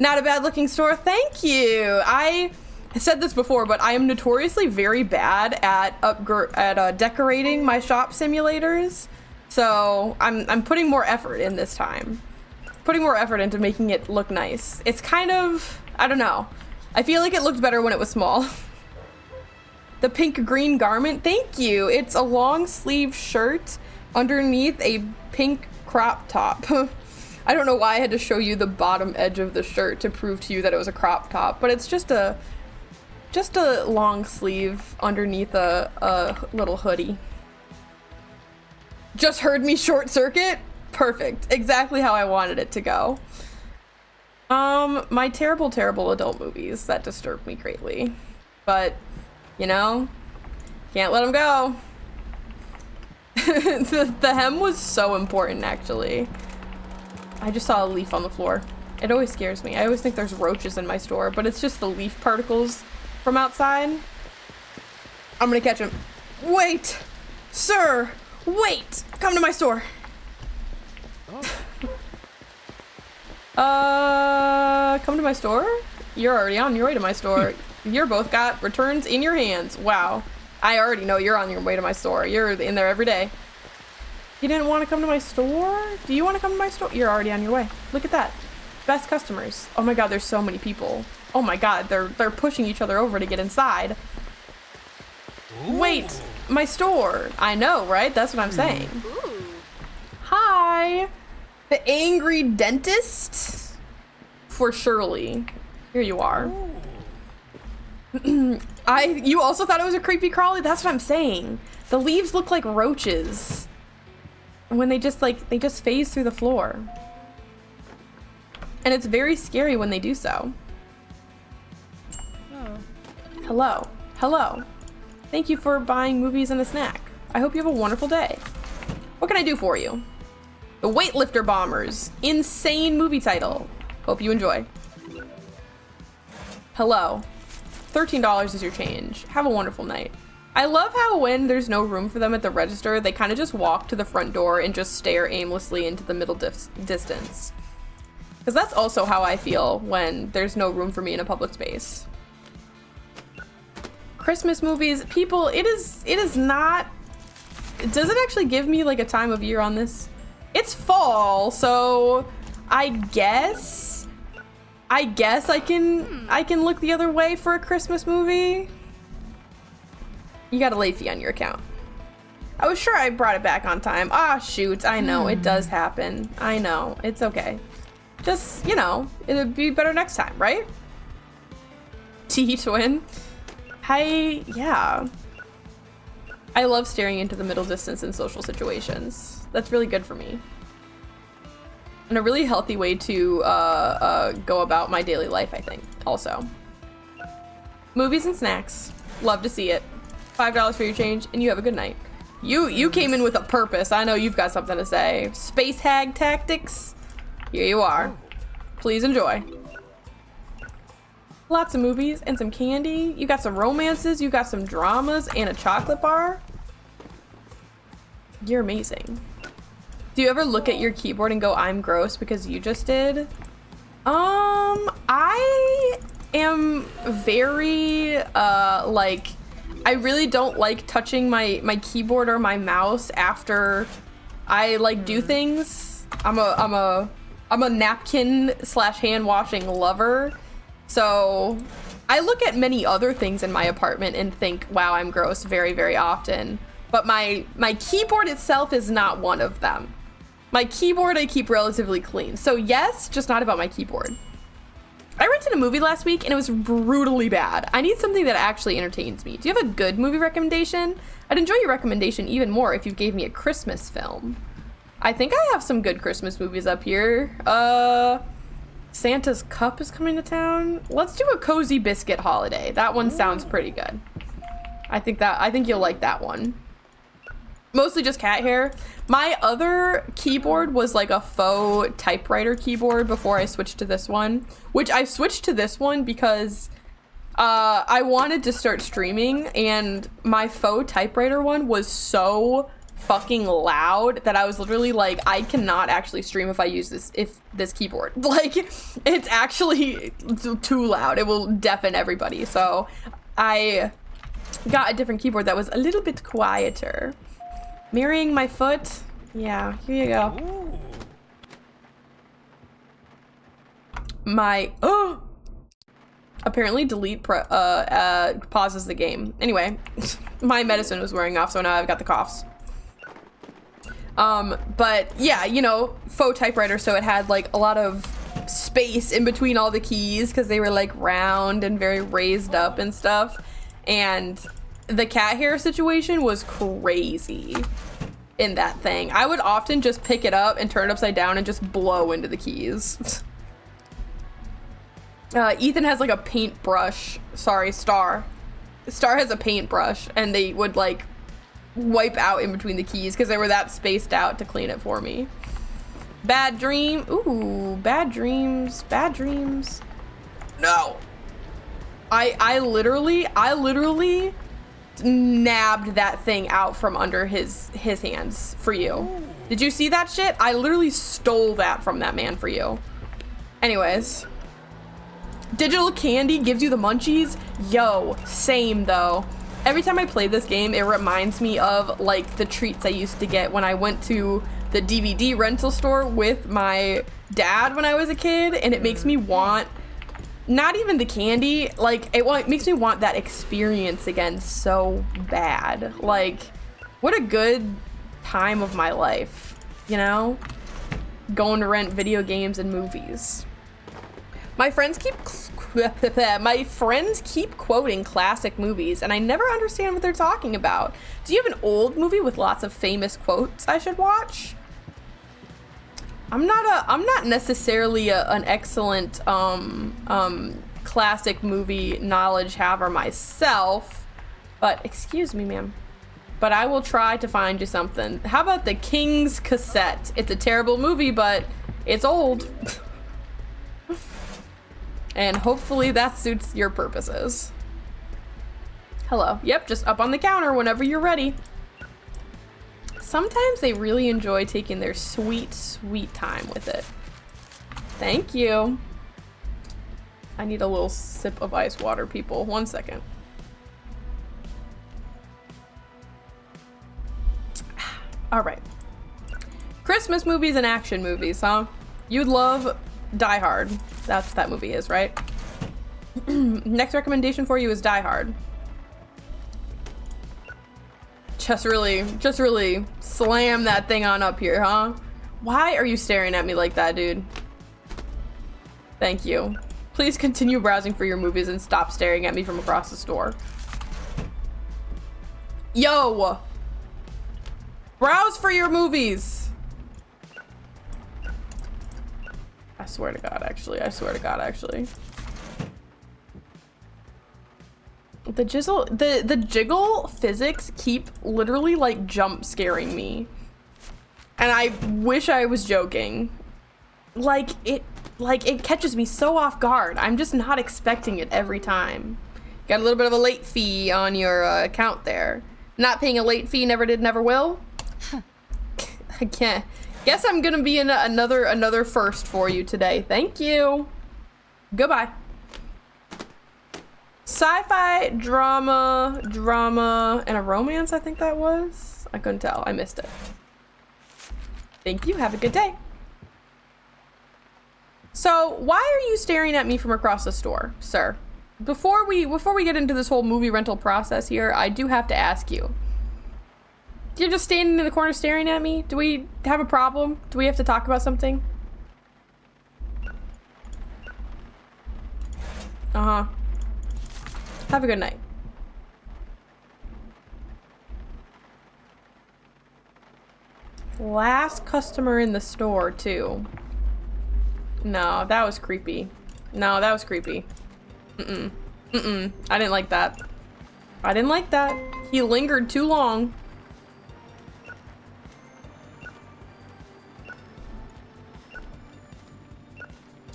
Not a bad looking store, thank you. I said this before, but I am notoriously very bad at decorating my shop simulators. So I'm putting more effort in this time. Putting more effort into making it look nice. It's kind of, I don't know. I feel like it looked better when it was small. The pink green garment, thank you. It's a long sleeve shirt underneath a pink crop top. I don't know why I had to show you the bottom edge of the shirt to prove to you that it was a crop top, but it's just a long sleeve underneath a little hoodie. Just heard me short circuit? Perfect. Exactly how I wanted it to go. My terrible, terrible adult movies that disturb me greatly. But, you know, can't let them go. The hem was so important, actually. I just saw a leaf on the floor. It always scares me. I always think there's roaches in my store, but it's just the leaf particles from outside. I'm gonna catch him. Wait! Sir! Wait! Come to my store! Come to my store? You're already on your way to my store. You're both got returns in your hands. Wow. I already know you're on your way to my store. You're in there every day. You didn't want to come to my store? Do you want to come to my store? You're already on your way. Look at that. Best customers. Oh my god, there's so many people. Oh my god, they're pushing each other over to get inside. Ooh. Wait, my store. I know, right? That's what I'm saying. Ooh. Hi. The angry dentist? For Shirley. Here you are. You also thought it was a creepy crawly? That's what I'm saying. The leaves look like roaches. When they just phase through the floor. And it's very scary when they do so. Oh. Hello. Hello. Thank you for buying movies and a snack. I hope you have a wonderful day. What can I do for you? The Weightlifter Bombers. Insane movie title. Hope you enjoy. Hello. $13 is your change. Have a wonderful night. I love how when there's no room for them at the register, they kind of just walk to the front door and just stare aimlessly into the middle distance. Because that's also how I feel when there's no room for me in a public space. Christmas movies, people, it is not... Does it actually give me like a time of year on this? It's fall, so I guess I can look the other way for a Christmas movie. You got a late fee on your account. I was sure I brought it back on time. Ah, shoot. I know. It does happen. I know. It's okay. Just, you know, it'll be better next time, right? Teehee twin. Hi. Yeah. I love staring into the middle distance in social situations. That's really good for me. And a really healthy way to go about my daily life, I think, also. Movies and snacks. Love to see it. $5 for your change, and you have a good night. You came in with a purpose. I know you've got something to say. Space hag tactics. Here you are. Please enjoy. Lots of movies and some candy. You got some romances, you got some dramas, and a chocolate bar. You're amazing. Do you ever look at your keyboard and go, I'm gross because you just did? I am very, like, I really don't like touching my keyboard or my mouse after I, like, do things. I'm a napkin / hand washing lover. So I look at many other things in my apartment and think, wow, I'm gross very, very often. But my keyboard itself is not one of them. My keyboard I keep relatively clean. So yes, just not about my keyboard. I rented a movie last week and it was brutally bad. I need something that actually entertains me. Do you have a good movie recommendation? I'd enjoy your recommendation even more if you gave me a Christmas film. I think I have some good Christmas movies up here. Santa's Cup is coming to town. Let's do a Cozy Biscuit Holiday. That one sounds pretty good. I think you'll like that one. Mostly just cat hair. My other keyboard was like a faux typewriter keyboard before I switched to this one, which I switched to this one because I wanted to start streaming, and my faux typewriter one was so fucking loud that I was literally like, I cannot actually stream if I use this keyboard. Like, it's actually too loud. It will deafen everybody. So I got a different keyboard that was a little bit quieter. Mirroring my foot. Yeah, here you go. Ooh. Apparently delete pauses the game. Anyway, my medicine was wearing off, so now I've got the coughs. But yeah, you know, faux typewriter, so it had like a lot of space in between all the keys because they were like round and very raised up and stuff. And the cat hair situation was crazy in that thing. I would often just pick it up and turn it upside down and just blow into the keys. Ethan has like a paintbrush. Sorry, Star. Star has a paintbrush, and they would like wipe out in between the keys because they were that spaced out to clean it for me. Bad dream. Ooh, bad dreams. Bad dreams. No. I literally nabbed that thing out from under his hands for you. Did you see that shit? I literally stole that from that man for you. Anyways. Digital candy gives you the munchies? Yo, same though. Every time I play this game, it reminds me of like the treats I used to get when I went to the DVD rental store with my dad when I was a kid, and it makes me want not even the candy, like it makes me want that experience again so bad. Like, what a good time of my life, you know? Going to rent video games and movies. My friends keep quoting classic movies, and I never understand what they're talking about. Do you have an old movie with lots of famous quotes I should watch? I'm not necessarily an excellent classic movie knowledge haver myself, but excuse me, ma'am. But I will try to find you something. How about The King's Cassette? It's a terrible movie, but it's old. And hopefully that suits your purposes. Hello. Yep, just up on the counter whenever you're ready. Sometimes they really enjoy taking their sweet, sweet time with it. Thank you. I need a little sip of ice water, people. 1 second. All right. Christmas movies and action movies, huh? You'd love Die Hard. That's what that movie is, right? Next recommendation for you is Die Hard. Just really slam that thing on up here, huh? Why are you staring at me like that, dude? Thank you. Please continue browsing for your movies and stop staring at me from across the store. Yo! Browse for your movies! I swear to God, actually. The jiggle physics keep literally like jump scaring me. And I wish I was joking. Like it catches me so off guard. I'm just not expecting it every time. Got a little bit of a late fee on your account there. Not paying a late fee, never did, never will. I can't Guess I'm gonna be in another first for you today. Thank you. Goodbye. Sci-fi, drama, and a romance, I think that was. I couldn't tell. I missed it. Thank you. Have a good day. So, why are you staring at me from across the store, sir? Before we get into this whole movie rental process here, I do have to ask you. You're just standing in the corner staring at me? Do we have a problem? Do we have to talk about something? Uh-huh. Have a good night. Last customer in the store, too. No, that was creepy. No, that was creepy. Mm-mm. Mm-mm. I didn't like that. I didn't like that. He lingered too long.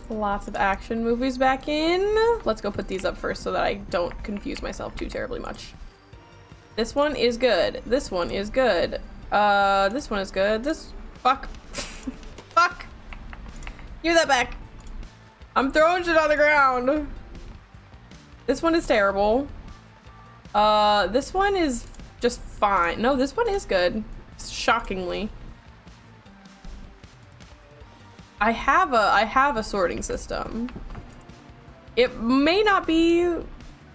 Lots of action movies back in. Let's go put these up first so that I don't confuse myself too terribly much. This one is good. This one is good. This one is good. Fuck. Fuck. Give that back. I'm throwing shit on the ground. This one is terrible. This one is just fine. No, this one is good. Shockingly. I have a sorting system. It may not be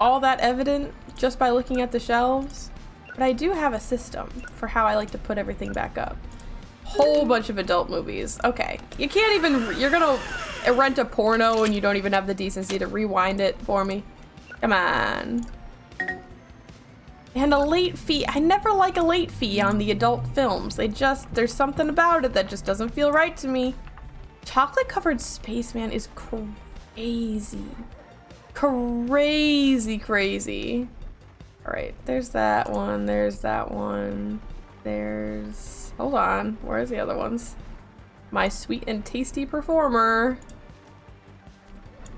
all that evident just by looking at the shelves, but I do have a system for how I like to put everything back up. Whole bunch of adult movies. Okay, you can't even, you're gonna rent a porno and you don't even have the decency to rewind it for me. Come on. And a late fee. I never like a late fee on the adult films. There's something about it that just doesn't feel right to me. Chocolate covered spaceman is crazy. Crazy. All right, there's that one. There's that one. There's, hold on. Where's the other ones? My sweet and tasty performer.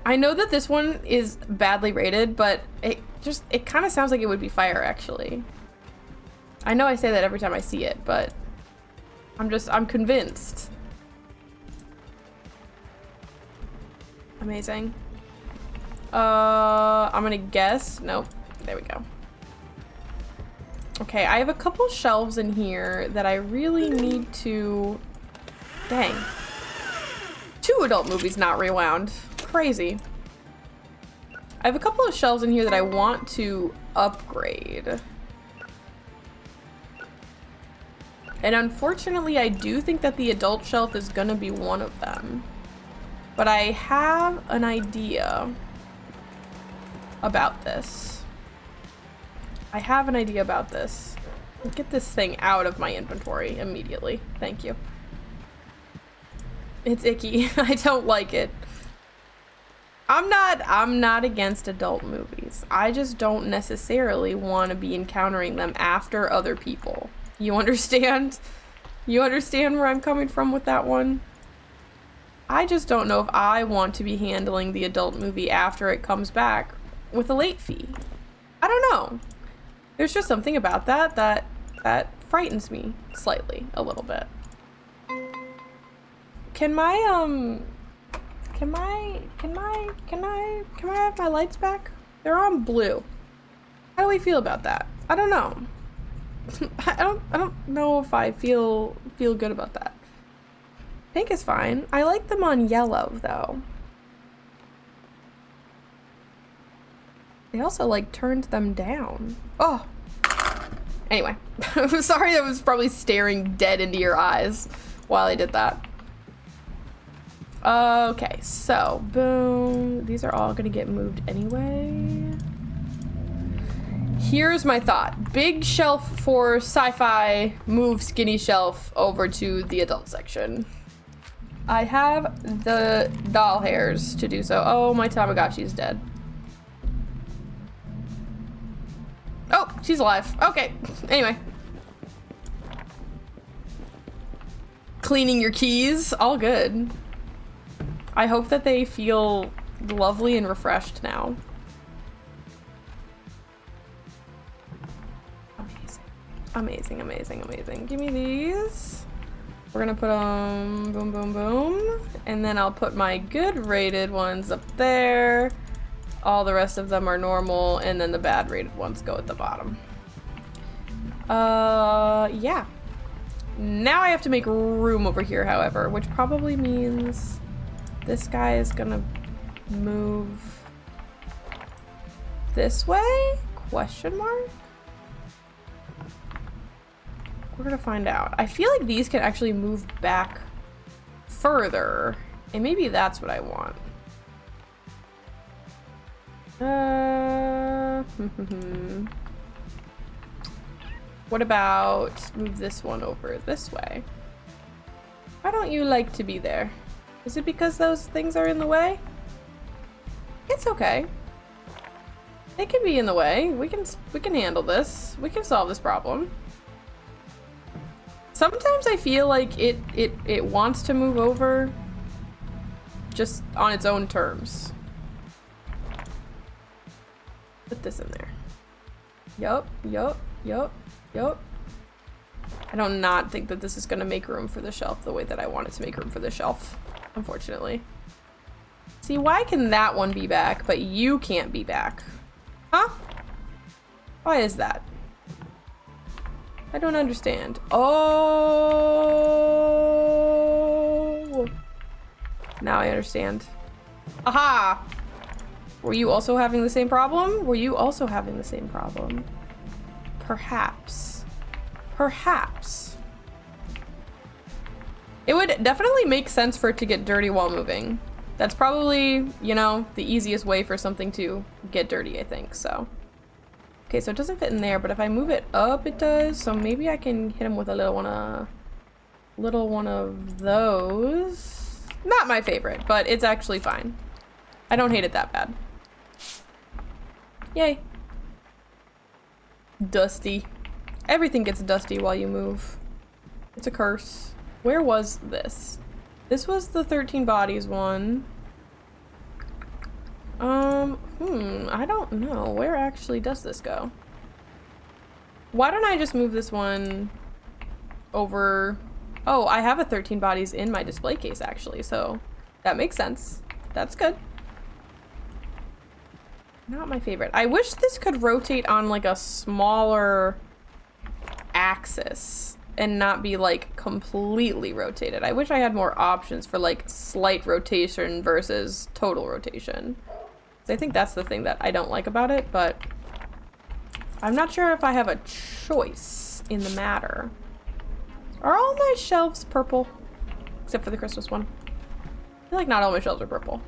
I know that this one is badly rated, but it kind of sounds like it would be fire, actually. I know I say that every time I see it, but I'm convinced. Amazing. I'm gonna guess. Nope. There we go. Okay, I have a couple shelves in here that I really need to... Dang. 2 adult movies not rewound. Crazy. I have a couple of shelves in here that I want to upgrade. And unfortunately, I do think that the adult shelf is gonna be one of them. But I have an idea about this. Get this thing out of my inventory immediately. Thank you. It's icky. I don't like it. I'm not against adult movies. I just don't necessarily want to be encountering them after other people. You understand? You understand where I'm coming from with that one? I just don't know if I want to be handling the adult movie after it comes back with a late fee. I don't know. There's just something about that frightens me slightly, a little bit. Can I have my lights back? They're on blue. How do we feel about that? I don't know. I don't know if I feel good about that. Pink is fine. I like them on yellow though. They also like turned them down. Oh. Anyway, I'm sorry I was probably staring dead into your eyes while I did that. Okay, so boom. These are all gonna get moved anyway. Here's my thought. Big shelf for sci-fi, move skinny shelf over to the adult section. I have the doll hairs to do so. Oh, my Tamagotchi is dead. Oh, she's alive. Okay, anyway. Cleaning your keys, all good. I hope that they feel lovely and refreshed now. Amazing. Give me these. We're gonna put them boom, boom, boom. And then I'll put my good rated ones up there. All the rest of them are normal, and then the bad rated ones go at the bottom. Yeah. Now I have to make room over here, however, which probably means this guy is gonna move this way? Question mark? We're gonna find out. I feel like these can actually move back further, and maybe that's what I want. What about move this one over this way? Why don't you like to be there? Is it because those things are in the way? It's okay. They can be in the way. We can handle this. We can solve this problem. Sometimes I feel like it wants to move over just on its own terms. Put this in there. Yup. I do not think that this is gonna make room for the shelf the way that I want it to make room for the shelf, unfortunately. See, why can that one be back, but you can't be back? Huh? Why is that? I don't understand. Oh! Now I understand. Aha! Were you also having the same problem? Were you also having the same problem? Perhaps. Perhaps. It would definitely make sense for it to get dirty while moving. That's probably, you know, the easiest way for something to get dirty, I think, so. Okay, so it doesn't fit in there, but if I move it up, it does. So maybe I can hit him with a little one of those. Not my favorite, but it's actually fine. I don't hate it that bad. Yay. Dusty. Everything gets dusty while you move. It's a curse. Where was this? This was the 13 bodies one. I don't know. Where actually does this go? Why don't I just move this one over? Oh, I have a 13 bodies in my display case actually, so that makes sense. That's good. Not my favorite. I wish this could rotate on like a smaller axis and not be like completely rotated. I wish I had more options for like slight rotation versus total rotation. I think that's the thing that I don't like about it, but I'm not sure if I have a choice in the matter. Are all my shelves purple? Except for the Christmas one. I feel like not all my shelves are purple.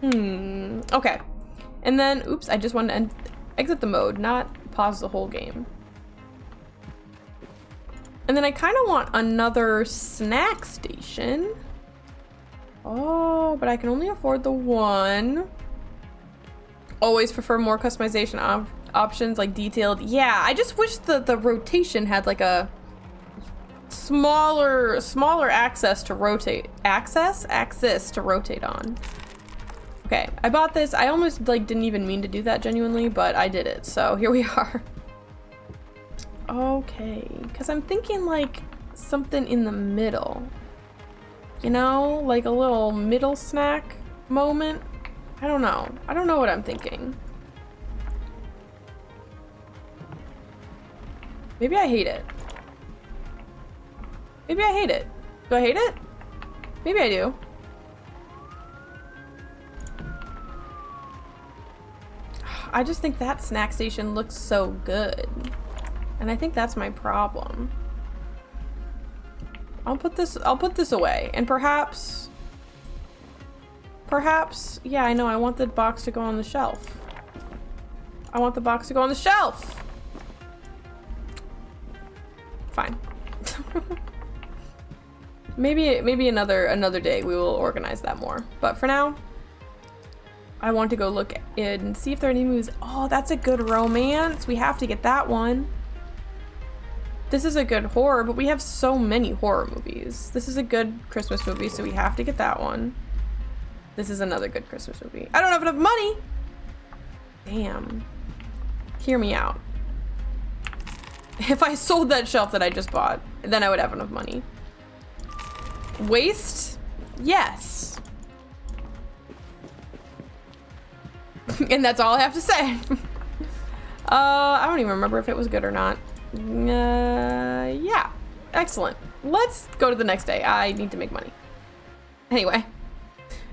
Okay. And then, oops, I just wanted to exit the mode, not pause the whole game. And then I kind of want another snack station. Oh, but I can only afford the one. Always prefer more customization options, like detailed. Yeah, I just wish the rotation had like a smaller axis to rotate. Axis to rotate on. Okay, I bought this. I almost like didn't even mean to do that genuinely, but I did it. So here we are. Okay, because I'm thinking like something in the middle. You know, like a little middle snack moment. I don't know. I don't know what I'm thinking. Maybe I hate it. Maybe I hate it. Do I hate it? Maybe I do. I just think that snack station looks so good. And I think that's my problem. I'll put this away. And perhaps, yeah, I know, I want the box to go on the shelf. I want the box to go on the shelf. Fine. maybe another day we will organize that more. But for now, I want to go look and see if there are any movies. Oh, that's a good romance. We have to get that one. This is a good horror, but we have so many horror movies. This is a good Christmas movie, so we have to get that one. This is another good Christmas movie. I don't have enough money. Damn. Hear me out. If I sold that shelf that I just bought, then I would have enough money. Waste? Yes. And that's all I have to say. I don't even remember if it was good or not. Yeah. Excellent. Let's go to the next day. I need to make money. Anyway.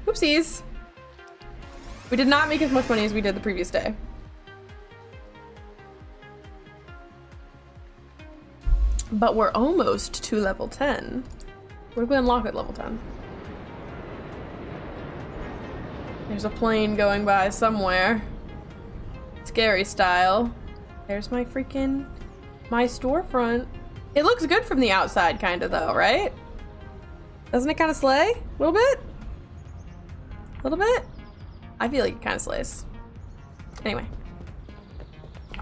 Oopsies. We did not make as much money as we did the previous day. But we're almost to level 10. What did we unlock at level 10? There's a plane going by somewhere. Scary style. There's my storefront. It looks good from the outside, kind of, though, right? Doesn't it kind of slay? A little bit? A little bit? I feel like it kind of slays. Anyway.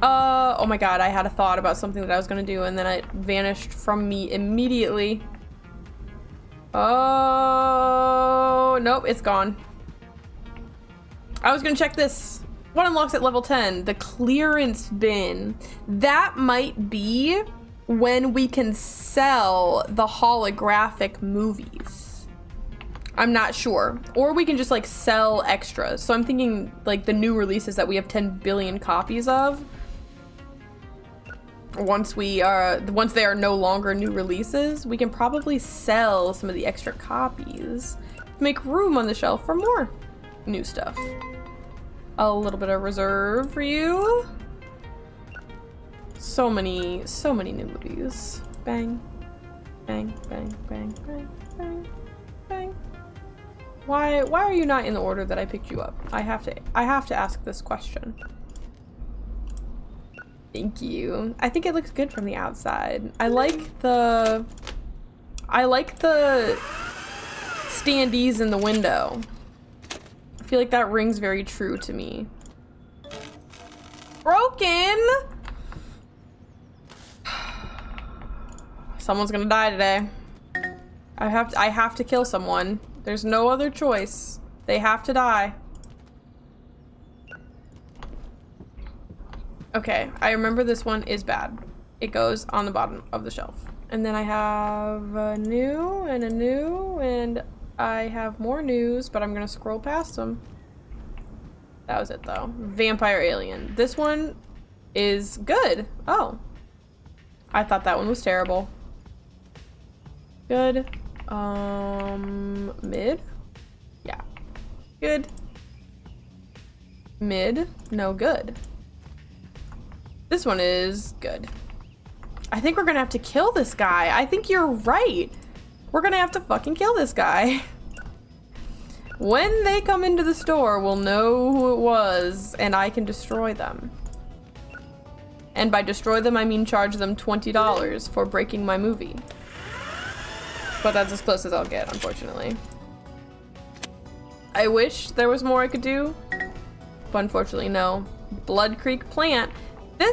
Oh my god, I had a thought about something that I was gonna do, and then it vanished from me immediately. Oh, nope, it's gone. I was gonna check this. What unlocks at level 10? The clearance bin. That might be when we can sell the holographic movies. I'm not sure. Or we can just like sell extras. So I'm thinking like the new releases that we have 10 billion copies of. Once they are no longer new releases, we can probably sell some of the extra copies to make room on the shelf for more new stuff. A little bit of reserve for you. So many new movies. Bang, bang, bang, bang, bang, bang, bang. Why are you not in the order that I picked you up? I have to ask this question. Thank you. I think it looks good from the outside. I like the standees in the window. I feel like that rings very true to me. Broken! Someone's gonna die today. I have to kill someone. There's no other choice. They have to die. Okay, I remember this one is bad. It goes on the bottom of the shelf. And then I have a new and a new, and I have more news, but I'm gonna scroll past them. That was it though. Vampire Alien. This one is good. Oh. I thought that one was terrible. Good. Mid? Yeah. Good. Mid? No, good. This one is good. I think we're gonna have to kill this guy. I think you're right. We're gonna have to fucking kill this guy. When they come into the store, we'll know who it was, and I can destroy them. And by destroy them, I mean charge them $20 for breaking my movie. But that's as close as I'll get, unfortunately. I wish there was more I could do, but unfortunately, no. Blood Creek plant.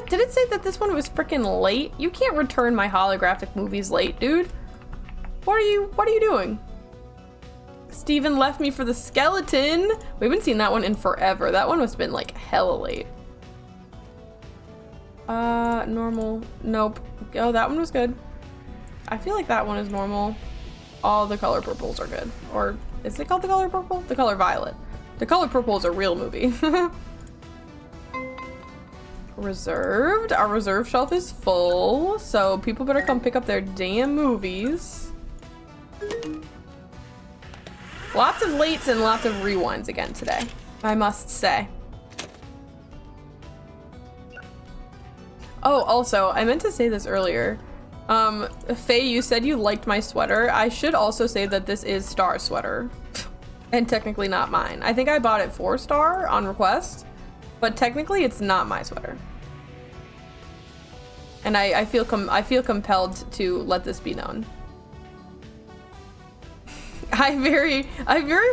Did it say that this one was freaking late? You can't return my holographic movies late, dude. What are you doing? Steven left me for the skeleton. We haven't seen that one in forever. That one must have been like hella late. Normal. Nope. Oh, that one was good. I feel like that one is normal. All the color purples are good. Or is it called the color purple? The color violet. The color purple is a real movie. Reserved. Our reserve shelf is full, so people better come pick up their damn movies. Lots of lates and lots of rewinds again today, I must say. Oh, also, I meant to say this earlier. Faye, you said you liked my sweater. I should also say that this is Star's sweater. And technically not mine. I think I bought it for Star on request, but technically it's not my sweater. And I feel compelled to let this be known. I very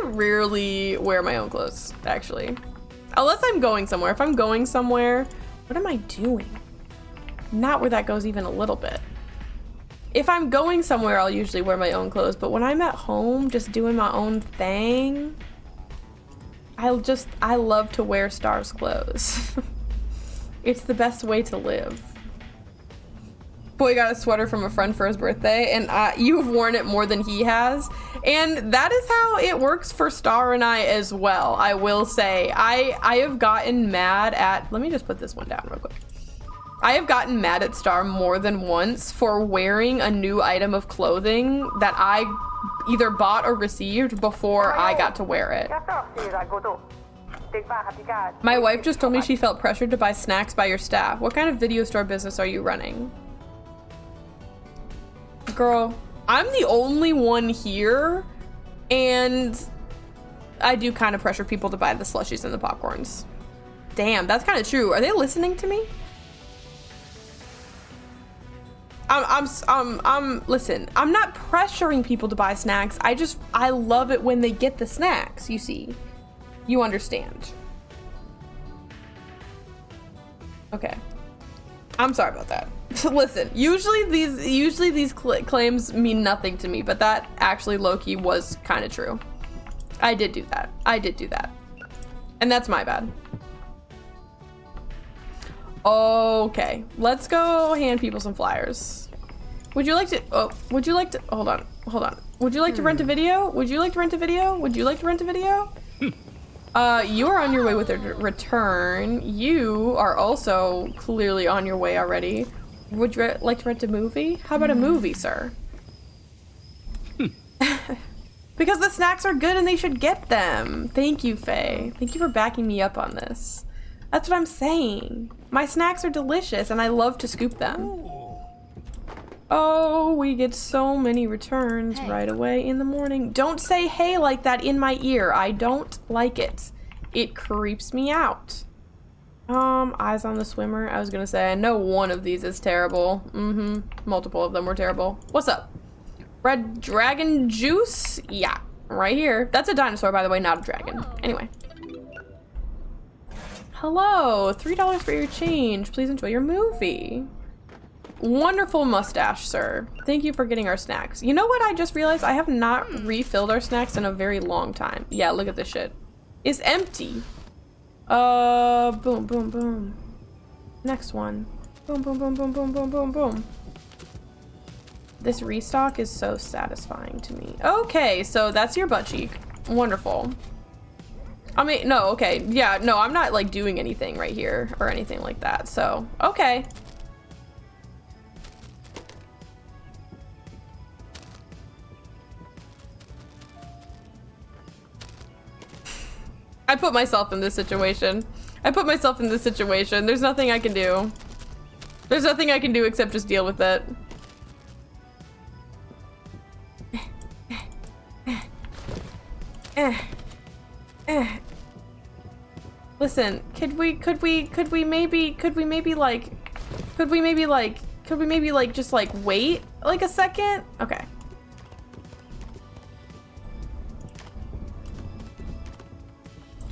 rarely wear my own clothes, actually. Unless I'm going somewhere. If I'm going somewhere, what am I doing? Not where that goes even a little bit. If I'm going somewhere, I'll usually wear my own clothes, but when I'm at home just doing my own thing, I love to wear Star's clothes. It's the best way to live. Boy got a sweater from a friend for his birthday, and you've worn it more than he has. And that is how it works for Star and I as well, I will say. I have gotten mad at... Let me just put this one down real quick. I have gotten mad at Star more than once for wearing a new item of clothing that I either bought or received before I got to wear it. My wife just told me she felt pressured to buy snacks by your staff. What kind of video store business are you running? Girl, I'm the only one here, and I do kind of pressure people to buy the slushies and the popcorns. Damn, that's kind of true. Are they listening to me? Listen, I'm not pressuring people to buy snacks. I love it when they get the snacks, you see. You understand. Okay. I'm sorry about that. Listen, usually these claims mean nothing to me, but that actually low-key was kind of true. I did do that. And that's my bad. Okay, let's go hand people some flyers. Would you like to, hold on. Would you like to rent a video? You are on your way with a return. You are also clearly on your way already. Would you like to rent a movie? How about a movie, sir? Because the snacks are good and they should get them. Thank you, Faye. Thank you for backing me up on this. That's what I'm saying. My snacks are delicious and I love to scoop them. Oh, we get so many returns right away in the morning. Don't say hey like that in my ear. I don't like it. It creeps me out. Eyes on the swimmer. I was gonna say, I know one of these is terrible. Multiple of them were terrible. What's up? Red dragon juice? Yeah, right here. That's a dinosaur, by the way, not a dragon. Anyway. Hello, $3 for your change. Please enjoy your movie. Wonderful mustache, sir. Thank you for getting our snacks. You know what I just realized? I have not refilled our snacks in a very long time. Yeah, look at this shit. It's empty. Boom, boom, boom. Next one. Boom, boom, boom, boom, boom, boom, boom, boom. This restock is so satisfying to me. Okay, so that's your butt cheek. Wonderful. I mean, no, okay. Yeah, no, I'm not like doing anything right here or anything like that, so, okay. I put myself in this situation. There's nothing I can do. There's nothing I can do except just deal with it. Listen, could we maybe just like wait like a second? Okay.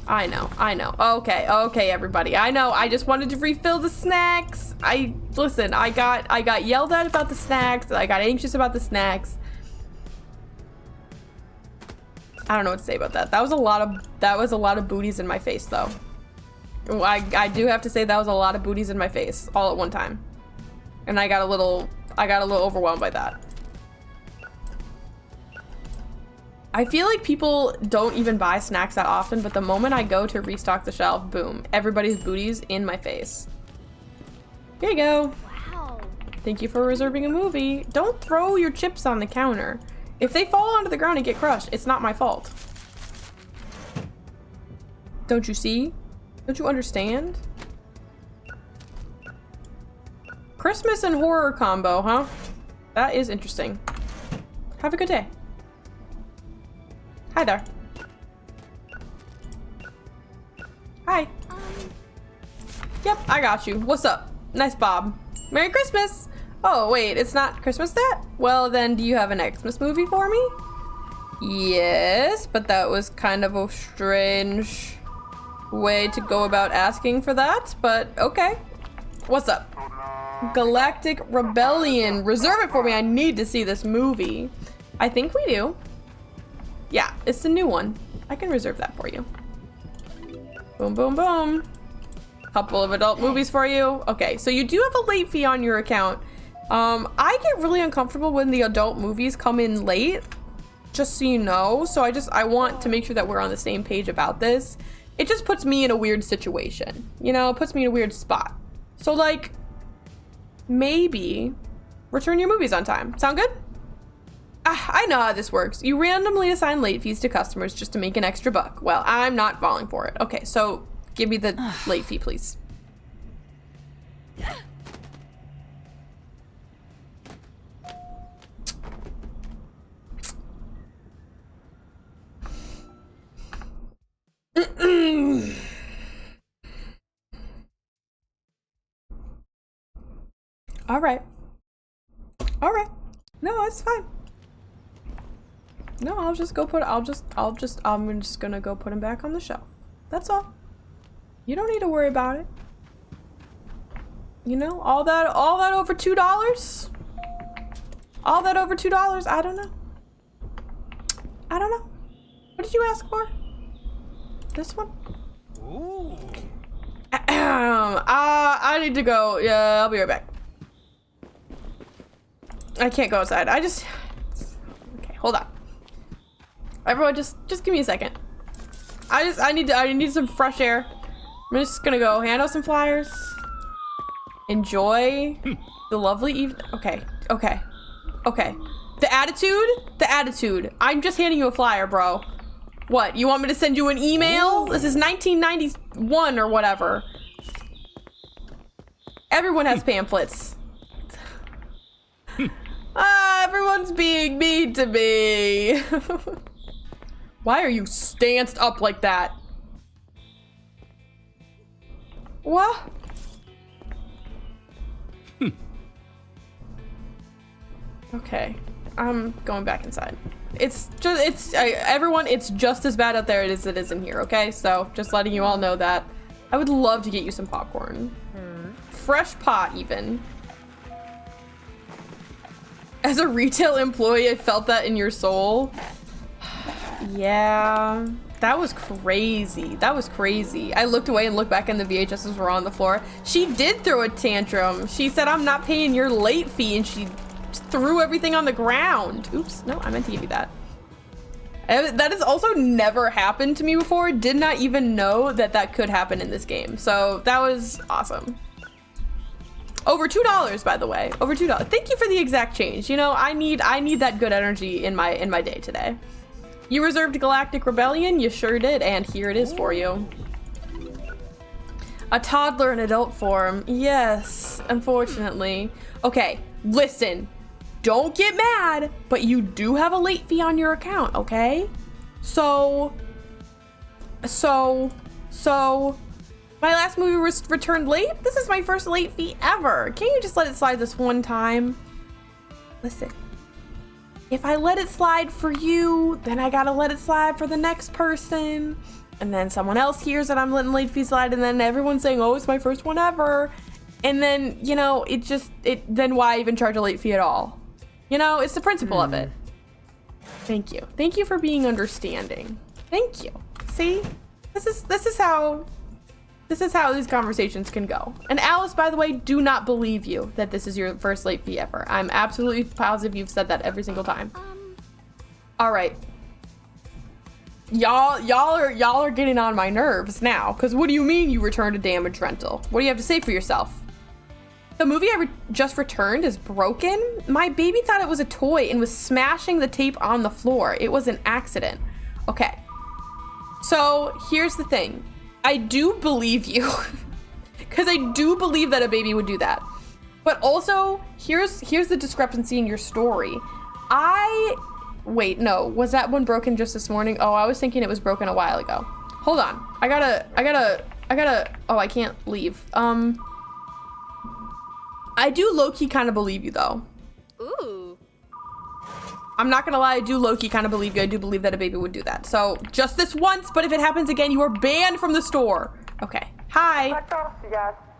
I know. Okay, everybody. I know. I just wanted to refill the snacks. Listen, I got yelled at about the snacks. I got anxious about the snacks. I don't know what to say about that. That was a lot of booties in my face, though. I do have to say that was a lot of booties in my face all at one time. And I got a little overwhelmed by that. I feel like people don't even buy snacks that often, but the moment I go to restock the shelf, boom, everybody's booties in my face. Here you go. Wow. Thank you for reserving a movie. Don't throw your chips on the counter. If they fall onto the ground and get crushed, it's not my fault. Don't you see? Don't you understand? Christmas and horror combo, huh? That is interesting. Have a good day. Hi there. Hi. Yep, I got you. What's up? Nice bob. Merry Christmas! Oh, wait, it's not Christmas yet? Well, then, do you have an Xmas movie for me? Yes, but that was kind of a strange way to go about asking for that, but okay. What's up? Galactic Rebellion. Reserve it for me. I need to see this movie. I think we do. Yeah, it's the new one. I can reserve that for you. Boom, boom, boom. Couple of adult movies for you. Okay, so you do have a late fee on your account. I get really uncomfortable when the adult movies come in late, just so you know. So I want to make sure that we're on the same page about this. It just puts me in a weird situation, you know, it puts me in a weird spot. So like, maybe return your movies on time. Sound good? I know how this works. You randomly assign late fees to customers just to make an extra buck. Well, I'm not falling for it. Okay, so give me the late fee, please. All right. No, it's fine. No, I'm just gonna go put him back on the shelf. That's all. You don't need to worry about it. You know, all that over $2? All that over $2? I don't know. What did you ask for? This one? Ooh. I need to go. Yeah, I'll be right back. I can't go outside. Okay, hold on. Everyone, just give me a second. I need some fresh air. I'm just gonna go hand out some flyers. Enjoy the lovely evening. Okay. The attitude. I'm just handing you a flyer, bro. What? You want me to send you an email? This is 1991 or whatever. Everyone has pamphlets. Everyone's being mean to me. Why are you stanced up like that? What? Okay, I'm going back inside. Everyone, it's just as bad out there as it is in here, okay? So, just letting you all know that. I would love to get you some popcorn. Fresh pot, even. As a retail employee, I felt that in your soul. Yeah, that was crazy. I looked away and looked back and the VHSs were on the floor. She did throw a tantrum. She said, I'm not paying your late fee, and she threw everything on the ground. Oops, no, I meant to give you that. That has also never happened to me before. Did not even know that could happen in this game. So that was awesome. Over $2, by the way. Over $2. Thank you for the exact change. You know, I need that good energy in my day today. You reserved Galactic Rebellion? You sure did, and here it is for you. A toddler in adult form. Yes, unfortunately. Okay, listen. Don't get mad, but you do have a late fee on your account, okay? So my last movie was returned late. This is my first late fee ever. Can't you just let it slide this one time? Listen, if I let it slide for you, then I gotta let it slide for the next person. And then someone else hears that I'm letting late fee slide, and then everyone's saying, oh, it's my first one ever. And then, you know, then why even charge a late fee at all? You know, it's the principle of it. Thank you. Thank you for being understanding. Thank you. See? This is how these conversations can go. And Alice, by the way, do not believe you that this is your first late fee ever. I'm absolutely positive you've said that every single time. All right. Y'all are getting on my nerves now. Because what do you mean you returned a damaged rental? What do you have to say for yourself? The movie I just returned is broken. My baby thought it was a toy and was smashing the tape on the floor. It was an accident. Okay. So here's the thing. I do believe you. Because I do believe that a baby would do that. But also, here's the discrepancy in your story. Wait, no. Was that one broken just this morning? Oh, I was thinking it was broken a while ago. Hold on. I gotta, oh, I can't leave. I do low-key kind of believe you, though. Ooh. I'm not gonna lie, I do low-key kind of believe you. I do believe that a baby would do that. So, just this once, but if it happens again, you are banned from the store. Okay. Hi.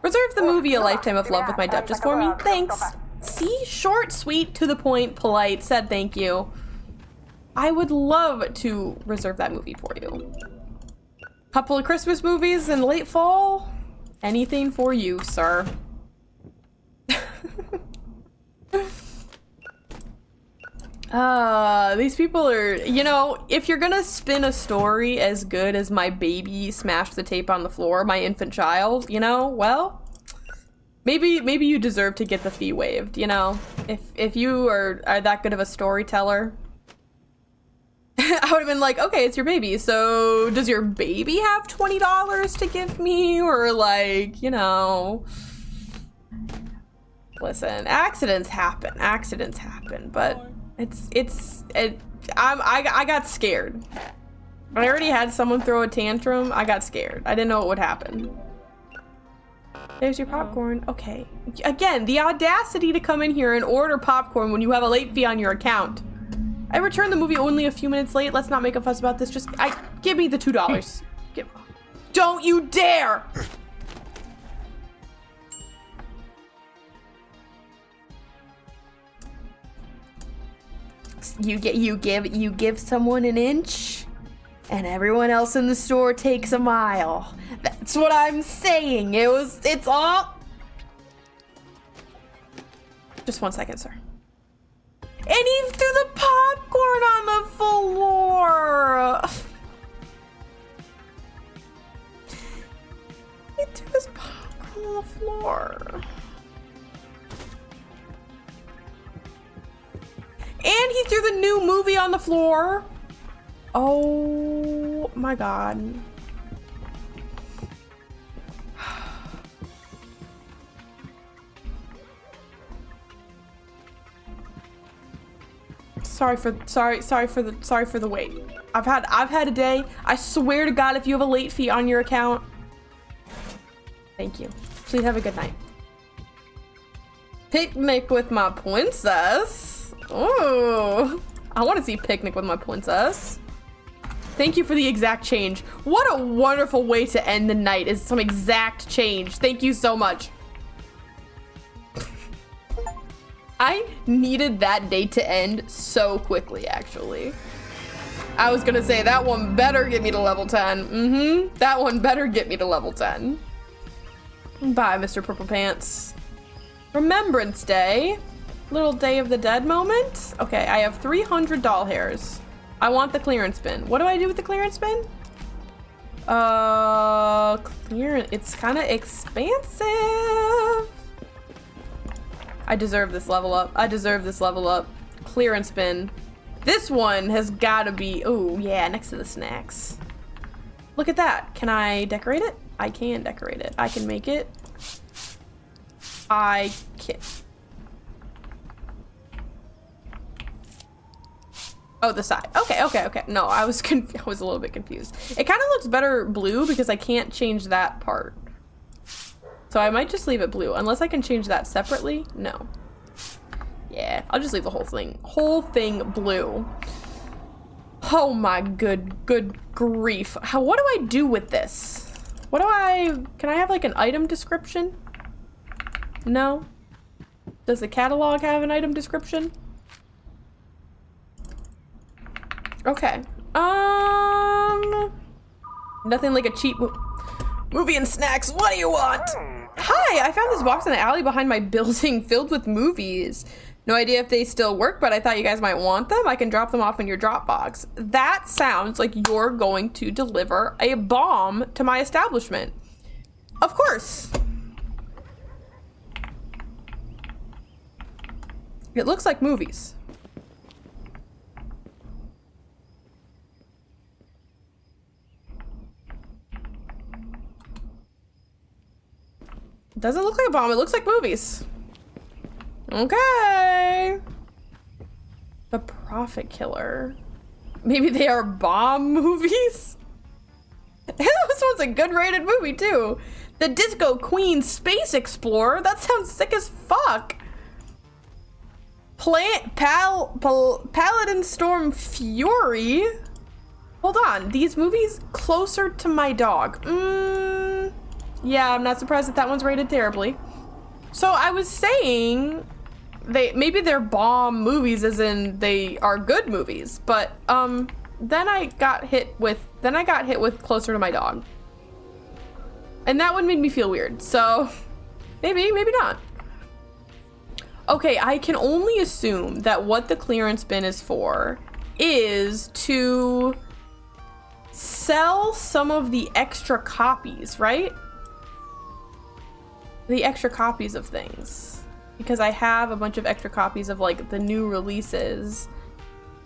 Reserve the movie A Lifetime of Love with My Duchess for me. Thanks. See? Short, sweet, to the point, polite, said thank you. I would love to reserve that movie for you. Couple of Christmas movies in late fall. Anything for you, sir. These people are, you know, if you're gonna spin a story as good as my baby smashed the tape on the floor, my infant child, you know, well, maybe you deserve to get the fee waived, you know? If you are that good of a storyteller, I would have been like, okay, it's your baby, so does your baby have $20 to give me? Or like, you know, listen, accidents happen, but I got scared. I already had someone throw a tantrum. I got scared. I didn't know what would happen. There's your popcorn. Okay. Again, the audacity to come in here and order popcorn when you have a late fee on your account. I returned the movie only a few minutes late. Let's not make a fuss about this. Just, give me the $2. Don't you dare! You give someone an inch, and everyone else in the store takes a mile. That's what I'm saying. It's all. Just 1 second, sir. And he threw the popcorn on the floor. He threw his popcorn on the floor. And he threw the new movie on the floor. Oh my god. Sorry for the wait. I've had a day. I swear to God, if you have a late fee on your account, thank you. Please have a good night. Picnic with my princess. Oh, I want to see Picnic with My Princess. Thank you for the exact change. What a wonderful way to end the night, is some exact change. Thank you so much. I needed that day to end so quickly, actually. I was gonna say, that one better get me to level 10. That one better get me to level 10. Bye, Mr. Purple Pants. Remembrance Day. Little Day of the Dead moment. Okay, I have 300 doll hairs. I want the clearance bin. What do I do with the clearance bin? Clearance. It's kind of expansive. I deserve this level up. I deserve this level up. Clearance bin. This one has got to be. Oh yeah, next to the snacks. Look at that. Can I decorate it? I can decorate it. I can make it. I can. Oh, the side. Okay. No, I was a little bit confused. It kind of looks better blue because I can't change that part. So I might just leave it blue, unless I can change that separately. No. Yeah, I'll just leave the whole thing blue. Oh my good grief. What do I do with this? Can I have like an item description? No? Does the catalog have an item description? Okay. Nothing like a cheap movie and snacks. What do you want? Hi, I found this box in the alley behind my building filled with movies. No idea if they still work, but I thought you guys might want them. I can drop them off in your Dropbox. That sounds like you're going to deliver a bomb to my establishment. Of course. It looks like movies. Doesn't look like a bomb, it looks like movies. Okay. The Prophet Killer. Maybe they are bomb movies? This one's a good rated movie too. The Disco Queen Space Explorer? That sounds sick as fuck. Paladin Storm Fury? Hold on, these movies closer to my dog. Yeah, I'm not surprised that one's rated terribly. So I was saying maybe they're bomb movies as in they are good movies, but then I got hit with closer to my dog. And that one made me feel weird. So maybe not. Okay, I can only assume that what the clearance bin is for is to sell some of the extra copies, right? The extra copies of things. Because I have a bunch of extra copies of like the new releases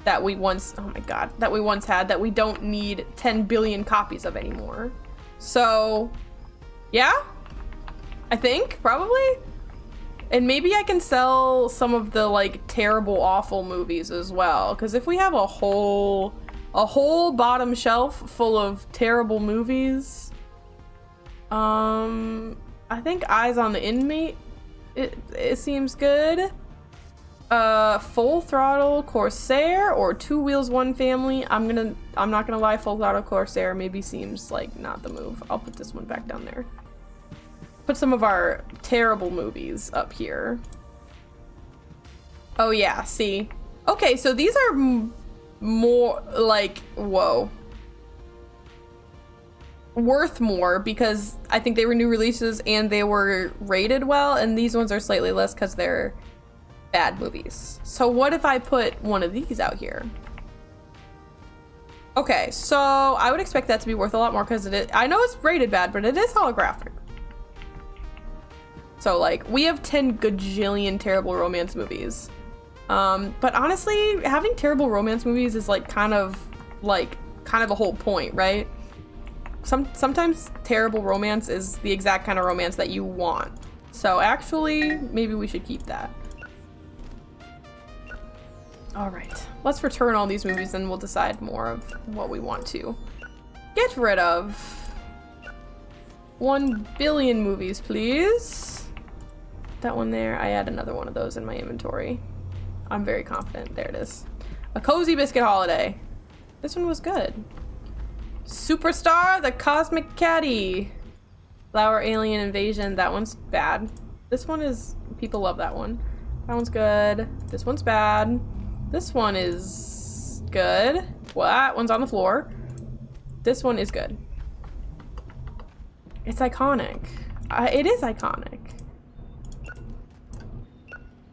that we once, oh my god, that we once had that we don't need 10 billion copies of anymore. So, yeah, I think probably. And maybe I can sell some of the like terrible, awful movies as well. Because if we have a whole bottom shelf full of terrible movies, I think Eyes on the Inmate, it seems good. Full Throttle Corsair or Two Wheels One Family. I'm not gonna lie, Full Throttle Corsair maybe seems like not the move. I'll put this one back down there. Put some of our terrible movies up here. Oh yeah, see. Okay, so these are more like, whoa. Worth more because I think they were new releases and they were rated well, and these ones are slightly less because they're bad movies. So what if I put one of these out here? Okay, so I would expect that to be worth a lot more because I know it's rated bad, but it is holographic. So like we have 10 gajillion terrible romance movies. But honestly, having terrible romance movies is like kind of the whole point, right? Sometimes terrible romance is the exact kind of romance that you want. So actually, maybe we should keep that. All right, let's return all these movies and we'll decide more of what we want to get rid of. 1 billion movies, please. That one there, I had another one of those in my inventory. I'm very confident. There it is. A Cozy Biscuit Holiday. This one was good. Superstar, the Cosmic Caddy. Flower Alien Invasion. That one's bad. This one is... people love that one. That one's good. This one's bad. This one is good. Well, that one's on the floor. This one is good. It's iconic. It is iconic.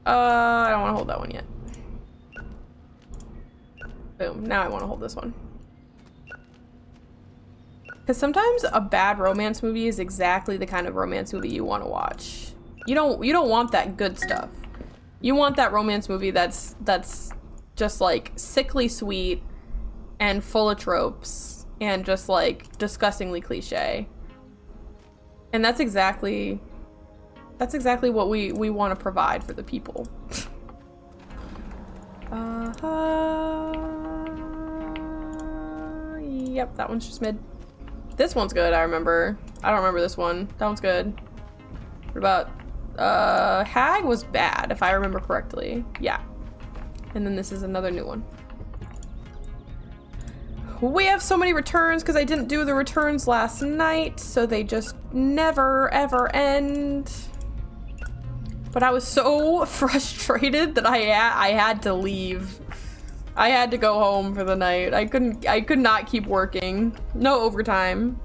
I don't want to hold that one yet. Boom. Now I want to hold this one. Because sometimes a bad romance movie is exactly the kind of romance movie you want to watch. You don't want that good stuff. You want that romance movie that's just like sickly sweet and full of tropes and just like disgustingly cliche. And that's exactly what we want to provide for the people. Yep, that one's just mid. This one's good, I remember. I don't remember this one. That one's good. What about... Hag was bad, if I remember correctly. Yeah. And then this is another new one. We have so many returns because I didn't do the returns last night, so they just never, ever end. But I was so frustrated that I had to leave. I had to go home for the night. I could not keep working. No overtime.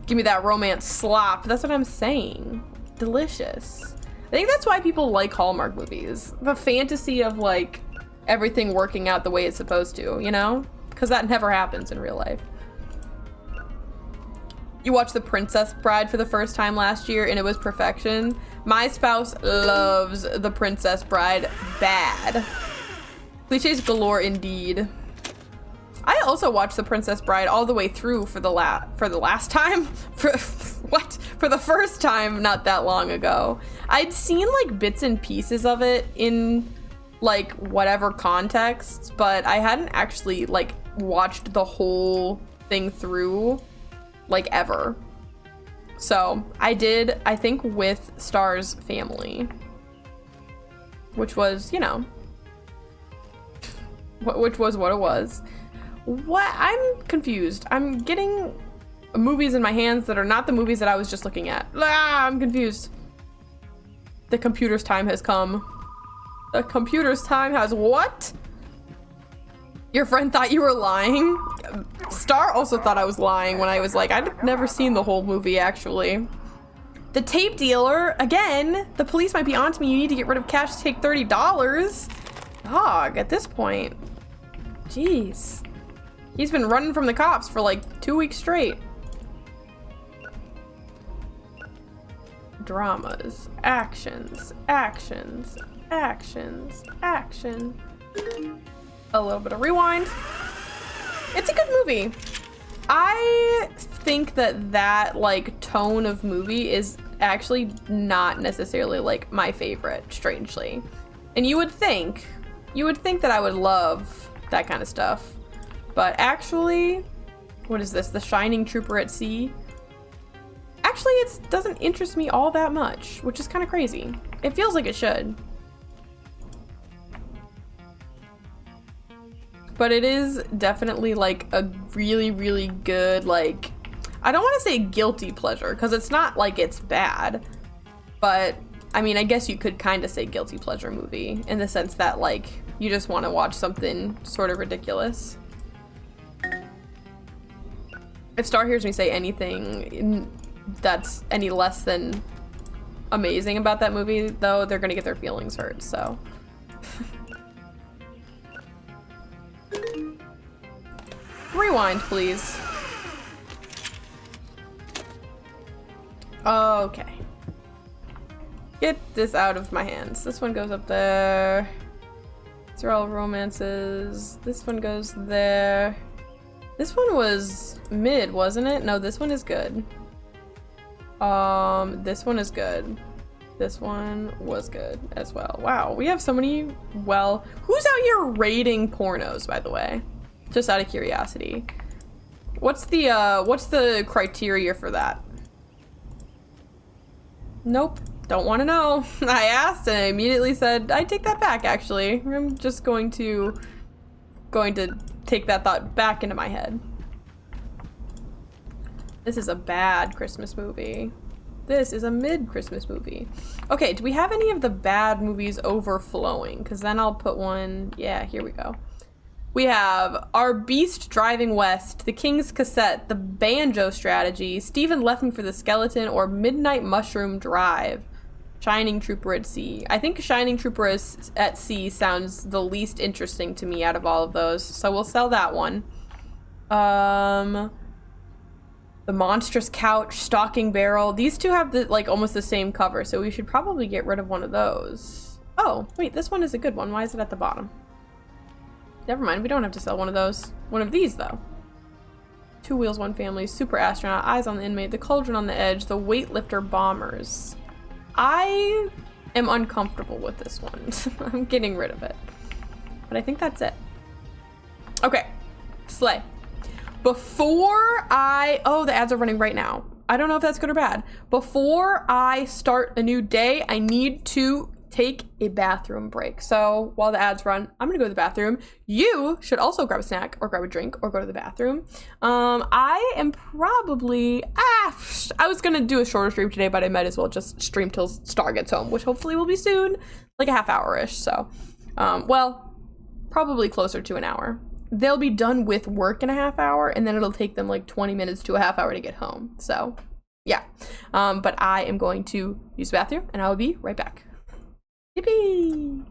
Give me that romance slop. That's what I'm saying. Delicious. I think that's why people like Hallmark movies. The fantasy of like everything working out the way it's supposed to, you know? Because that never happens in real life. You watched The Princess Bride for the first time last year and it was perfection. My spouse loves The Princess Bride bad. Clichés galore indeed. I also watched The Princess Bride all the way through for the last time? For the first time not that long ago. I'd seen like bits and pieces of it in like whatever contexts, but I hadn't actually like watched the whole thing through like ever. So I did, I think, with Star's family, which was, you know, which was what it was. What? I'm confused. I'm getting movies in my hands that are not the movies that I was just looking at. Ah, I'm confused. The computer's time has come. The computer's time has what? Your friend thought you were lying? Star also thought I was lying when I was like, I'd never seen the whole movie, actually. The tape dealer, again, the police might be onto me. You need to get rid of cash to take $30. Dog, at this point. Jeez. He's been running from the cops for like 2 weeks straight. Dramas, actions, actions, actions, action. A little bit of rewind. It's a good movie. I think that like tone of movie is actually not necessarily like my favorite, strangely. And you would think that I would love that kind of stuff. But actually, what is this? The Shining Trooper at Sea? Actually, it doesn't interest me all that much, which is kind of crazy. It feels like it should. But it is definitely like a really, really good, like, I don't want to say guilty pleasure, because it's not like it's bad. But, I mean, I guess you could kind of say guilty pleasure movie, in the sense that, like, you just want to watch something sort of ridiculous. If Star hears me say anything that's any less than amazing about that movie, though, they're gonna get their feelings hurt, so. Rewind, please. Okay. Get this out of my hands. This one goes up there. These are all romances. This one goes there. This one was mid, wasn't it? No, this one is good. This one is good. This one was good as well. Wow, we have so many, well, who's out here rating pornos, by the way? Just out of curiosity. What's the criteria for that? Nope, don't want to know. I asked and I immediately said, I take that back, actually. I'm just going to take that thought back into my head. This is a bad Christmas movie. This is a mid-Christmas movie. Okay, do we have any of the bad movies overflowing? Because then I'll put one, yeah, here we go. We have Our Beast Driving West, The King's Cassette, The Banjo Strategy, Stephen Left Me for the Skeleton, or Midnight Mushroom Drive. Shining Trooper at Sea. I think Shining Trooper at Sea sounds the least interesting to me out of all of those, so we'll sell that one. The Monstrous Couch, Stalking Barrel. These two have the like almost the same cover, so we should probably get rid of one of those. Oh, wait, this one is a good one. Why is it at the bottom? Never mind, we don't have to sell one of those. One of these, though. Two Wheels, One Family, Super Astronaut, Eyes on the Inmate, The Cauldron on the Edge, The Weightlifter Bombers. I am uncomfortable with this one. I'm getting rid of it. But I think that's it. Okay, Slay. Before oh, the ads are running right now. I don't know if that's good or bad. Before I start a new day, I need to take a bathroom break. So while the ads run, I'm gonna go to the bathroom. You should also grab a snack or grab a drink or go to the bathroom. I am probably, I was gonna do a shorter stream today, but I might as well just stream till Star gets home, which hopefully will be soon, like a half hour-ish. So, well, probably closer to an hour. They'll be done with work in a half hour, and then it'll take them like 20 minutes to a half hour to get home. So, yeah. But I am going to use the bathroom, and I will be right back. Yippee!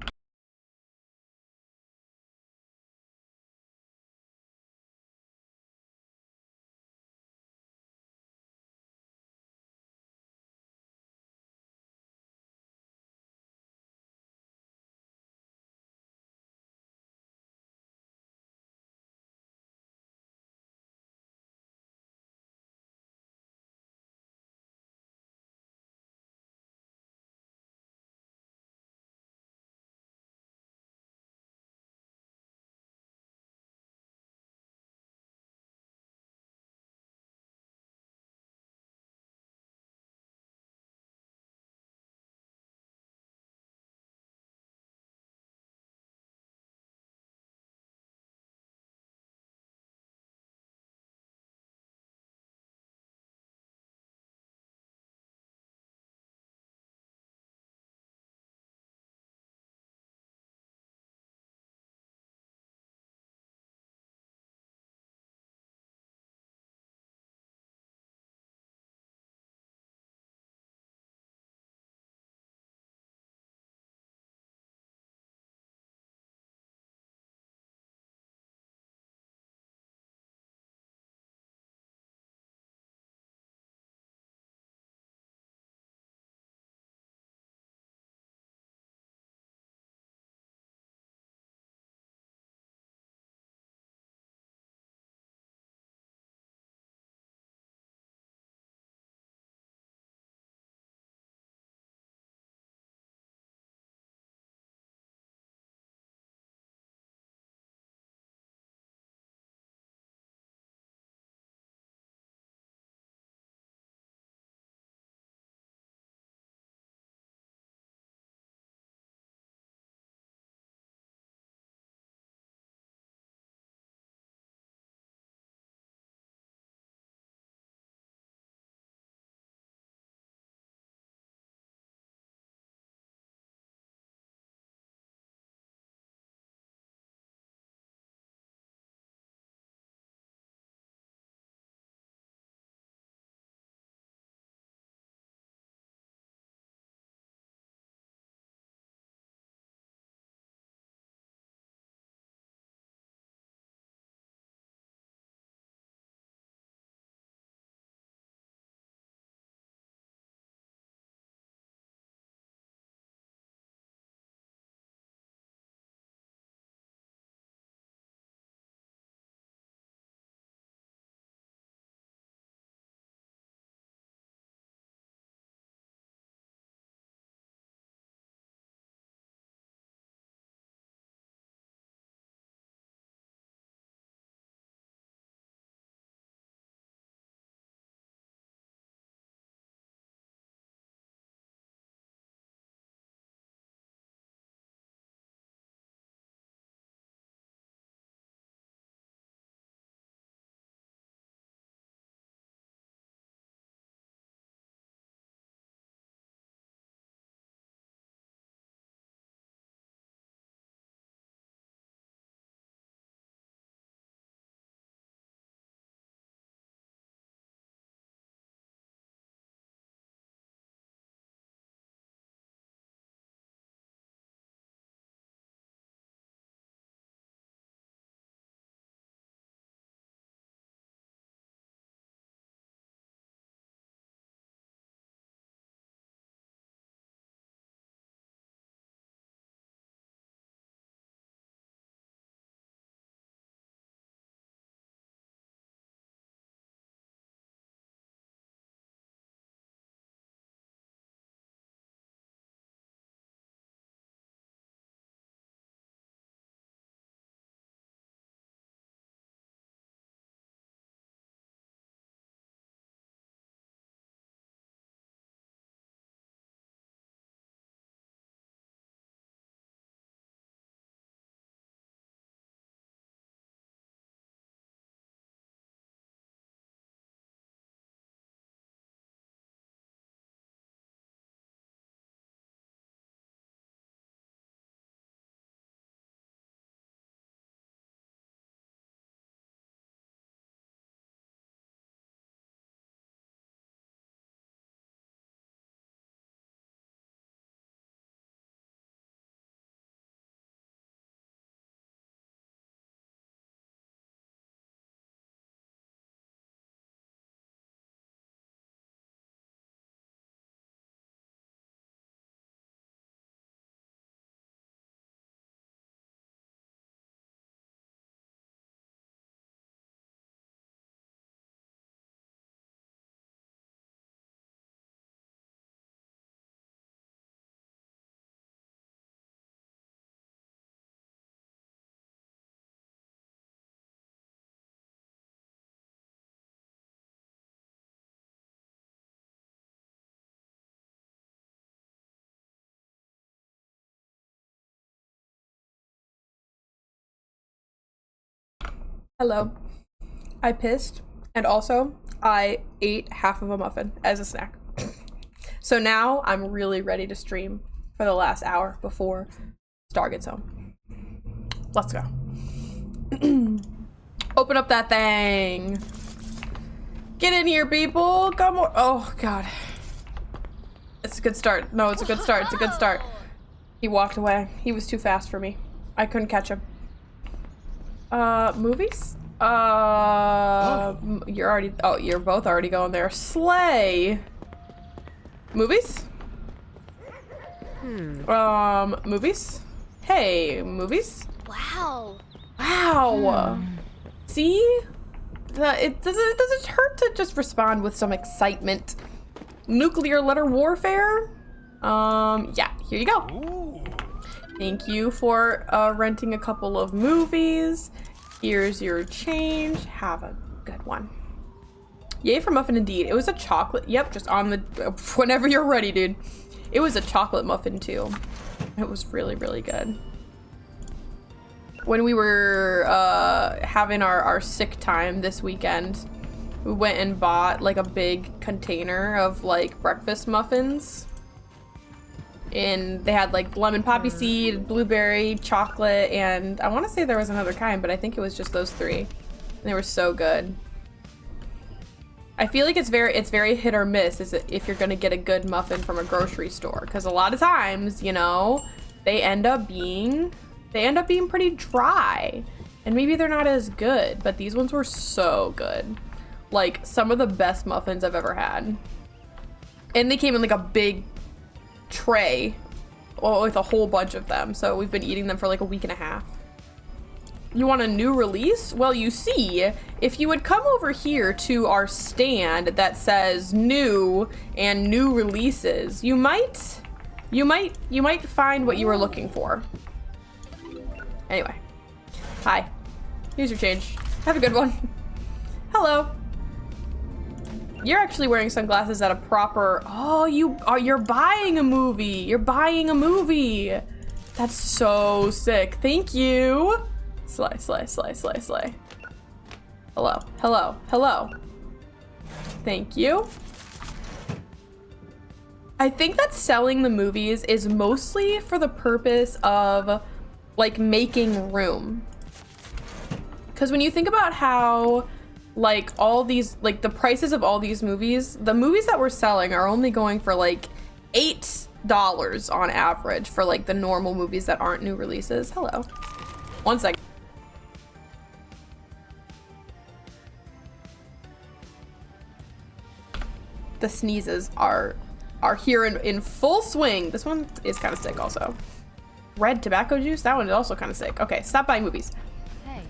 Hello. I pissed, and also I ate half of a muffin as a snack. So now I'm really ready to stream for the last hour before Star gets home. Let's go. Open up that thing. Get in here, people. Come on. Oh, God. It's a good start. No, it's a good start. It's a good start. He walked away. He was too fast for me. I couldn't catch him. Movies? You're already, oh, you're both already going there. Slay. Movies? Movies? Hey, movies? Wow. Wow. See? It doesn't hurt to just respond with some excitement. Nuclear letter warfare? Yeah, here you go. Ooh. Thank you for renting a couple of movies. Here's your change. Have a good one. Yay for muffin indeed. It was a chocolate. Yep, just on the whenever you're ready, dude. It was a chocolate muffin too. It was really, really good. When we were having our sick time this weekend, we went and bought like a big container of like breakfast muffins. And they had like lemon poppy seed, blueberry, chocolate, and I want to say there was another kind, but I think it was just those three. And they were so good. I feel like it's very hit or miss if you're gonna get a good muffin from a grocery store, because a lot of times, you know, they end up being pretty dry, and maybe they're not as good. But these ones were so good, like some of the best muffins I've ever had. And they came in like a big tray with a whole bunch of them, so we've been eating them for like a week and a half. You want a new release? Well, you see, if you would come over here to our stand that says new and new releases, you might find what you were looking for. Anyway, hi, here's your change. Have a good one. Hello. You're actually wearing sunglasses at a proper, oh, you're buying a movie. You're buying a movie. That's so sick. Thank you. Slay, slay, slay, slay, slay. Hello, hello, hello. Thank you. I think that selling the movies is mostly for the purpose of like making room. Because when you think about how like all these, like the prices of all these movies, the movies that we're selling are only going for like $8 on average for like the normal movies that aren't new releases. Hello. One second. The sneezes are here in full swing. This one is kind of sick also. Red tobacco juice, that one is also kind of sick. Okay, stop buying movies. Hey.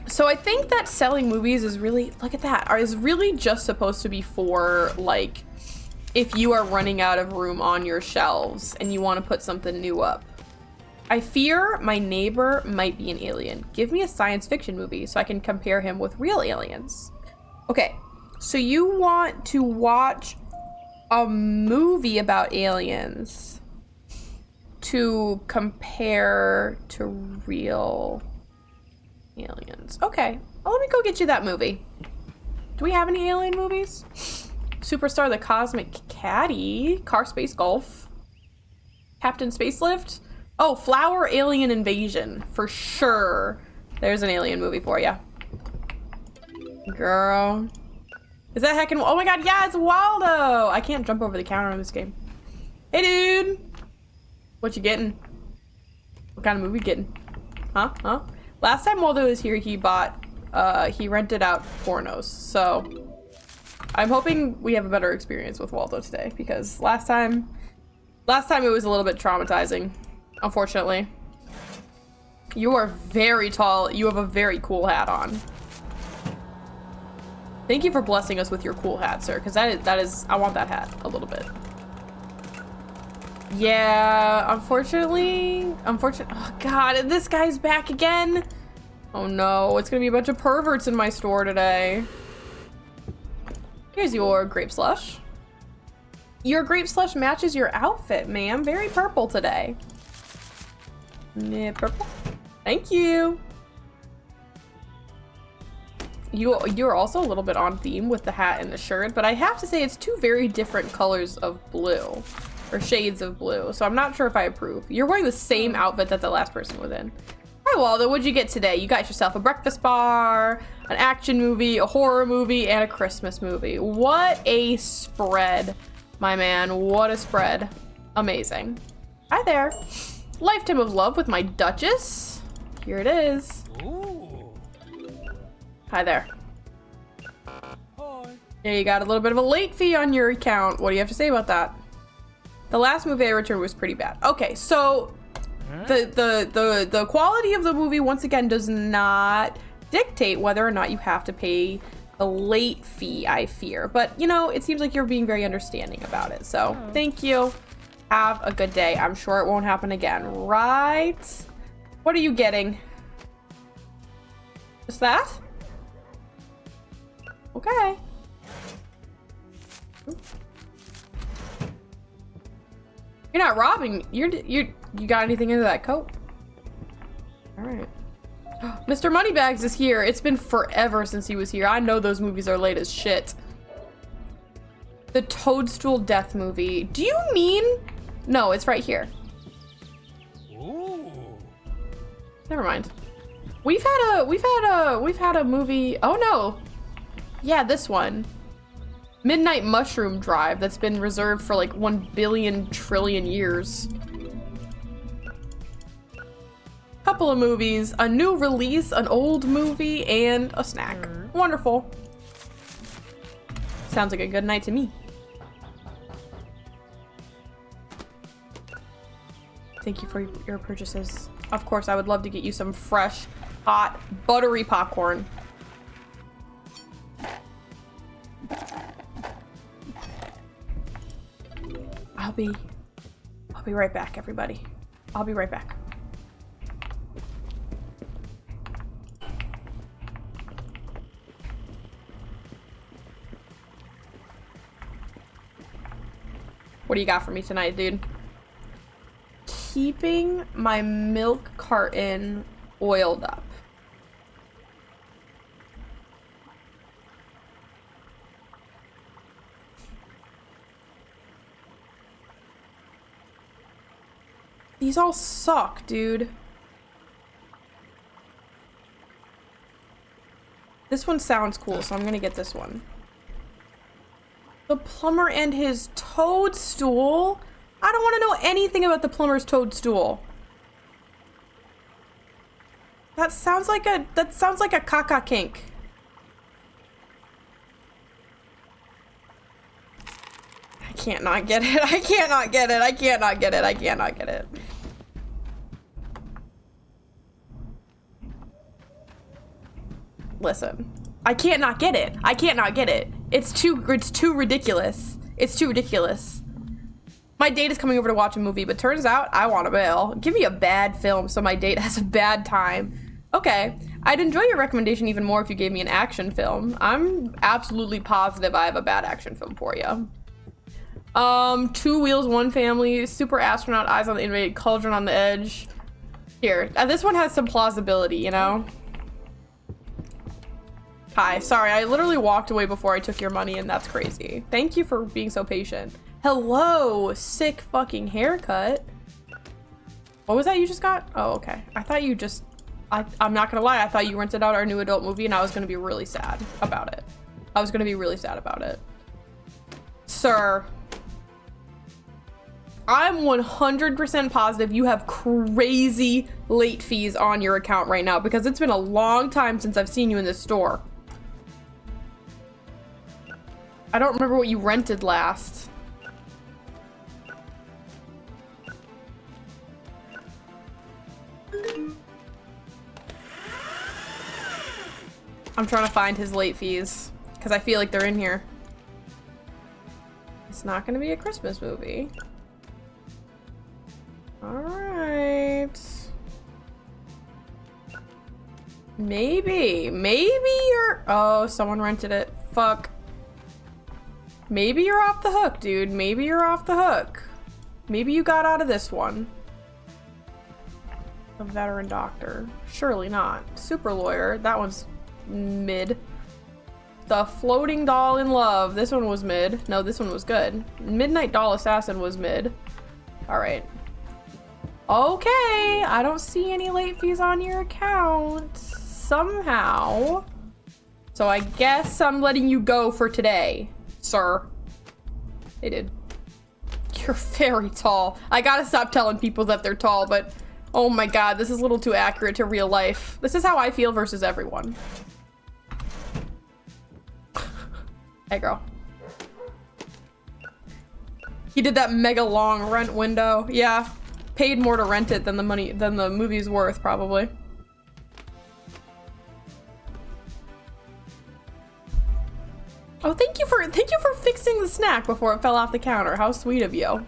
So I think that selling movies is really, look at that, is really just supposed to be for like if you are running out of room on your shelves and you want to put something new up. I fear my neighbor might be an alien. Give me a science fiction movie so I can compare him with real aliens. Okay, so you want to watch a movie about aliens to compare to real aliens. Okay, well, let me go get you that movie. Do we have any alien movies? Superstar the Cosmic Caddy, Car Space Golf, Captain Spacelift. Oh, Flower Alien Invasion, for sure. There's an alien movie for you. Girl. Is that heckin'? Oh my god, yeah, it's Waldo! I can't jump over the counter in this game. Hey, dude! What you getting? What kind of movie you getting? Huh? Huh? Last time Waldo was here, he rented out pornos, so I'm hoping we have a better experience with Waldo today, because last time it was a little bit traumatizing, unfortunately. You are very tall. You have a very cool hat on. Thank you for blessing us with your cool hat, sir, because that is, I want that hat a little bit. Yeah, unfortunately, oh god, this guy's back again. Oh no, it's gonna be a bunch of perverts in my store today. Here's your grape slush. Your grape slush matches your outfit, ma'am. Very purple today. Yeah, purple. Thank you. you're also a little bit on theme with the hat and the shirt, but I have to say it's two very different colors of blue, or shades of blue, so I'm not sure if I approve. You're wearing the same outfit that the last person was in. Hi Waldo, what'd you get today? You got yourself a breakfast bar, an action movie, a horror movie, and a Christmas movie. What a spread, my man. What a spread. Amazing. Hi there. Lifetime of Love with my Duchess. Here it is. Ooh. Hi there. Hi. Yeah, you got a little bit of a late fee on your account. What do you have to say about that? The last movie I returned was pretty bad. Okay, so the quality of the movie once again does not dictate whether or not you have to pay a late fee, I fear. But you know, it seems like you're being very understanding about it. So thank you. Have a good day. I'm sure it won't happen again. Right? What are you getting? Just that? Okay. You're not robbing. You got anything into that coat? All right. Mr. Moneybags is here. It's been forever since he was here. I know those movies are late as shit. The Toadstool Death movie. Do you mean? No, it's right here. Ooh. Never mind. We've had a movie. Oh no. Yeah, this one. Midnight Mushroom Drive that's been reserved for like 1 billion trillion years. Couple of movies, a new release, an old movie, and a snack. Wonderful. Sounds like a good night to me. Thank you for your purchases. Of course, I would love to get you some fresh, hot, buttery popcorn. I'll be right back, everybody. I'll be right back. What do you got for me tonight, dude? Keeping my milk carton oiled up. These all suck, dude. This one sounds cool, so I'm gonna get this one. The plumber and his toadstool? I don't want to know anything about the plumber's toadstool. That sounds like a caca kink. I can't not get it. I can't not get it. I can't not get it. I can't not get it. Listen. I can't not get it. I can't not get it. It's too ridiculous. It's too ridiculous. My date is coming over to watch a movie, but turns out I want to bail. Give me a bad film so my date has a bad time. Okay, I'd enjoy your recommendation even more if you gave me an action film. I'm absolutely positive I have a bad action film for you. Two Wheels, One Family, Super Astronaut, Eyes on the Invaded Cauldron on the Edge. Here, this one has some plausibility, you know? Hi, sorry, I literally walked away before I took your money and that's crazy. Thank you for being so patient. Hello, sick fucking haircut. What was that you just got? Oh, okay. I thought you just, I'm not gonna lie, I thought you rented out our new adult movie and I was gonna be really sad about it. I was gonna be really sad about it. Sir, I'm 100% positive you have crazy late fees on your account right now because it's been a long time since I've seen you in this store. I don't remember what you rented last. I'm trying to find his late fees because I feel like they're in here. It's not going to be a Christmas movie. All right. Maybe you're, oh, someone rented it. Fuck. Maybe you're off the hook, dude. Maybe you're off the hook. Maybe you got out of this one. A veteran doctor. Surely not. Super lawyer. That one's mid. The Floating Doll in Love. This one was mid. No, this one was good. Midnight Doll Assassin was mid. All right. Okay, I don't see any late fees on your account somehow. So I guess I'm letting you go for today, sir. They did. You're very tall. I gotta stop telling people that they're tall, but oh my god, this is a little too accurate to real life. This is how I feel versus everyone. Hey, girl. He did that mega long rent window. Yeah, paid more to rent it than the movie's worth, probably. Oh, thank you for fixing the snack before it fell off the counter. How sweet of you.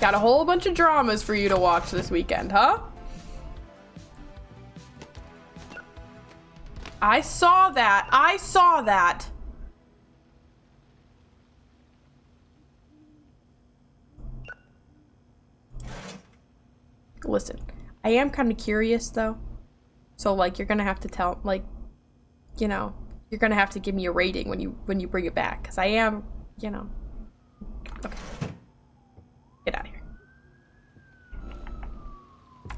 Got a whole bunch of dramas for you to watch this weekend, huh? I saw that. I saw that. Listen, I am kind of curious though. So like you're gonna have to tell, like, you know, you're gonna have to give me a rating when you bring it back, because I am, you know. Okay. Get out of here.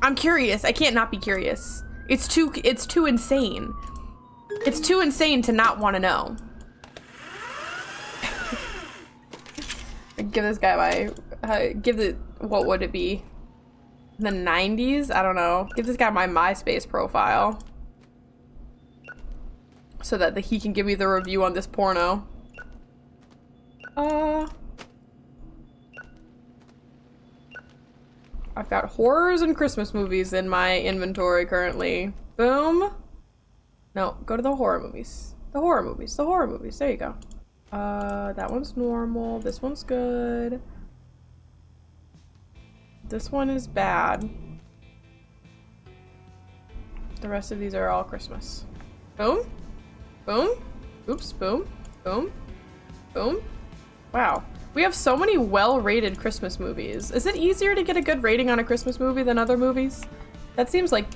I'm curious. I can't not be curious. It's too insane. It's too insane to not want to know. Give this guy my what would it be? The 90s? I don't know. Give this guy my MySpace profile. So that he can give me the review on this porno. I've got horrors and Christmas movies in my inventory currently. Boom. No, go to the horror movies. The horror movies. The horror movies. There you go. That one's normal. This one's good. This one is bad. The rest of these are all Christmas. Boom. Boom. Oops. Boom. Boom. Boom. Wow. We have so many well-rated Christmas movies. Is it easier to get a good rating on a Christmas movie than other movies? That seems like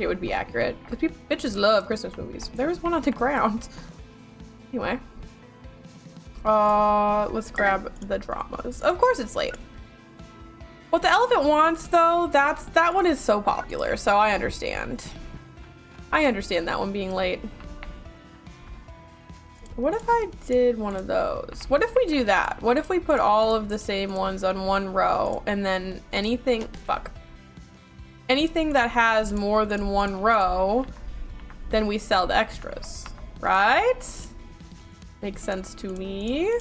it would be accurate. Because bitches love Christmas movies. There was one on the ground. Anyway. Let's grab the dramas. Of course it's late. What the Elephant Wants, though, that one is so popular, so I understand. I understand that one being late. What if I did one of those? What if we do that? What if we put all of the same ones on one row and then anything that has more than one row, then we sell the extras, right? Makes sense to me.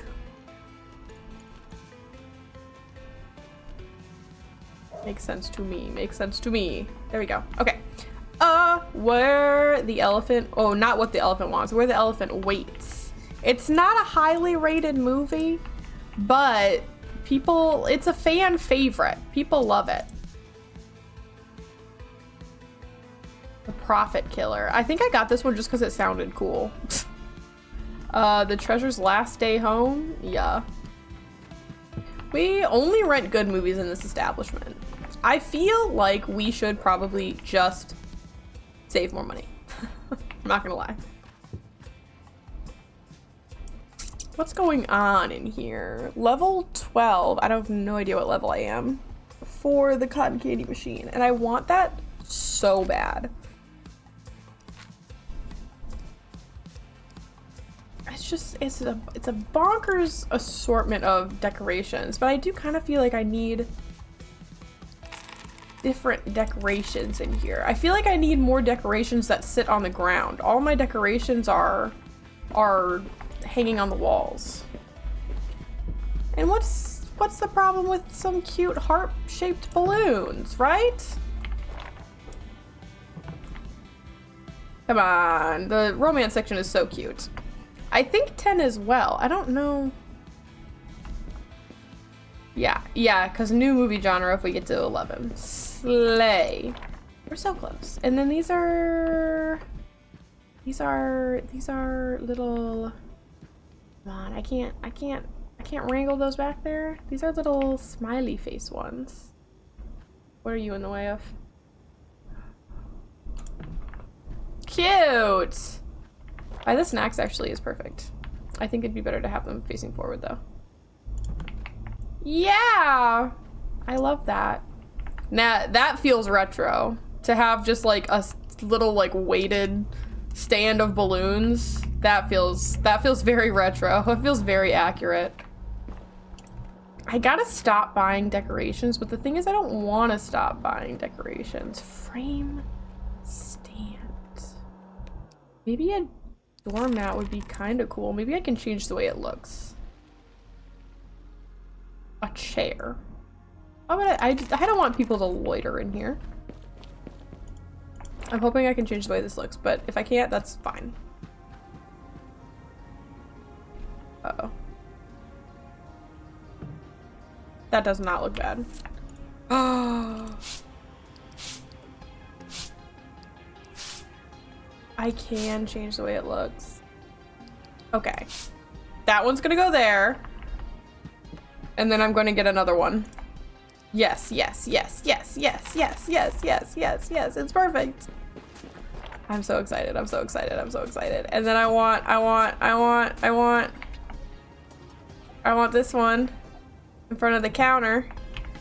Makes sense to me. Makes sense to me. There we go. Okay. Where the elephant... Oh, not What the Elephant Wants. Where the Elephant Waits. It's not a highly rated movie, but people... It's a fan favorite. People love it. The Prophet Killer. I think I got this one just because it sounded cool. The Treasure's Last Day Home. Yeah. We only rent good movies in this establishment. I feel like we should probably just save more money. I'm not gonna lie. What's going on in here? Level 12. I have no idea what level I am for the cotton candy machine. And I want that so bad. It's a bonkers assortment of decorations, but I do kind of feel like I need different decorations in here. I feel like I need more decorations that sit on the ground. All my decorations are hanging on the walls. And what's the problem with some cute heart-shaped balloons, right? Come on, the romance section is so cute. I think 10 as well. I don't know. Yeah, because new movie genre if we get to 11. Slay. We're so close. And then these are little, come on, I can't wrangle those back there. These are little smiley face ones. What are you in the way of? Cute. By the snacks actually is perfect. I think it'd be better to have them facing forward though. Yeah! I love that. Now that feels retro. To have just like a little like weighted stand of balloons. That feels very retro. It feels very accurate. I gotta stop buying decorations, but the thing is I don't want to stop buying decorations. Frame stand. Maybe a doormat would be kind of cool. Maybe I can change the way it looks. A chair. I don't want people to loiter in here. I'm hoping I can change the way this looks, but if I can't, that's fine. Uh-oh. That does not look bad. Oh. I can change the way it looks. Okay. That one's gonna go there. And then I'm gonna get another one. Yes, yes, yes, yes, yes, yes, yes, yes, yes, yes. It's perfect. I'm so excited. I'm so excited. I'm so excited. And then I want this one in front of the counter.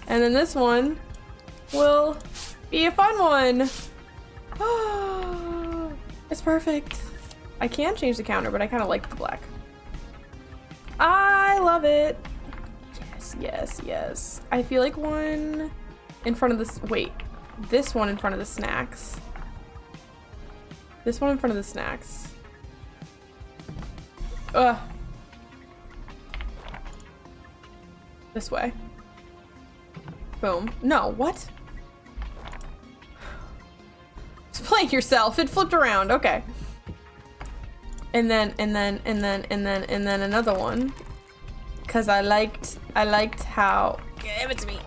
And then this one will be a fun one. Oh, it's perfect. I can change the counter, but I kind of like the black. I love it. Yes, yes, yes. I feel like one in front of this. Wait, this one in front of the snacks. This one in front of the snacks. Ugh. This way. Boom. No, what? Explain yourself. It flipped around. Okay. And then another one. Cause I liked how, give it to me.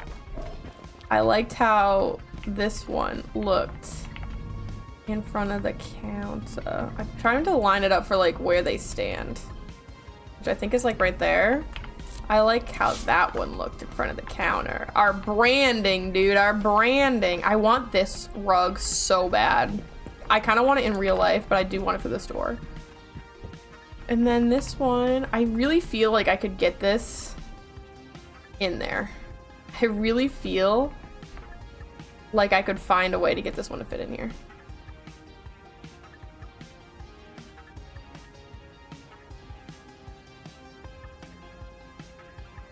I liked how this one looked in front of the counter. I'm trying to line it up for like where they stand, which I think is like right there. I like how that one looked in front of the counter. Our branding, dude, our branding. I want this rug so bad. I kind of want it in real life, but I do want it for the store. And then this one, I really feel like I could get this in there. I really feel like I could find a way to get this one to fit in here.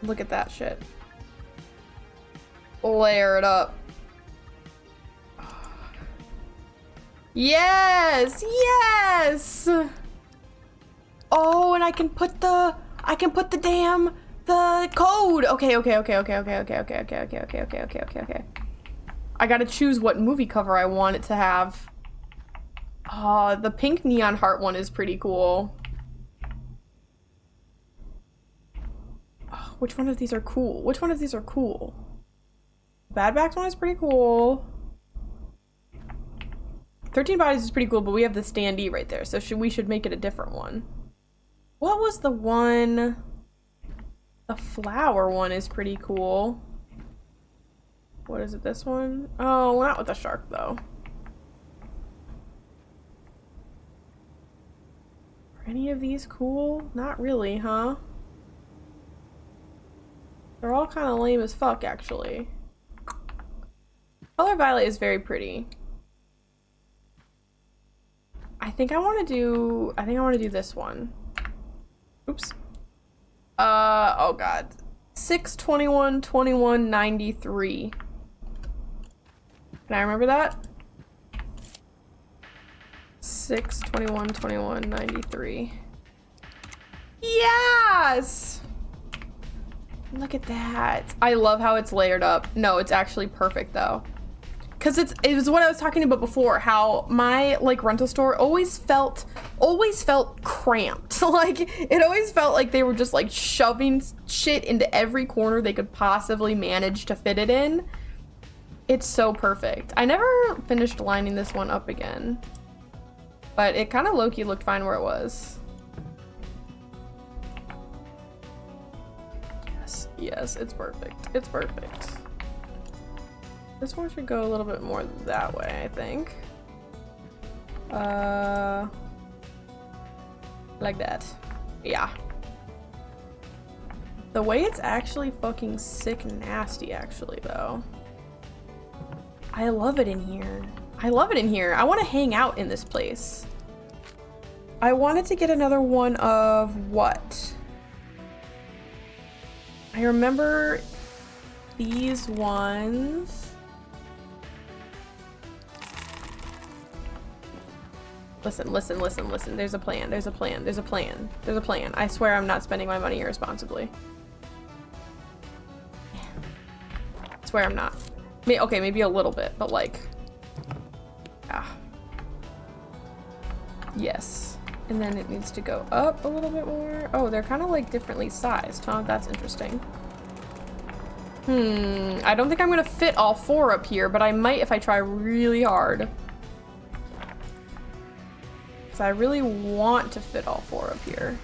Look at that shit. Layer it up. Yes! Yes! Oh, and I can put the code. Okay. I gotta choose what movie cover I want it to have. Oh, the pink neon heart one is pretty cool. Oh, which one of these are cool? Which one of these are cool? Bad Backs one is pretty cool. 13 Bodies is pretty cool, but we have the standee right there, so we should make it a different one. What was the one? The flower one is pretty cool. What is it, this one? Oh, not with the shark, though. Are any of these cool? Not really, huh? They're all kind of lame as fuck, actually. Color Violet is very pretty. I think I want to do this one. Oops. Oh god. 6/21/21/93. Can I remember that? 6/21/21/93. Yes! Look at that. I love how it's layered up. No, it's actually perfect though. Cause it was what I was talking about before, how my like rental store always felt cramped. Like it always felt like they were just like shoving shit into every corner they could possibly manage to fit it in. It's so perfect. I never finished lining this one up again, but it kind of low-key looked fine where it was. Yes, it's perfect. It's perfect. This one should go a little bit more that way, I think. Like that. Yeah. The way it's actually fucking sick nasty, actually, though. I love it in here. I love it in here. I want to hang out in this place. I wanted to get another one of what? I remember these ones. Listen, listen, listen, listen. There's a plan. There's a plan. There's a plan. There's a plan. I swear I'm not spending my money irresponsibly. I swear I'm not. Okay, maybe a little bit, but like... yeah. Yes. And then it needs to go up a little bit more. Oh, they're kind of like differently sized, huh? That's interesting. I don't think I'm gonna fit all 4 up here, but I might if I try really hard. Because I really want to fit all 4 up here.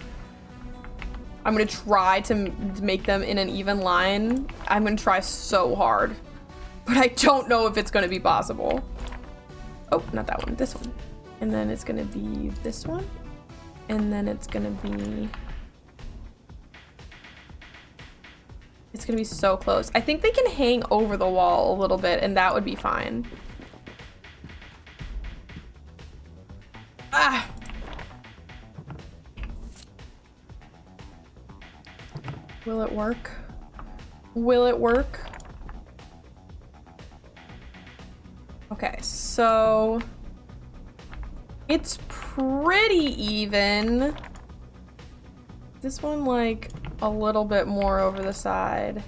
I'm gonna try to make them in an even line. I'm gonna try so hard. But I don't know if it's gonna be possible. Oh, not that one, this one. And then it's gonna be this one. And then it's gonna be... it's gonna be so close. I think they can hang over the wall a little bit and that would be fine. Ah! Will it work? Will it work? Okay, so it's pretty even. This one like a little bit more over the side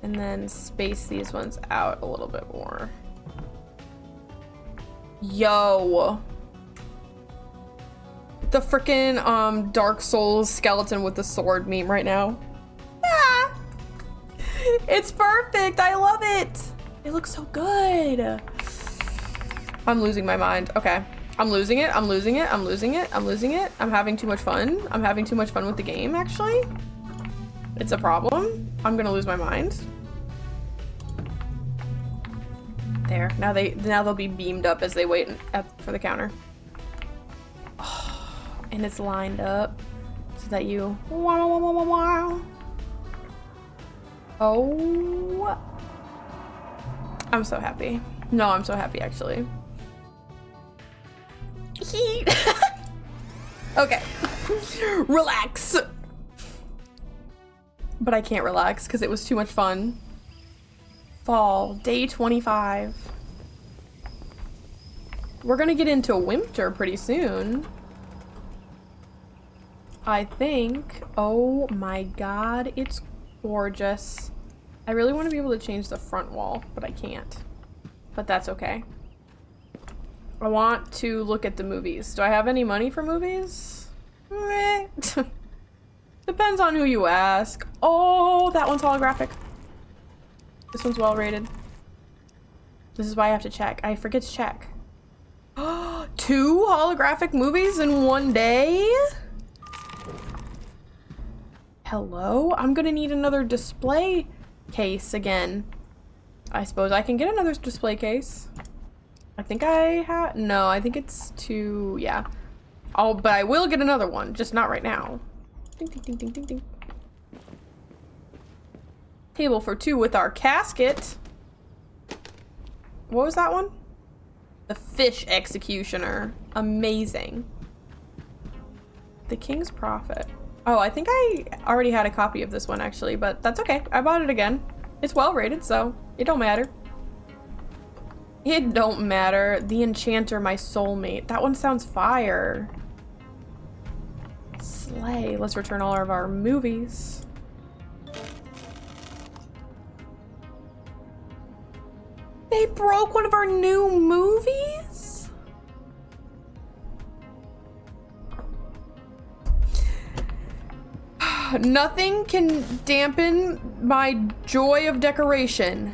and then space these ones out a little bit more. Yo. The frickin' Dark Souls skeleton with the sword meme right now. Ah! It's perfect. I love it. It looks so good. I'm losing my mind. Okay. I'm losing it. I'm losing it. I'm losing it. I'm losing it. I'm having too much fun. I'm having too much fun with the game, actually. It's a problem. I'm gonna lose my mind. There. Now they'll be beamed up as they wait for the counter. Oh, and it's lined up so that you... oh. I'm so happy. No, I'm so happy, actually. Okay. Relax. But I can't relax because it was too much fun. Fall, day 25. We're gonna get into winter pretty soon. I think. Oh my god, it's gorgeous. I really want to be able to change the front wall, but I can't. But that's okay. I want to look at the movies. Do I have any money for movies? Depends on who you ask. Oh, that one's holographic. This one's well rated. This is why I have to check. I forget to check. 2 holographic movies in one day? Hello? I'm gonna need another display case again. I suppose I can get another display case. I think I have... no, I think it's 2... yeah. But I will get another one, just not right now. Ding, ding, ding, ding, ding, ding. Table for 2 with our casket. What was that one? The Fish Executioner. Amazing. The King's Prophet. Oh, I think I already had a copy of this one, actually, but that's okay. I bought it again. It's well rated, so it don't matter. It don't matter. The Enchanter, my soulmate. That one sounds fire. Slay. Let's return all of our movies. They broke one of our new movies? Nothing can dampen my joy of decoration.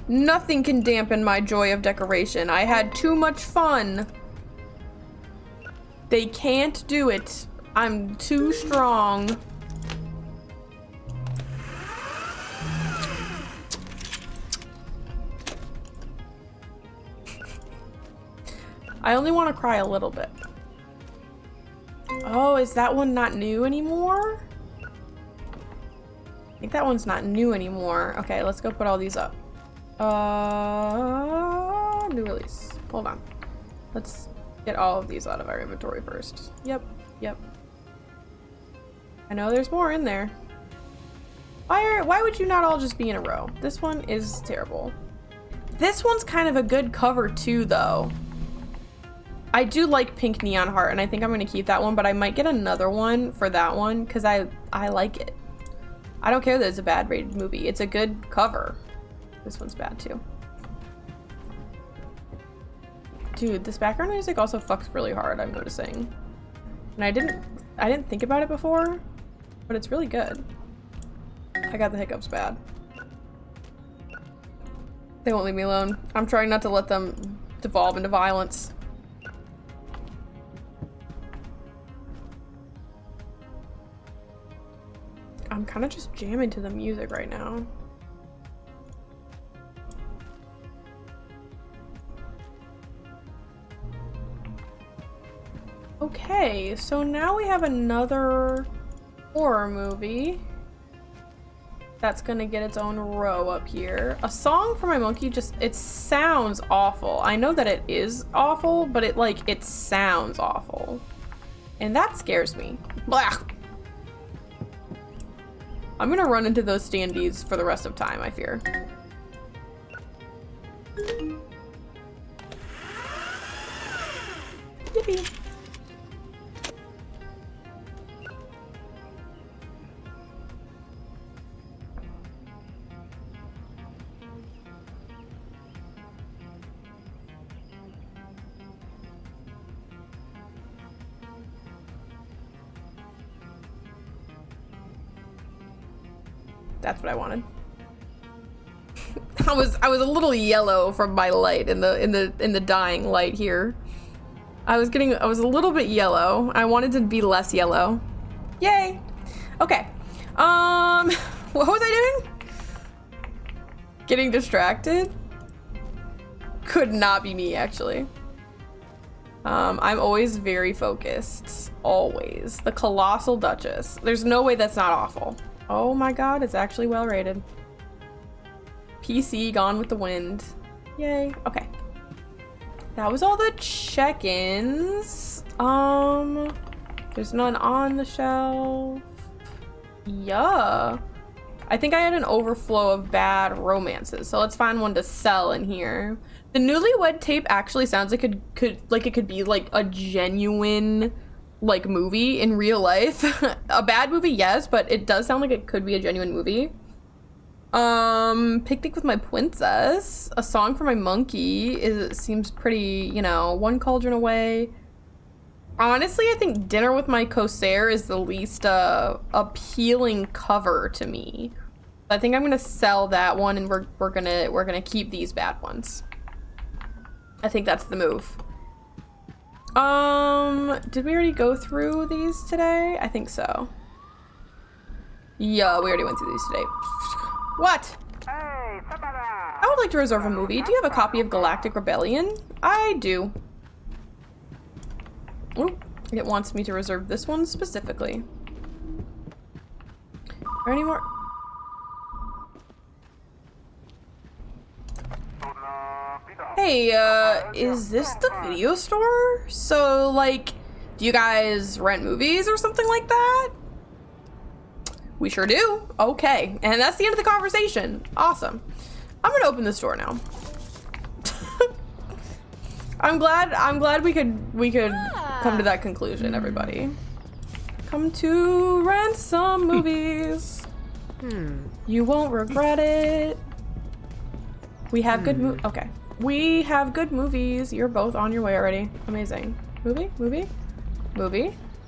Nothing can dampen my joy of decoration. I had too much fun. They can't do it. I'm too strong. I only want to cry a little bit. Oh, is that one not new anymore? I think that one's not new anymore. Okay, let's go put all these up. New release. Hold on. Let's get all of these out of our inventory first. Yep, yep. I know there's more in there. Why would you not all just be in a row? This one is terrible. This one's kind of a good cover too, though. I do like Pink Neon Heart, and I think I'm gonna keep that one, but I might get another one for that one because I like it. I don't care that it's a bad rated movie. It's a good cover. This one's bad too. Dude, this background music also fucks really hard, I'm noticing. And I didn't think about it before, but it's really good. I got the hiccups bad. They won't leave me alone. I'm trying not to let them devolve into violence. I'm kind of just jamming to the music right now. Okay, so now we have another horror movie that's gonna get its own row up here. A Song for My Monkey it sounds awful. I know that it is awful, but it sounds awful. And that scares me. Blah. I'm gonna run into those standees for the rest of time, I fear. Yippee. That's what I wanted. I was a little yellow from my light in the dying light here. I was a little bit yellow. I wanted to be less yellow. Yay. Okay. What was I doing? Getting distracted? Could not be me, actually. I'm always very focused. Always. The Colossal Duchess. There's no way that's not awful. Oh my god, it's actually well rated. PC, Gone with the Wind. Yay. Okay. That was all the check-ins. There's none on the shelf. Yeah. I think I had an overflow of bad romances, so let's find one to sell in here. The Newlywed Tape actually sounds like it could be like a genuine movie in real life. A bad movie, yes, but it does sound like it could be a genuine movie. Picnic with My Princess, A Song for My Monkey seems pretty, One Cauldron Away. Honestly, I think Dinner with My Corsair is the least appealing cover to me. I think I'm gonna sell that one, and we're gonna keep these bad ones. I think that's the move. Did we already go through these today? I think so. Yeah, we already went through these today. What? I would like to reserve a movie. Do you have a copy of Galactic Rebellion? I do. Ooh, it wants me to reserve this one specifically. Are there any more? Hey, is this the video store? So, do you guys rent movies or something like that? We sure do. Okay, and that's the end of the conversation. Awesome. I'm gonna open this door now. I'm glad we could come to that conclusion, everybody. Come to rent some movies. You won't regret it. We have good okay. We have good movies. You're both on your way already. Amazing. Movie?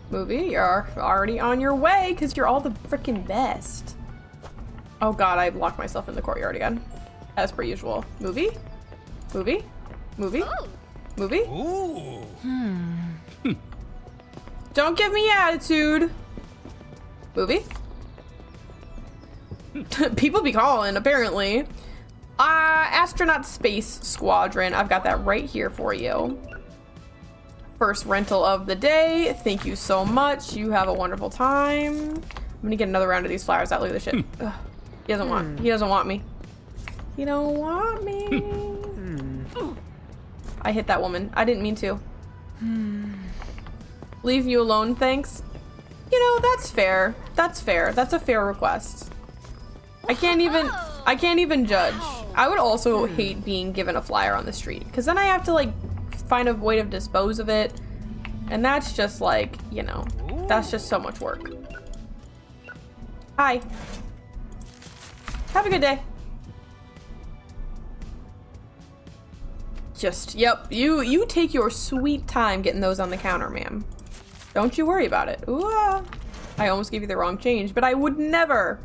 You're already on your way because you're all the freaking best. Oh god, I locked myself in the courtyard again. As per usual. Movie? Ooh. Don't give me attitude. Movie? People be calling, apparently. Astronaut Space Squadron. I've got that right here for you. first rental of the day. Thank you so much. You have a wonderful time. I'm gonna get another round of these flowers out. Look at this shit. Ugh. He doesn't want me. He don't want me. I hit that woman. I didn't mean to. Leave you alone, thanks. You know, that's fair. That's fair. That's a fair request. I can't even judge. I would also hate being given a flyer on the street, because then I have to, like, find a way to dispose of it. And that's just, like, you know, that's just so much work. Hi. Have a good day. Just, yep, you take your sweet time getting those on the counter, ma'am. Don't you worry about it. Ooh, I almost gave you the wrong change, but I would never.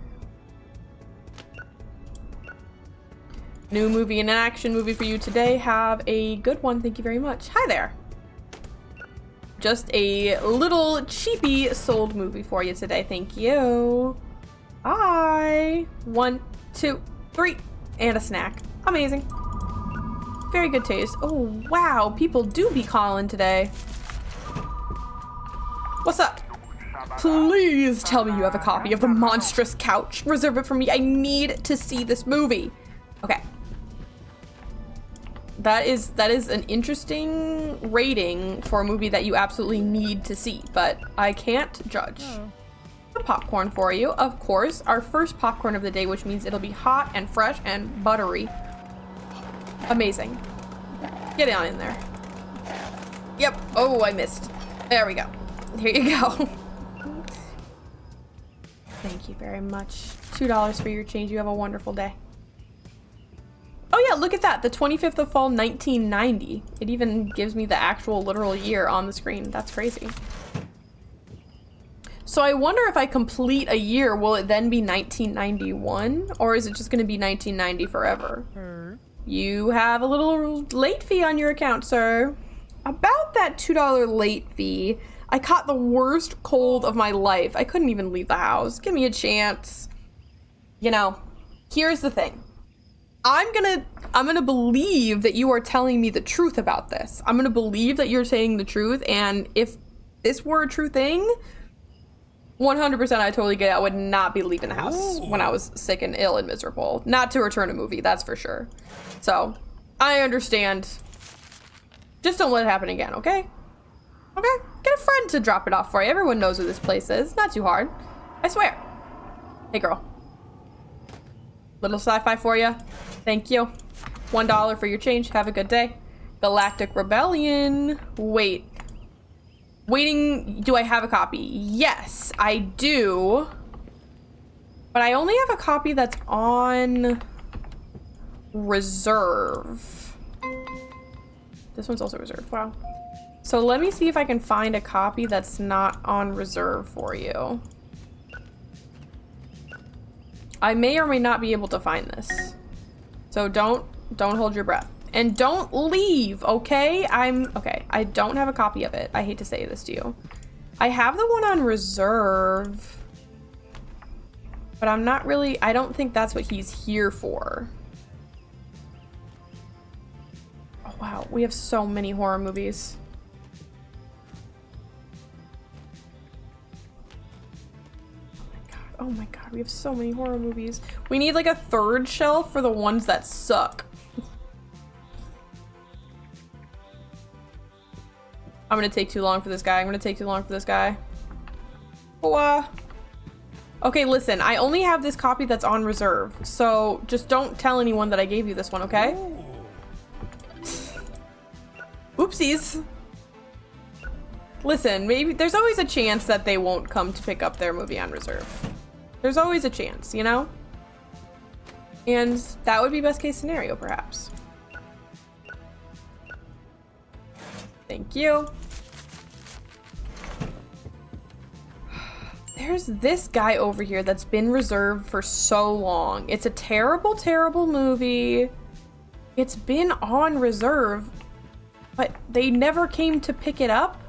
New movie and an action movie for you today. Have a good one. Thank you very much. Hi there. Just a little cheapy sold movie for you today. Thank you. Bye. 1, 2, 3, and a snack. Amazing. Very good taste. Oh, wow. People do be calling today. What's up? Please tell me you have a copy of The Monstrous Couch. Reserve it for me. I need to see this movie. Okay. That is an interesting rating for a movie that you absolutely need to see, but I can't judge. The popcorn for you, of course. Our first popcorn of the day, which means it'll be hot and fresh and buttery. Amazing. Get on in there. Yep. Oh, I missed. There we go. Here you go. Thank you very much. $2 for your change. You have a wonderful day. Oh yeah, look at that. The 25th of fall, 1990. It even gives me the actual literal year on the screen. That's crazy. So I wonder if I complete a year, will it then be 1991? Or is it just going to be 1990 forever? You have a little late fee on your account, sir. About that $2 late fee, I caught the worst cold of my life. I couldn't even leave the house. Give me a chance. You know, here's the thing. I'm gonna believe that you are telling me the truth about this. I'm gonna believe that you're saying the truth, and if this were a true thing, 100% I totally get it. I would not be leaving the house when I was sick and ill and miserable. Not to return a movie, that's for sure. So, I understand. Just don't let it happen again, okay? Okay? Get a friend to drop it off for you. Everyone knows where this place is. Not too hard. I swear. Hey, girl. Little sci-fi for you. Thank you. $1 for your change. Have a good day. Galactic Rebellion. Wait. Waiting. Do I have a copy? Yes, I do. But I only have a copy that's on reserve. This one's also reserved. Wow. So let me see if I can find a copy that's not on reserve for you. I may or may not be able to find this. So don't hold your breath. And don't leave, okay? Okay, I don't have a copy of it. I hate to say this to you. I have the one on reserve. But I'm not really, I don't think that's what he's here for. Oh wow, we have so many horror movies. Oh my god, we have so many horror movies. We need like a third shelf for the ones that suck. I'm gonna take too long for this guy. Oh, okay, listen, I only have this copy that's on reserve, so just don't tell anyone that I gave you this one, okay? Oopsies. Listen, maybe there's always a chance that they won't come to pick up their movie on reserve. There's always a chance, you know? And that would be best case scenario, perhaps. Thank you. There's this guy over here that's been reserved for so long. It's a terrible, terrible movie. It's been on reserve, but they never came to pick it up.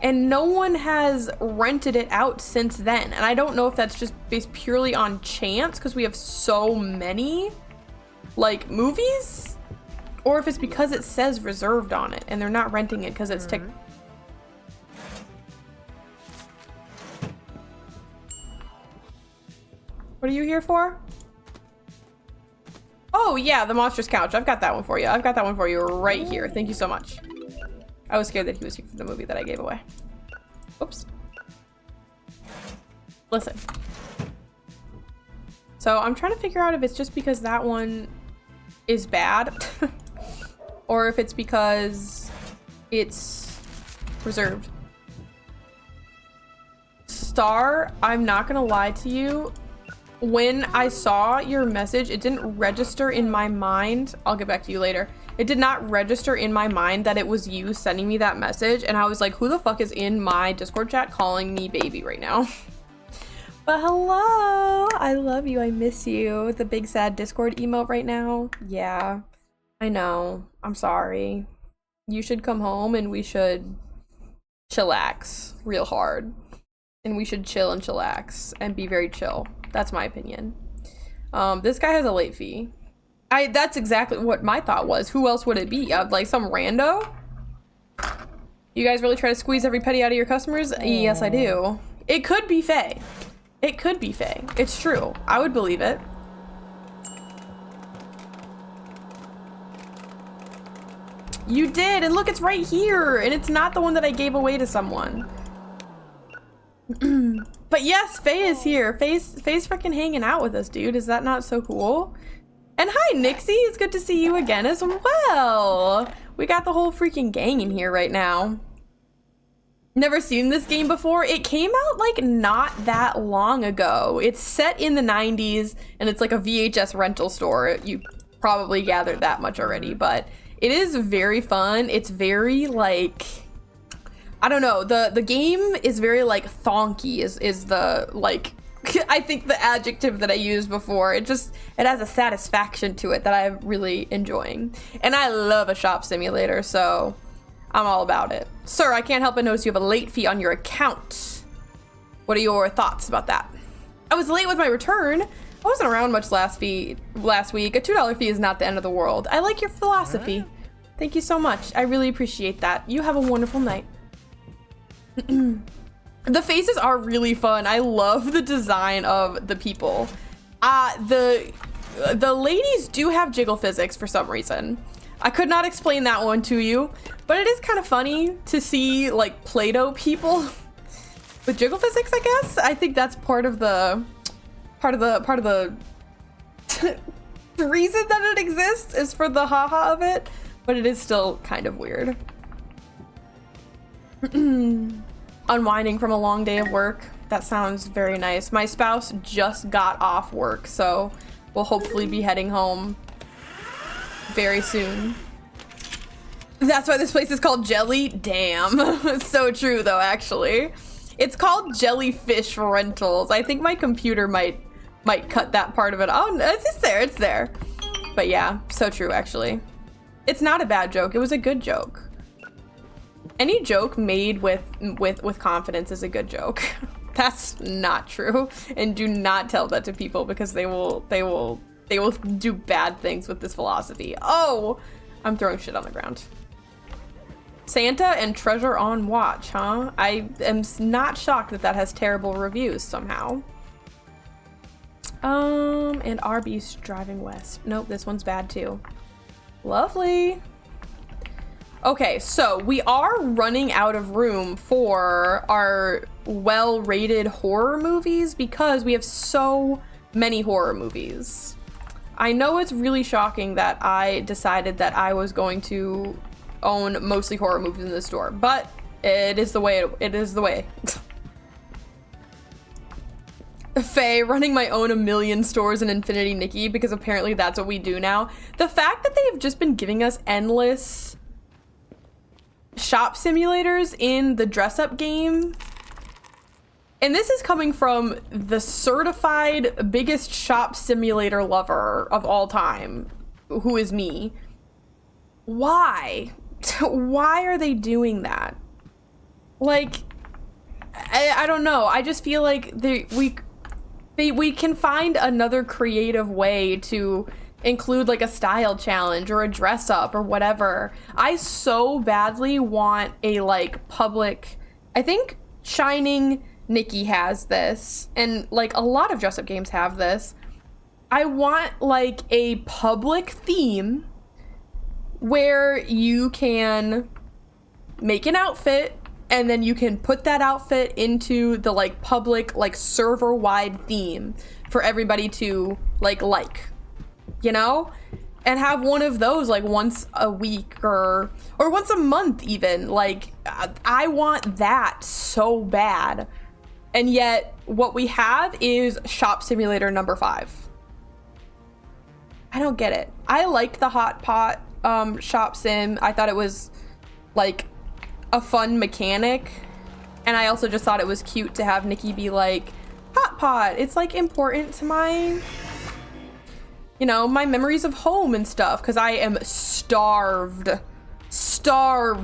And no one has rented it out since then. And I don't know if that's just based purely on chance because we have so many, like, movies. Or if it's because it says reserved on it and they're not renting it because it's What are you here for? Oh yeah, the monstrous couch. I've got that one for you. I've got that one for you right here. Thank you so much. I was scared that he was here for the movie that I gave away. Oops. Listen. So I'm trying to figure out if it's just because that one is bad or if it's because it's reserved. Star, I'm not gonna lie to you. When I saw your message, it didn't register in my mind. I'll get back to you later. It did not register in my mind that it was you sending me that message. And I was like, who the fuck is in my Discord chat calling me baby right now? But hello, I love you, I miss you. The big sad Discord emote right now. Yeah, I know, I'm sorry. You should come home and we should chillax real hard. And we should chill and chillax and be very chill. That's my opinion. This guy has a late fee. That's exactly what my thought was. Who else would it be? Like some rando? You guys really try to squeeze every penny out of your customers? Yes, I do. It could be Faye. It could be Faye. It's true. I would believe it. You did, and look, it's right here, and it's not the one that I gave away to someone. But yes, Faye is here. Faye's freaking hanging out with us, dude. Is that not so cool? And hi, Nixie. It's good to see you again as well. We got the whole freaking gang in here right now. Never seen this game before. It came out like not that long ago. It's set in the 90s and it's like a VHS rental store. You probably gathered that much already, but it is very fun. It's very like, I don't know, the game is very like thonky is the like I think the adjective that I used before. It has a satisfaction to it that I'm really enjoying. And I love a shop simulator, so I'm all about it. Sir, I can't help but notice you have a late fee on your account. What are your thoughts about that? I was late with my return. I wasn't around much last week. A $2 fee is not the end of the world. I like your philosophy. Thank you so much. I really appreciate that. You have a wonderful night. The faces are really fun. I love the design of the people. The ladies do have jiggle physics for some reason. I could not explain that one to you, but it is kind of funny to see like Play-Doh people with jiggle physics, I guess. I think that's part of the the reason that it exists is for the haha of it, but it is still kind of weird. Unwinding from a long day of work. That sounds very nice. My spouse just got off work, so we'll hopefully be heading home very soon. That's why this place is called Jelly? Damn. It's so true though, actually. It's called Jellyfish Rentals. I think my computer might cut that part of it. Oh, no, it's there, it's there. But yeah, so true actually. It's not a bad joke, it was a good joke. Any joke made with confidence is a good joke. That's not true. And do not tell that to people because they will do bad things with this philosophy. Oh, I'm throwing shit on the ground. Santa and Treasure on Watch, huh? I am not shocked that has terrible reviews somehow. And Arby's driving west. Nope, this one's bad too. Lovely. Okay, so we are running out of room for our well-rated horror movies because we have so many horror movies. I know it's really shocking that I decided that I was going to own mostly horror movies in the store, but it is the way. It is the way. Faye, running my own 1,000,000 stores in Infinity Nikki because apparently that's what we do now. The fact that they've just been giving us endless shop simulators in the dress-up game, and this is coming from the certified biggest shop simulator lover of all time, who is me. Why? Why are they doing that? Like, I don't know. I just feel like we can find another creative way to include like a style challenge or a dress up or whatever. I so badly want a like public, I think Shining Nikki has this, and like a lot of dress-up games have this. I want like a public theme where you can make an outfit and then you can put that outfit into the like public like server-wide theme for everybody to like, you know? And have one of those like once a week or once a month even. Like, I want that so bad. And yet what we have is Shop Simulator number 5. I don't get it. I liked the Hot Pot shop sim. I thought it was like a fun mechanic. And I also just thought it was cute to have Nikki be like, Hot Pot, it's like important to my, you know, my memories of home and stuff, because I am starved for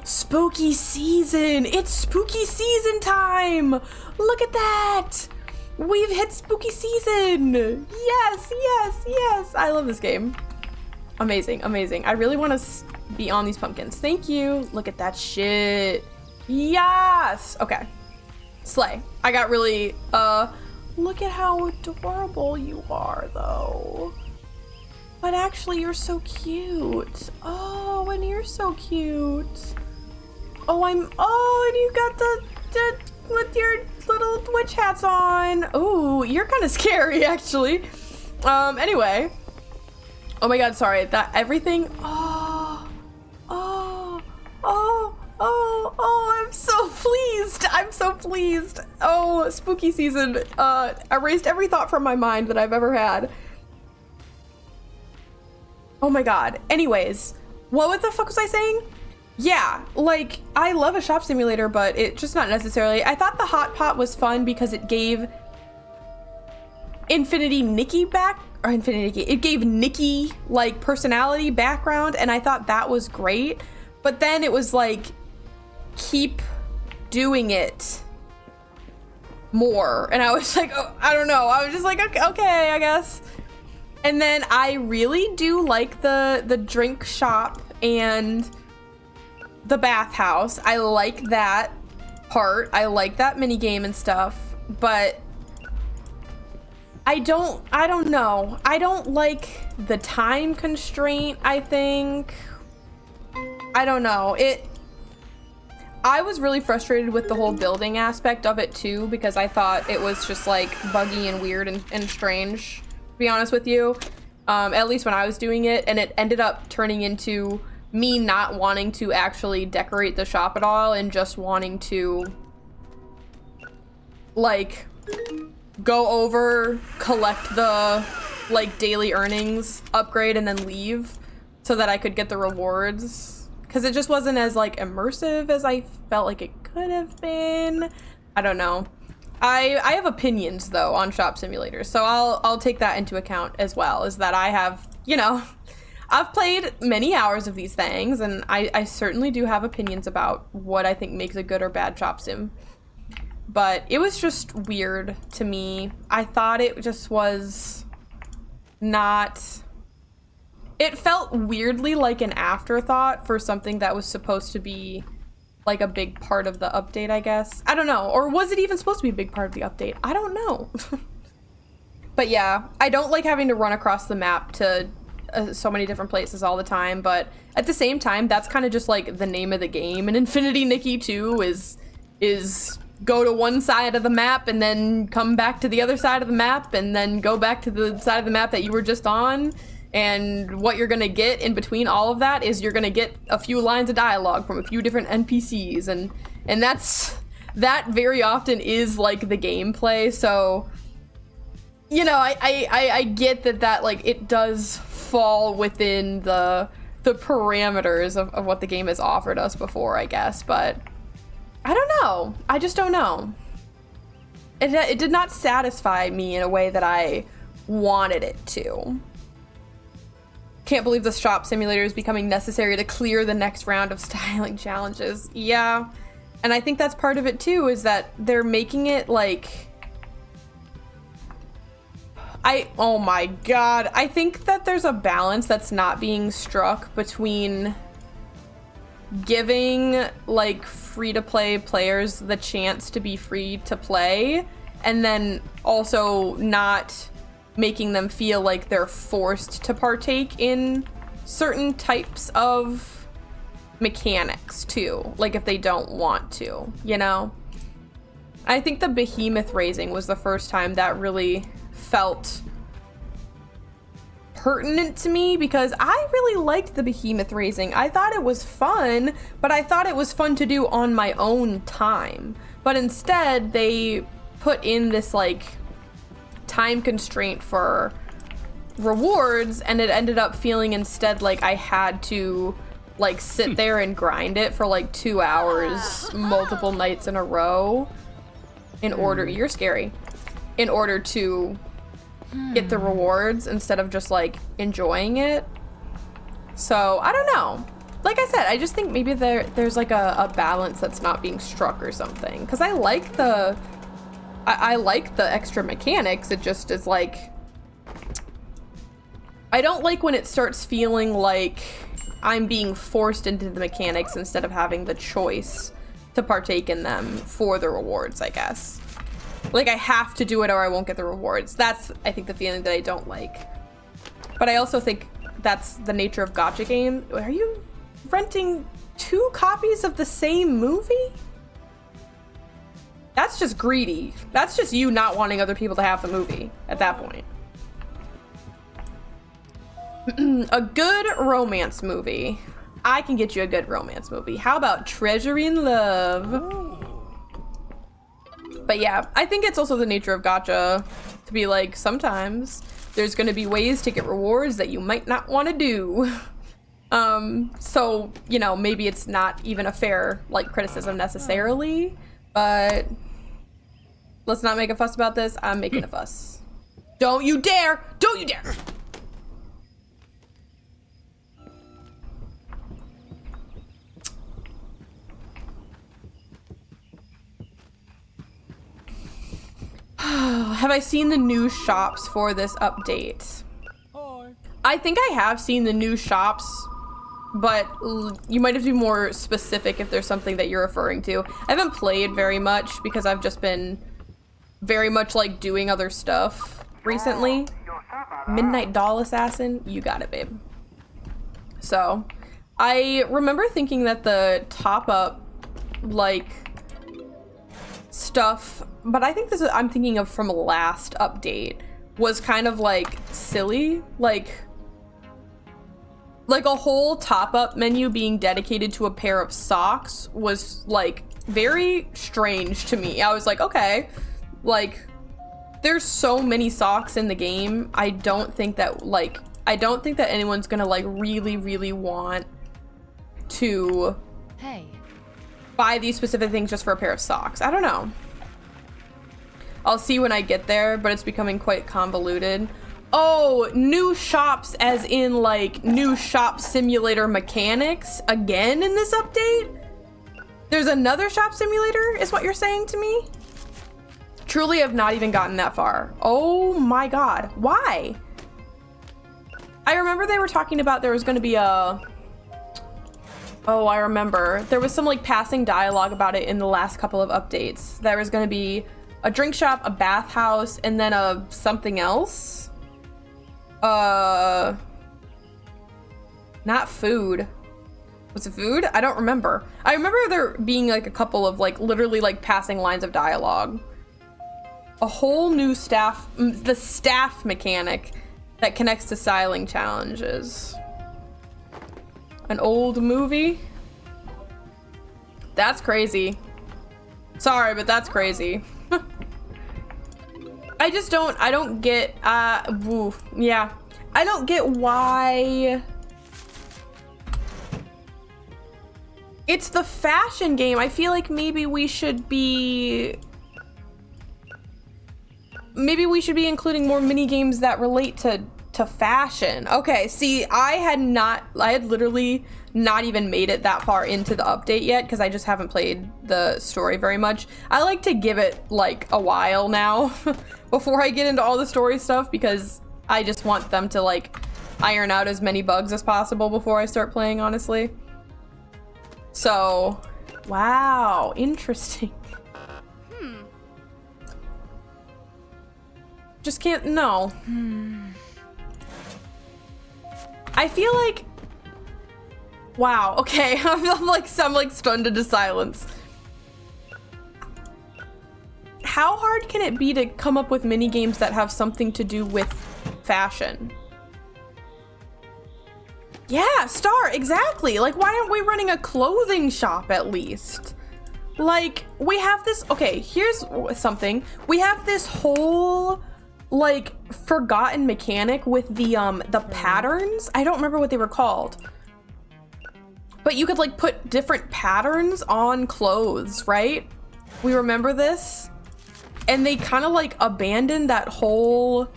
spooky season. It's spooky season time. Look at that. We've hit spooky season. Yes. I love this game. Amazing. I really want to be on these pumpkins. Thank you. Look at that shit. Yes. Okay. Slay. I got really, look at how adorable you are, though. But actually, you're so cute. Oh, and you're so cute. Oh, and you got the with your little witch hats on. Oh, you're kind of scary, actually. Anyway. Oh my god, sorry. That everything. I'm so pleased. I'm so pleased. Oh, spooky season erased every thought from my mind that I've ever had. Oh my god. Anyways, what the fuck was I saying? Yeah, like, I love a shop simulator, but it just not necessarily. I thought the Hot Pot was fun because it gave it gave Nikki, like, personality, background, and I thought that was great. But then it was like, keep doing it more. And I was like, oh, I don't know. I was just like, okay, I guess. And then I really do like the drink shop and the bathhouse. I like that part. I like that mini game and stuff, but I don't know. I don't like the time constraint, I think. I don't know. I was really frustrated with the whole building aspect of it too, because I thought it was just like buggy and weird and strange, to be honest with you. At least when I was doing it, and it ended up turning into me not wanting to actually decorate the shop at all and just wanting to like go over, collect the like daily earnings, upgrade, and then leave so that I could get the rewards. Because it just wasn't as like immersive as I felt like it could have been. I don't know. I have opinions though on shop simulators, so I'll take that into account as well, is that I have, you know, I've played many hours of these things, and I certainly do have opinions about what I think makes a good or bad shop sim. But it was just weird to me. I thought it just was not... It felt weirdly like an afterthought for something that was supposed to be like a big part of the update, I guess. I don't know. Or was it even supposed to be a big part of the update? I don't know. But yeah, I don't like having to run across the map to so many different places all the time. But at the same time, that's kind of just like the name of the game. And Infinity Nikki 2 is go to one side of the map and then come back to the other side of the map and then go back to the side of the map that you were just on. And what you're gonna get in between all of that is you're gonna get a few lines of dialogue from a few different NPCs, and that very often is like the gameplay. So, you know, I get that like it does fall within the parameters of what the game has offered us before, I guess, but I don't know. I just don't know. It did not satisfy me in a way that I wanted it to. Can't believe the shop simulator is becoming necessary to clear the next round of styling challenges. Yeah, and I think that's part of it too, is that they're making it like... oh my god. I think that there's a balance that's not being struck between giving like free-to-play players the chance to be free to play, and then also not making them feel like they're forced to partake in certain types of mechanics too, like if they don't want to, you know? I think the behemoth raising was the first time that really felt pertinent to me, because I really liked the behemoth raising. I thought it was fun, but I thought it was fun to do on my own time. But instead, they put in this like time constraint for rewards, and it ended up feeling instead like I had to like sit there and grind it for like 2 hours multiple nights in a row in order, you're scary, in order to get the rewards instead of just like enjoying it. So I don't know, like I said, I just think maybe there's like a balance that's not being struck or something, because I like the extra mechanics. It just is like, I don't like when it starts feeling like I'm being forced into the mechanics instead of having the choice to partake in them for the rewards, I guess. Like I have to do it or I won't get the rewards. That's, I think, the feeling that I don't like. But I also think that's the nature of gacha game. Are you renting 2 copies of the same movie? That's just greedy. That's just you not wanting other people to have the movie at that point. A good romance movie. I can get you a good romance movie. How about Treasure in Love? Ooh. But yeah, I think it's also the nature of gacha to be like, sometimes there's going to be ways to get rewards that you might not want to do. So, you know, maybe it's not even a fair like criticism necessarily, but let's not make a fuss about this. I'm making a fuss. Don't you dare! Don't you dare! Have I seen the new shops for this update? Hi. I think I have seen the new shops, but you might have to be more specific if there's something that you're referring to. I haven't played very much because I've just been very much like doing other stuff recently. Midnight Doll Assassin, you got it, babe. So, I remember thinking that the top up like stuff, but I think this is, I'm thinking of from last update, was kind of like silly, like a whole top-up menu being dedicated to a pair of socks was like very strange to me. I was like, okay, like there's so many socks in the game. I don't think that anyone's gonna like really want to buy these specific things just for a pair of socks. I don't know. I'll see when I get there, but it's becoming quite convoluted. Oh, new shops as in like new shop simulator mechanics again in this update? There's another shop simulator is what you're saying to me? Truly have not even gotten that far. Oh my god, why? I remember they were talking about there was gonna be a... Oh, I remember. There was some like passing dialogue about it in the last couple of updates. There was gonna be a drink shop, a bathhouse, and then a something else. Not food. Was it food? I don't remember. I remember there being like a couple of like literally like passing lines of dialogue. A whole new the staff mechanic that connects to styling challenges. An old movie? That's crazy. Sorry, but that's crazy. I don't get, yeah. I don't get why it's the fashion game. I feel like maybe we should be including more mini games that relate to fashion. Okay, see, I had literally not even made it that far into the update yet because I just haven't played the story very much. I like to give it like a while now before I get into all the story stuff because I just want them to like iron out as many bugs as possible before I start playing, honestly. So, wow, interesting. Just can't, no. I feel like, wow, okay, I'm like stunned into silence. How hard can it be to come up with mini games that have something to do with fashion? Yeah, Star, exactly. Like, why aren't we running a clothing shop at least? Like, we have this, okay, here's something. We have this whole, like, forgotten mechanic with the patterns. I don't remember what they were called. But you could, like, put different patterns on clothes, right? We remember this? And they kind of, like, abandoned that whole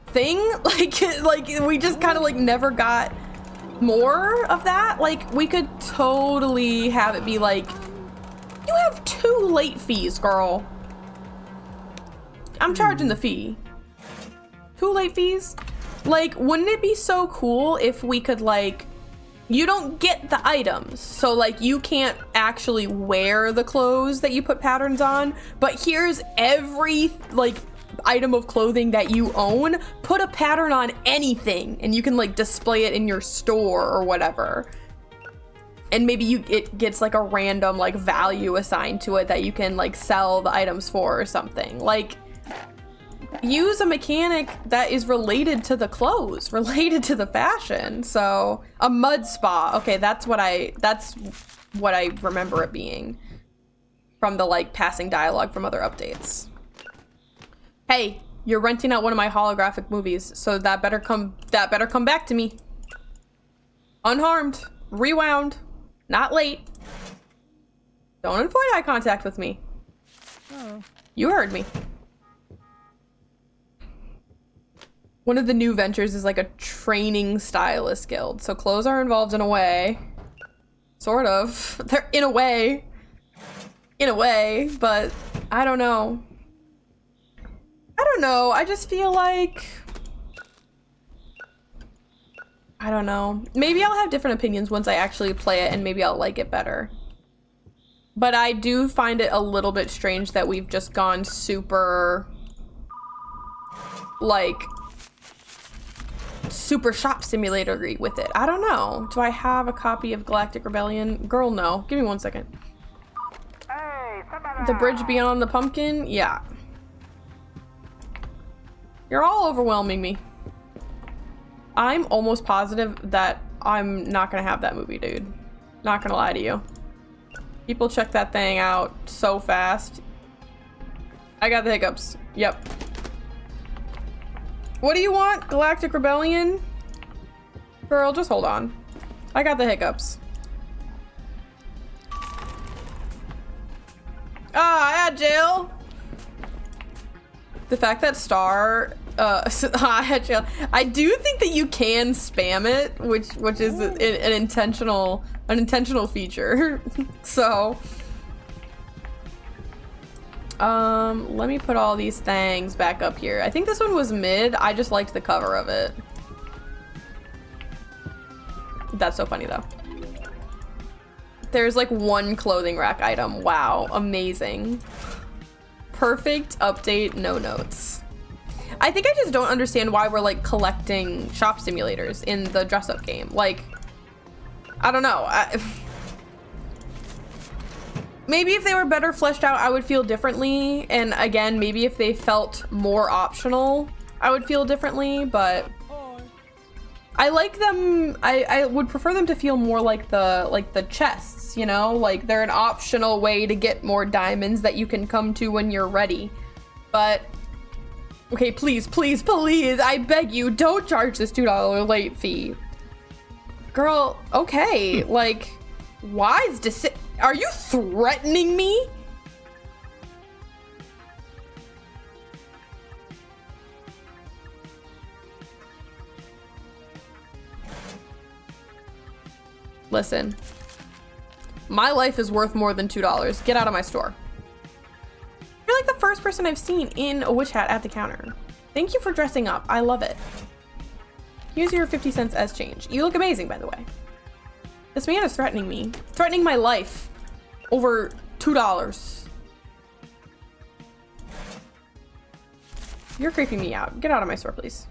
thing. Like we just kind of, like, never got more of that. Like, we could totally have it be like, you have 2 late fees, girl. I'm charging the fee. 2 late fees? Like, wouldn't it be so cool if we could, like, you don't get the items, so, like, you can't actually wear the clothes that you put patterns on, but here's every, like, item of clothing that you own, put a pattern on anything, and you can, like, display it in your store or whatever. And maybe it gets, like, a random, like, value assigned to it that you can, like, sell the items for or something. Like, use a mechanic that is related to the clothes, related to the fashion. So a mud spa. Okay, that's what I remember it being from the, like, passing dialogue from other updates. Hey, you're renting out one of my holographic movies, so that better come back to me. Unharmed, rewound, not late. Don't avoid eye contact with me. Oh. You heard me. One of the new ventures is, like, a training stylist guild. So clothes are involved in a way. Sort of. They're in a way. In a way, but I don't know. I don't know. I just feel like, I don't know. Maybe I'll have different opinions once I actually play it, and maybe I'll like it better. But I do find it a little bit strange that we've just gone super, like, super shop simulator-y with it. I don't know. Do I have a copy of Galactic Rebellion? Girl, no. Give me 1 second. The Bridge Beyond the Pumpkin? Yeah. You're all overwhelming me. I'm almost positive that I'm not gonna have that movie, dude. Not gonna lie to you. People check that thing out so fast. I got the hiccups. Yep. What do you want? Galactic Rebellion? Girl, just hold on. I got the hiccups. Ah, yeah, Jill. The fact that Star, jail. I do think that you can spam it, which is an intentional feature. So, let me put all these things back up here. I think this one was mid. I just liked the cover of it. That's so funny though. There's like 1 clothing rack item. Wow, amazing. Perfect update, no notes. I think I just don't understand why we're, like, collecting shop simulators in the dress-up game. Like, I don't know. Maybe if they were better fleshed out, I would feel differently. And again, maybe if they felt more optional, I would feel differently, but I like them. I would prefer them to feel more like the chests, you know? Like, they're an optional way to get more diamonds that you can come to when you're ready. But okay, please, please, please, I beg you, don't charge this $2 late fee. Girl, okay, like, wise decision. Are you threatening me? Listen, my life is worth more than $2. Get out of my store. You're like the first person I've seen in a witch hat at the counter. Thank you for dressing up. I love it. Here's your 50 cents as change. You look amazing, by the way. This man is threatening me. Threatening my life. Over $2. You're creeping me out. Get out of my store, please.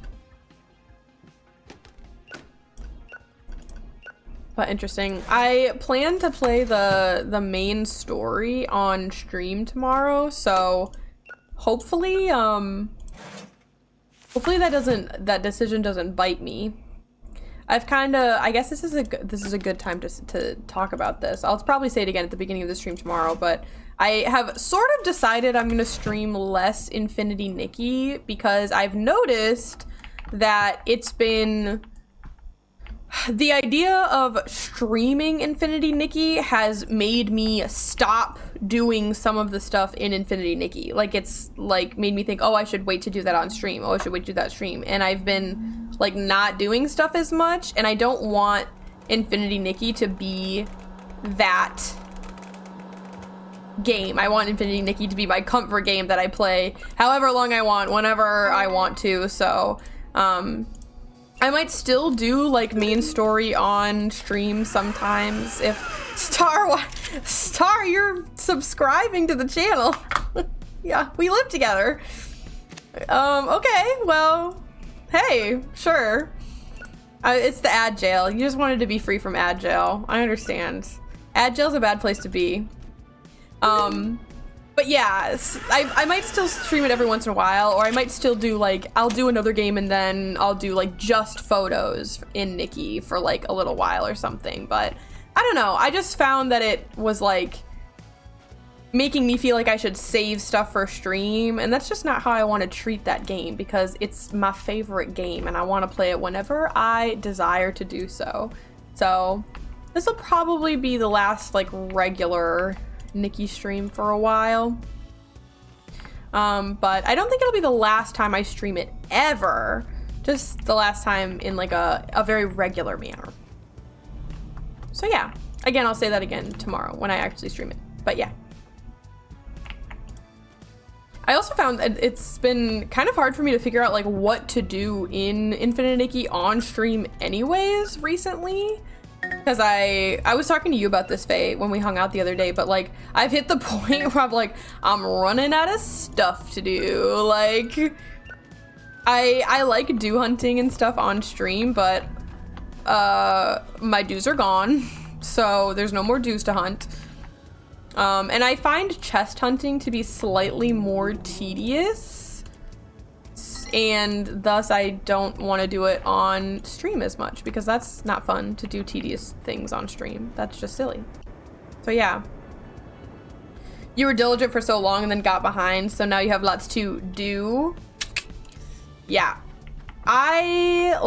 But interesting. I plan to play the main story on stream tomorrow, so hopefully hopefully that decision doesn't bite me. I guess this is a good time to talk about this. I'll probably say it again at the beginning of the stream tomorrow, but I have sort of decided I'm gonna stream less Infinity Nikki because I've noticed that it's been the idea of streaming Infinity Nikki has made me stop doing some of the stuff in Infinity Nikki. Like, it's like made me think, oh, I should wait to do that on stream. Oh, I should wait to do that stream. And I've been like not doing stuff as much, and I don't want Infinity Nikki to be that game. I want Infinity Nikki to be my comfort game that I play however long I want, whenever I want to. So, I might still do like main story on stream sometimes if Star, you're subscribing to the channel. Yeah, we live together. Okay, well, hey, sure. It's the ad jail. You just wanted to be free from ad jail. I understand. Ad jail's a bad place to be. But yeah, I might still stream it every once in a while, or I might still do like, I'll do another game and then I'll do like just photos in Nikki for like a little while or something. But I don't know, I just found that it was like making me feel like I should save stuff for stream, and that's just not how I want to treat that game because it's my favorite game and I want to play it whenever I desire to do so. So this will probably be the last like regular Nikki stream for a while, but I don't think it'll be the last time I stream it ever, just the last time in like a very regular manner. So yeah, again, I'll say that again tomorrow when I actually stream it. But yeah, I also found that it's been kind of hard for me to figure out like what to do in Infinite Nikki on stream anyways recently. Because I was talking to you about this, Faye, when we hung out the other day, but like I've hit the point where I'm like, I'm running out of stuff to do. Like I like do hunting and stuff on stream, but my dues are gone, so there's no more dues to hunt. And I find chest hunting to be slightly more tedious, and thus I don't want to do it on stream as much because that's not fun to do tedious things on stream. That's just silly. So yeah. You were diligent for so long and then got behind, so now you have lots to do. Yeah. I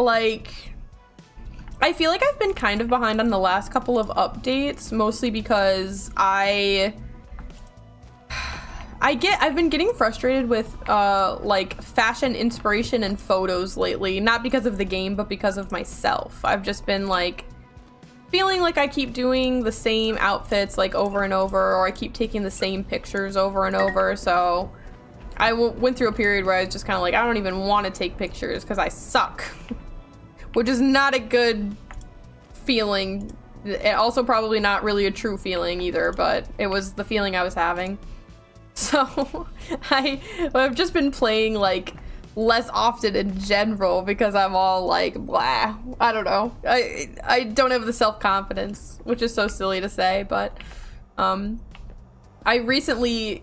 feel like I've been kind of behind on the last couple of updates, mostly because I've been getting frustrated with like fashion inspiration and photos lately, not because of the game, but because of myself. I've just been like feeling like I keep doing the same outfits like over and over, or I keep taking the same pictures over and over. So I went through a period where I was just kind of like, I don't even want to take pictures because I suck, which is not a good feeling. And also probably not really a true feeling either, but it was the feeling I was having. So I've just been playing like less often in general because I'm all like blah. I don't know. I don't have the self-confidence, which is so silly to say, but I recently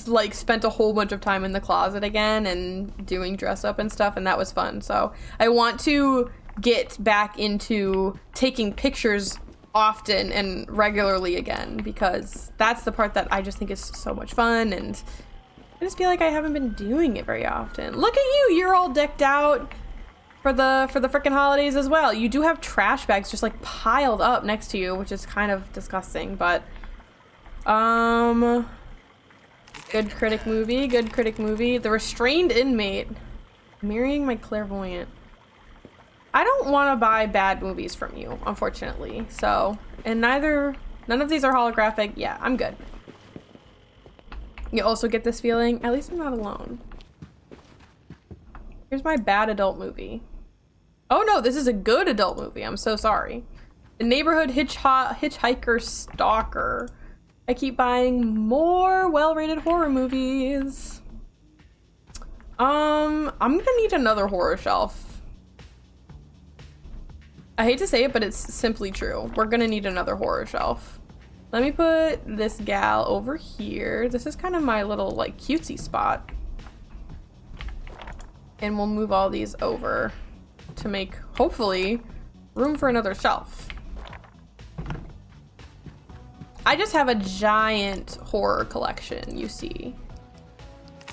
like spent a whole bunch of time in the closet again and doing dress up and stuff, and that was fun. So I want to get back into taking pictures often and regularly again, because that's the part that I just think is so much fun, and I just feel like I haven't been doing it very often. Look at you, you're all decked out for the frickin' holidays as well. You do have trash bags just like piled up next to you, which is kind of disgusting, but good critic movie. The Restrained Inmate, Marrying My Clairvoyant. I don't want to buy bad movies from you, unfortunately. So, and none of these are holographic. Yeah, I'm good. You also get this feeling, at least I'm not alone. Here's my bad adult movie. Oh no, this is a good adult movie. I'm so sorry. The Neighborhood Hitchhiker Stalker. I keep buying more well-rated horror movies. I'm gonna need another horror shelf. I hate to say it, but it's simply true. We're gonna need another horror shelf. Let me put this gal over here. This is kind of my little like cutesy spot. And we'll move all these over to make, hopefully, room for another shelf. I just have a giant horror collection, you see.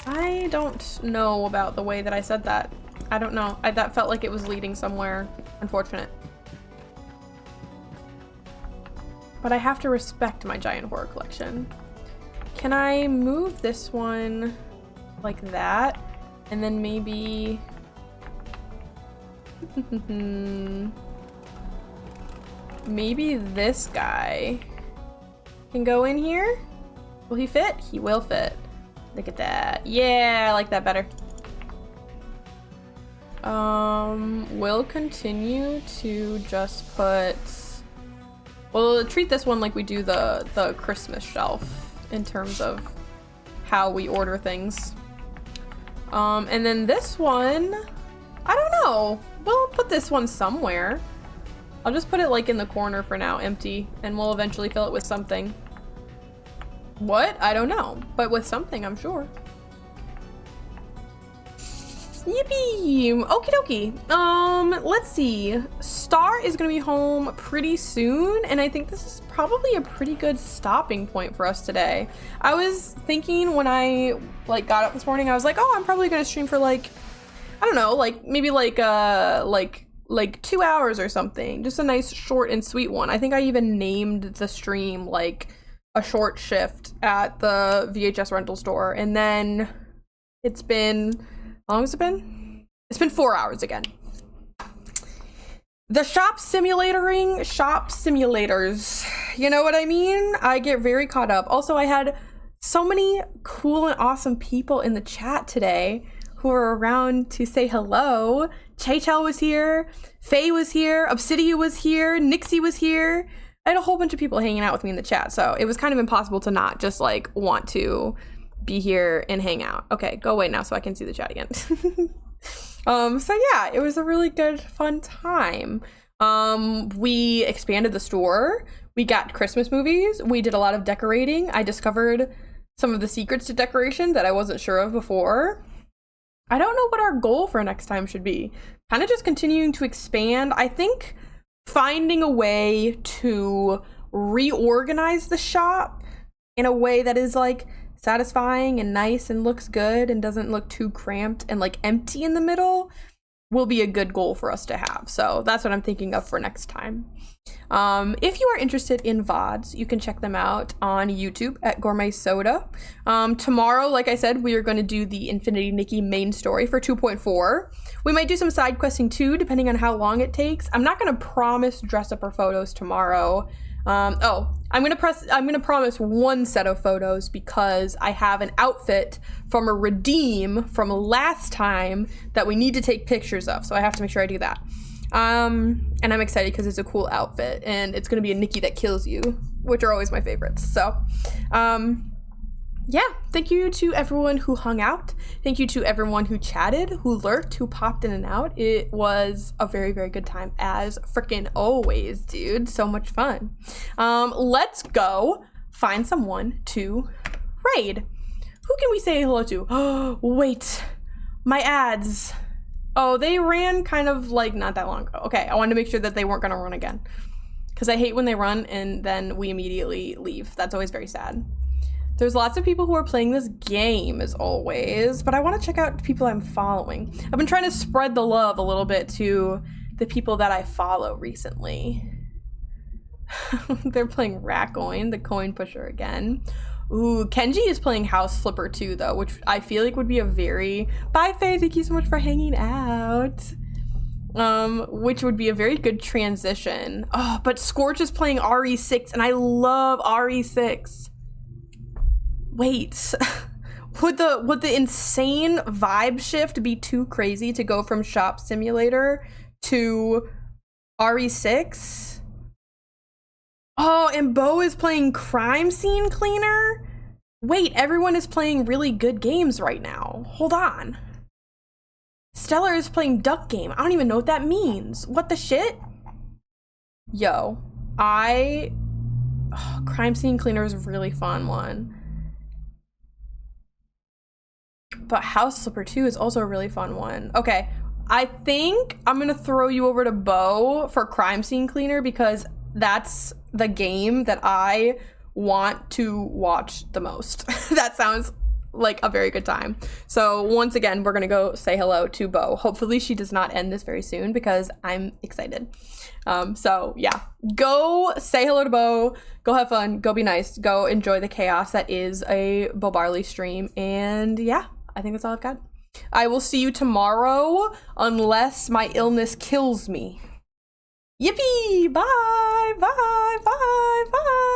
I don't know about the way that I said that. I don't know. That felt like it was leading somewhere. Unfortunate. But I have to respect my giant horror collection. Can I move this one like that? And then maybe... maybe this guy can go in here? Will he fit? He will fit. Look at that. Yeah, I like that better. We'll continue to just put... We'll treat this one like we do the Christmas shelf in terms of how we order things. And then this one, I don't know. We'll put this one somewhere. I'll just put it like in the corner for now, empty, and we'll eventually fill it with something. What? I don't know, but with something, I'm sure. Yippee! Okie dokie. Let's see. Star is gonna be home pretty soon, and I think this is probably a pretty good stopping point for us today. I was thinking when I like got up this morning, I was like, oh, I'm probably gonna stream for like, I don't know, like maybe like 2 hours or something. Just a nice short and sweet one. I think I even named the stream like a short shift at the VHS rental store, and then it's been, how long has it been? It's been 4 hours again. The shop simulators, you know what I mean? I get very caught up. Also, I had so many cool and awesome people in the chat today who were around to say hello. Chaychel was here, Faye was here, Obsidia was here, Nixie was here. I had a whole bunch of people hanging out with me in the chat, so it was kind of impossible to not just like want to be here and hang out. Okay, go away now so I can see the chat again. So yeah, it was a really good, fun time. We expanded the store. We got Christmas movies. We did a lot of decorating. I discovered some of the secrets to decoration that I wasn't sure of before. I don't know what our goal for next time should be. Kind of just continuing to expand. I think finding a way to reorganize the shop in a way that is like satisfying and nice and looks good and doesn't look too cramped and like empty in the middle will be a good goal for us to have. So that's what I'm thinking of for next time. If you are interested in VODs, you can check them out on YouTube at Gourmet Soda. Tomorrow, like I said, we are going to do the Infinity Nikki main story for 2.4. We might do some side questing too, depending on how long it takes. I'm not going to promise dress up or photos tomorrow. I'm gonna promise one set of photos because I have an outfit from a redeem from last time that we need to take pictures of, so I have to make sure I do that. And I'm excited because it's a cool outfit and it's gonna be a Nikki that kills you, which are always my favorites. So yeah, thank you to everyone who hung out. Thank you to everyone who chatted, who lurked, who popped in and out. It was a very, very good time as frickin' always, dude. So much fun. Let's go find someone to raid. Who can we say hello to? Oh, wait, my ads. Oh, they ran kind of like not that long ago. Okay, I wanted to make sure that they weren't gonna run again because I hate when they run and then we immediately leave. That's always very sad. There's lots of people who are playing this game as always, but I want to check out people I'm following. I've been trying to spread the love a little bit to the people that I follow recently. They're playing Racoin, the coin pusher again. Ooh, Kenji is playing House Flipper too though, which I feel like would be a very... Bye Faye, thank you so much for hanging out. Which would be a very good transition. Oh, but Scorch is playing RE6 and I love RE6. Wait, would the insane vibe shift be too crazy to go from Shop Simulator to RE6? and Bo is playing Crime Scene Cleaner? Wait, everyone is playing really good games right now. Hold on. Stellar is playing Duck Game. I don't even know what that means. What the shit? Yo, Crime Scene Cleaner is a really fun one. But House Flipper 2 is also a really fun one. Okay, I think I'm gonna throw you over to Bo for Crime Scene Cleaner because that's the game that I want to watch the most. That sounds like a very good time. So once again, we're gonna go say hello to Bo. Hopefully she does not end this very soon because I'm excited. So yeah, go say hello to Bo, go have fun, go be nice, go enjoy the chaos that is a Bo Barley stream, and yeah, I think that's all I've got. I will see you tomorrow unless my illness kills me. Yippee! Bye! Bye! Bye! Bye!